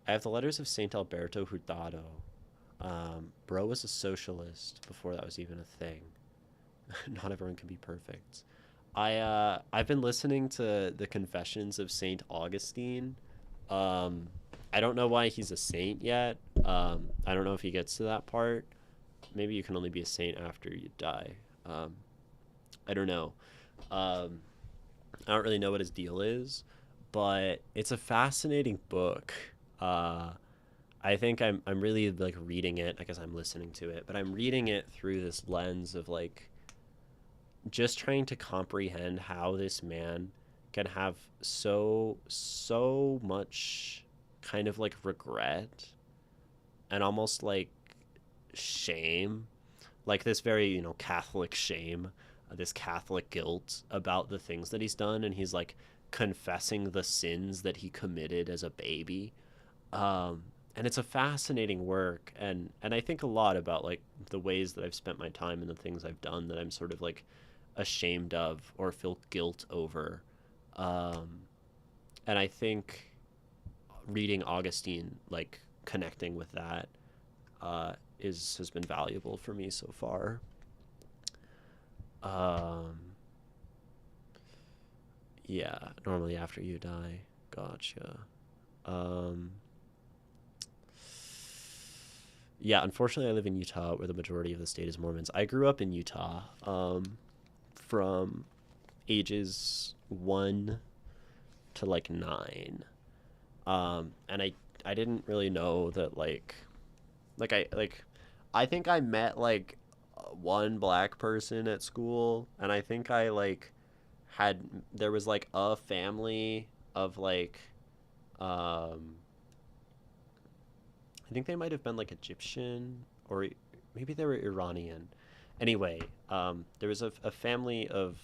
I have the letters of Saint Alberto Hurtado. Bro was a socialist before that was even a thing. Not everyone can be perfect. I've been listening to the Confessions of Saint Augustine. um I don't know why he's a saint yet. I don't know if he gets to that part. Maybe you can only be a saint after you die. Um, I don't know. Um, I don't really know what his deal is, but it's a fascinating book. Uh, I think I'm really like reading it. I guess I'm listening to it, but I'm reading it through this lens of like just trying to comprehend how this man can have so much kind of like regret and almost like shame, like this very Catholic shame, this Catholic guilt about the things that he's done, and he's like confessing the sins that he committed as a baby. And it's a fascinating work, and I think a lot about like the ways that I've spent my time and the things I've done that I'm sort of like ashamed of or feel guilt over. um, and I think reading Augustine, like connecting with that, is has been valuable for me so far. Um, yeah, normally after you die. Gotcha. Um, yeah, unfortunately, I live in Utah, where the majority of the state is Mormons. I grew up in Utah, from ages 1 to like 9, and I didn't really know that I think I met like one black person at school, and I think I like had there was like a family of like um I think they might have been like Egyptian, or maybe they were Iranian. Anyway, there was a family of,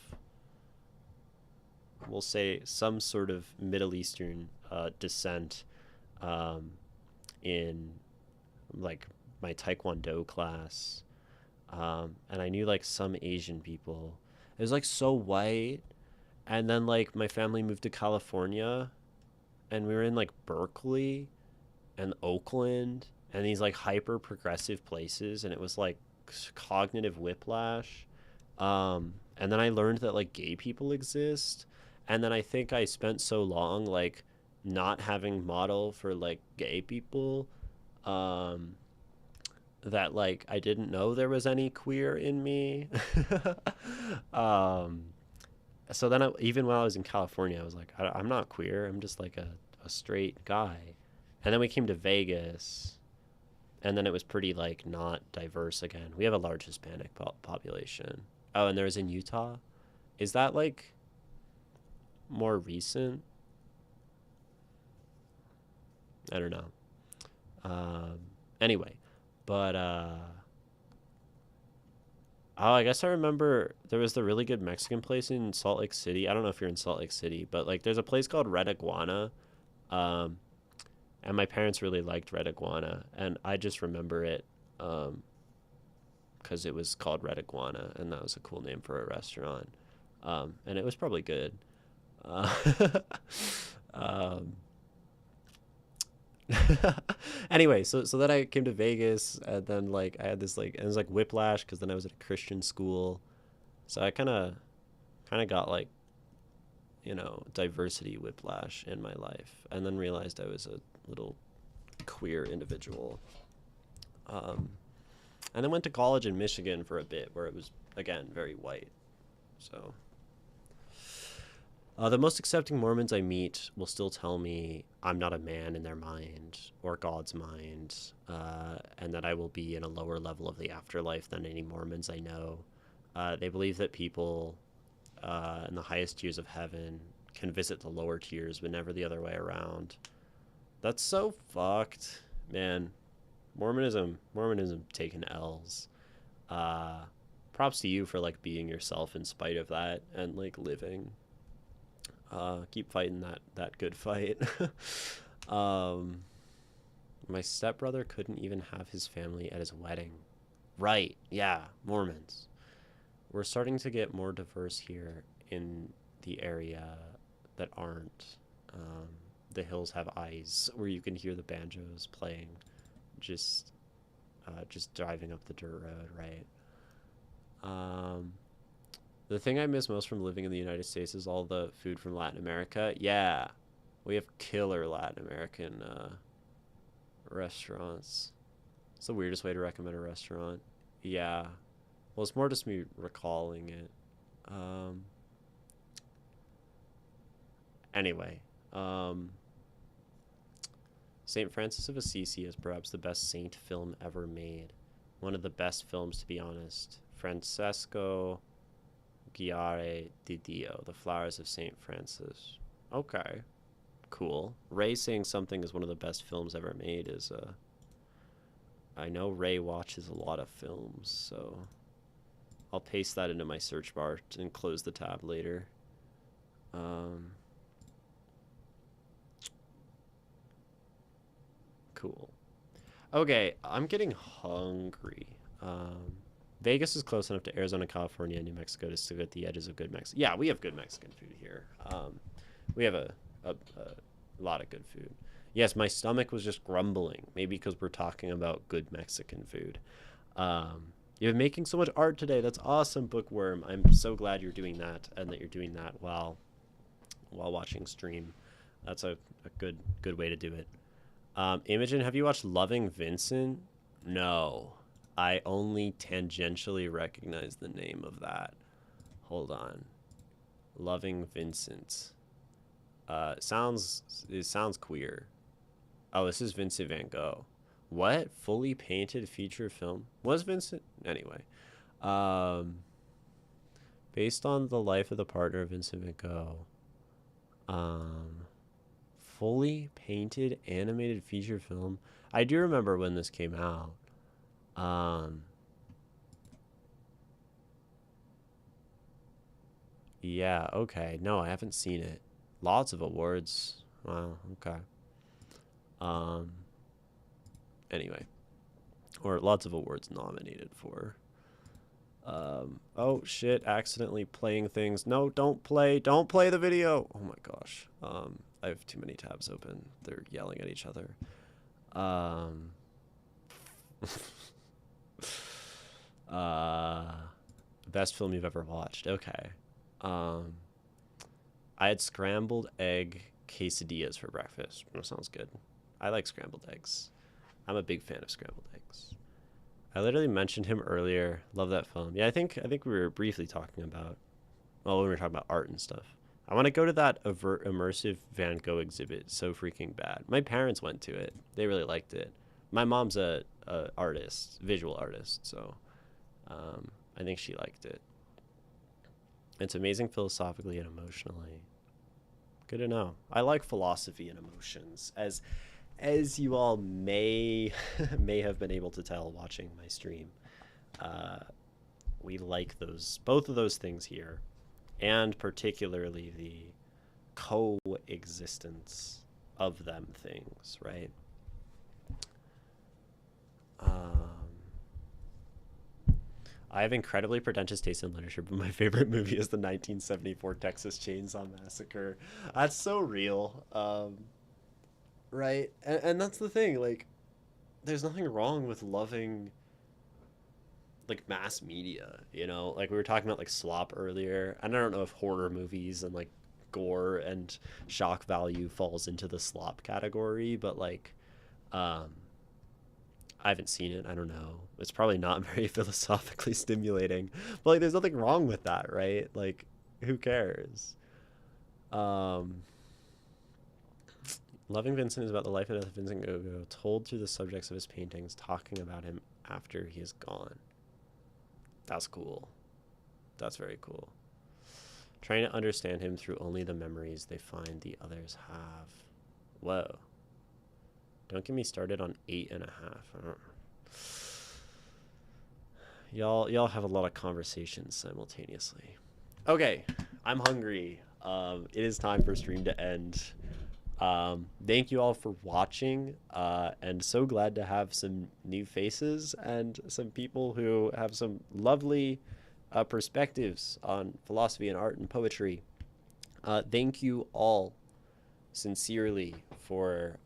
we'll say, some sort of Middle Eastern descent, um, in like my Taekwondo class, and I knew like some Asian people. It was like so white, and then like my family moved to California, and we were in like Berkeley and Oakland and these like hyper progressive places, and it was like cognitive whiplash. And then I learned that like gay people exist, and then I think I spent so long like not having model for like gay people, um, that like I didn't know there was any queer in me. um, so then even while I was in California, I was like, I'm not queer. I'm just like a straight guy. And then we came to Vegas, and then it was pretty like not diverse again. We have a large Hispanic population. Oh, and there's in Utah. Is that like more recent? I don't know. Um, anyway, but oh, I guess I remember there was the really good Mexican place in Salt Lake City. I don't know if you're in Salt Lake City, but like there's a place called Red Iguana. Um, and my parents really liked Red Iguana, and I just remember it um, because it was called Red Iguana, and that was a cool name for a restaurant, and it was probably good. Uh, um, anyway, so then I came to Vegas, and then like I had this like, and it was like whiplash because then I was at a Christian school, so I kind of got like diversity whiplash in my life, and then realized I was a little queer individual. Um, and then went to college in Michigan for a bit, where it was again very white. So, the most accepting Mormons I meet will still tell me I'm not a man in their mind or God's mind, and that I will be in a lower level of the afterlife than any Mormons I know. They believe that people in the highest tiers of heaven can visit the lower tiers, but never the other way around. That's so fucked, man. Mormonism taking L's. Uh, Props to you for like being yourself in spite of that and like living. Keep fighting that good fight. um, my stepbrother couldn't even have his family at his wedding. Right? Yeah, Mormons. We're starting to get more diverse here in the area that aren't. Um, the hills have eyes where you can hear the banjos playing, just driving up the dirt road, right? Um, the thing I miss most from living in the United States is all the food from Latin America. Yeah, we have killer Latin American restaurants. It's the weirdest way to recommend a restaurant. Yeah. Well, it's more just me recalling it. Um, anyway, um, St. Francis of Assisi is perhaps the best saint film ever made. One of the best films, to be honest. Francesco Guiare di Dio, The Flowers of St. Francis. Okay, cool. Ray saying something is one of the best films ever made is, I know Ray watches a lot of films, so I'll paste that into my search bar and close the tab later. Cool. Okay, I'm getting hungry. Vegas is close enough to Arizona, California, and New Mexico to still at the edges of good Mexican. Yeah, we have good Mexican food here. We have a lot of good food. Yes, my stomach was just grumbling. Maybe because we're talking about good Mexican food. You're making so much art today. That's awesome, Bookworm. I'm so glad you're doing that and that you're doing that while watching stream. That's a good way to do it. Imogen, have you watched Loving Vincent? No. I only tangentially recognize the name of that. Hold on. Loving Vincent. It sounds queer. Oh, this is Vincent van Gogh. What? Fully painted feature film? Was Vincent? Anyway. Based on the life of the partner of Vincent van Gogh. Fully painted animated feature film. I do remember when this came out. Yeah, okay. No, I haven't seen it. Lots of awards. Wow, okay. Um, anyway. Or lots of awards nominated for. Oh shit, accidentally playing things. No, don't play the video. Oh my gosh. I have too many tabs open. They're yelling at each other. Best film you've ever watched. Okay. I had scrambled egg quesadillas for breakfast. That sounds good. I like scrambled eggs. I'm a big fan of scrambled eggs. I literally mentioned him earlier. Love that film. Yeah, I think we were briefly talking about, well, when we were talking about art and stuff. I want to go to that immersive Van Gogh exhibit. So freaking bad. My parents went to it. They really liked it. My mom's a artist, visual artist, so I think she liked it. It's amazing philosophically and emotionally. Good to know. I like philosophy and emotions, as you all may have been able to tell watching my stream. We like both of those things here, and particularly the coexistence of them things, right? I have incredibly pretentious taste in literature, but my favorite movie is the 1974 Texas Chainsaw Massacre. That's so real, right? And that's the thing. Like, there's nothing wrong with loving like mass media. Like we were talking about like slop earlier. And I don't know if horror movies and like gore and shock value falls into the slop category, but like, I haven't seen it. I don't know. It's probably not very philosophically stimulating, but like, there's nothing wrong with that, right? Like, who cares? Um, Loving Vincent is about the life and death of Vincent van Gogh, told through the subjects of his paintings, talking about him after he is gone. That's cool. That's very cool. Trying to understand him through only the memories they find the others have. Whoa. Don't get me started on 8.5. Y'all have a lot of conversations simultaneously. Okay, I'm hungry. It is time for stream to end. Thank you all for watching, and so glad to have some new faces and some people who have some lovely perspectives on philosophy and art and poetry. Thank you all sincerely for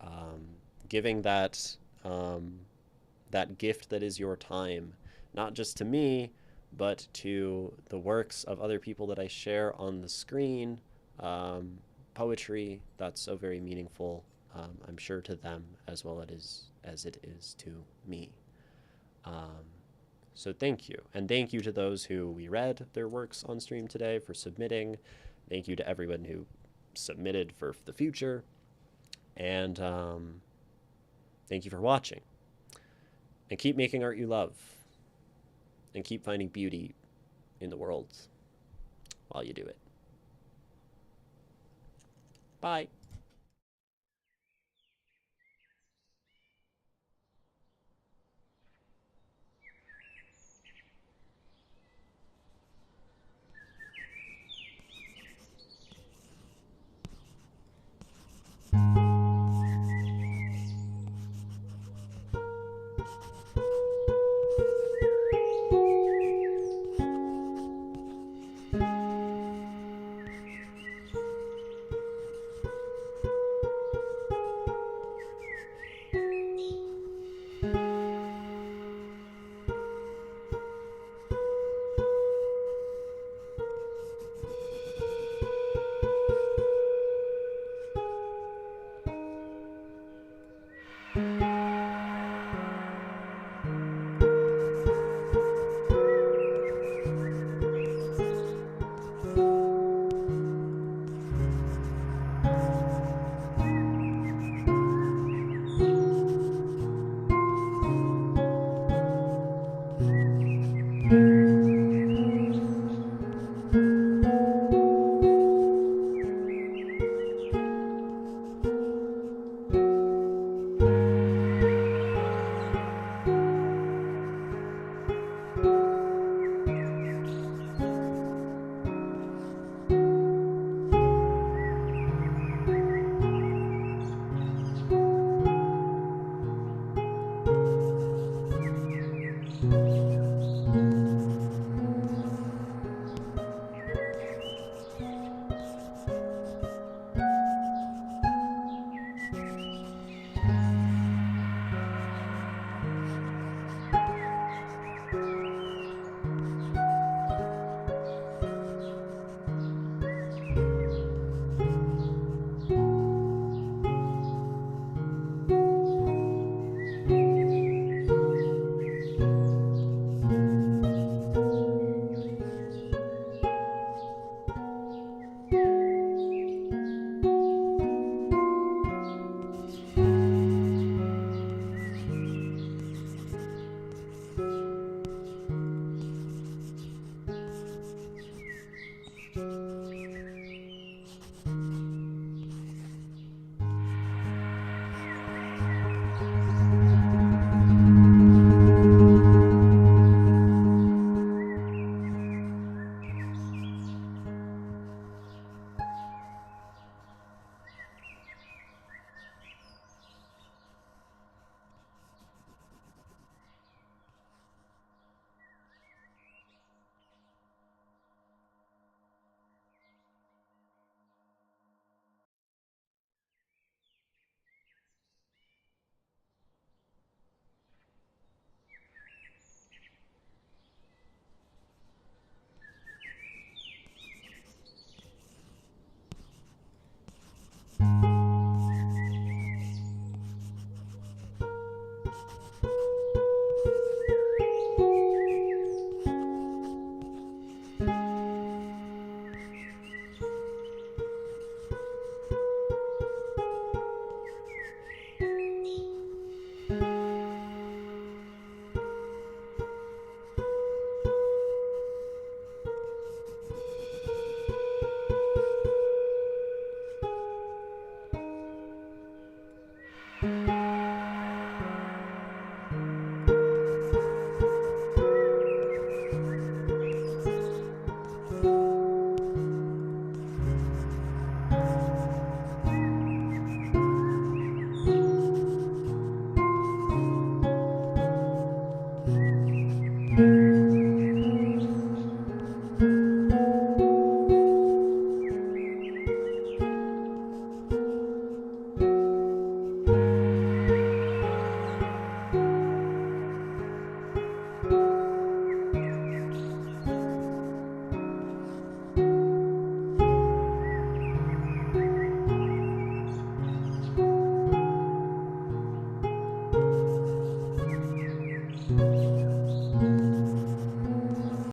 giving that that gift that is your time, not just to me, but to the works of other people that I share on the screen. Poetry that's so very meaningful, I'm sure, to them as well as it is to me. So thank you. And thank you to those who we read their works on stream today for submitting. Thank you to everyone who submitted for the future. And thank you for watching. And keep making art you love. And keep finding beauty in the world while you do it. Bye.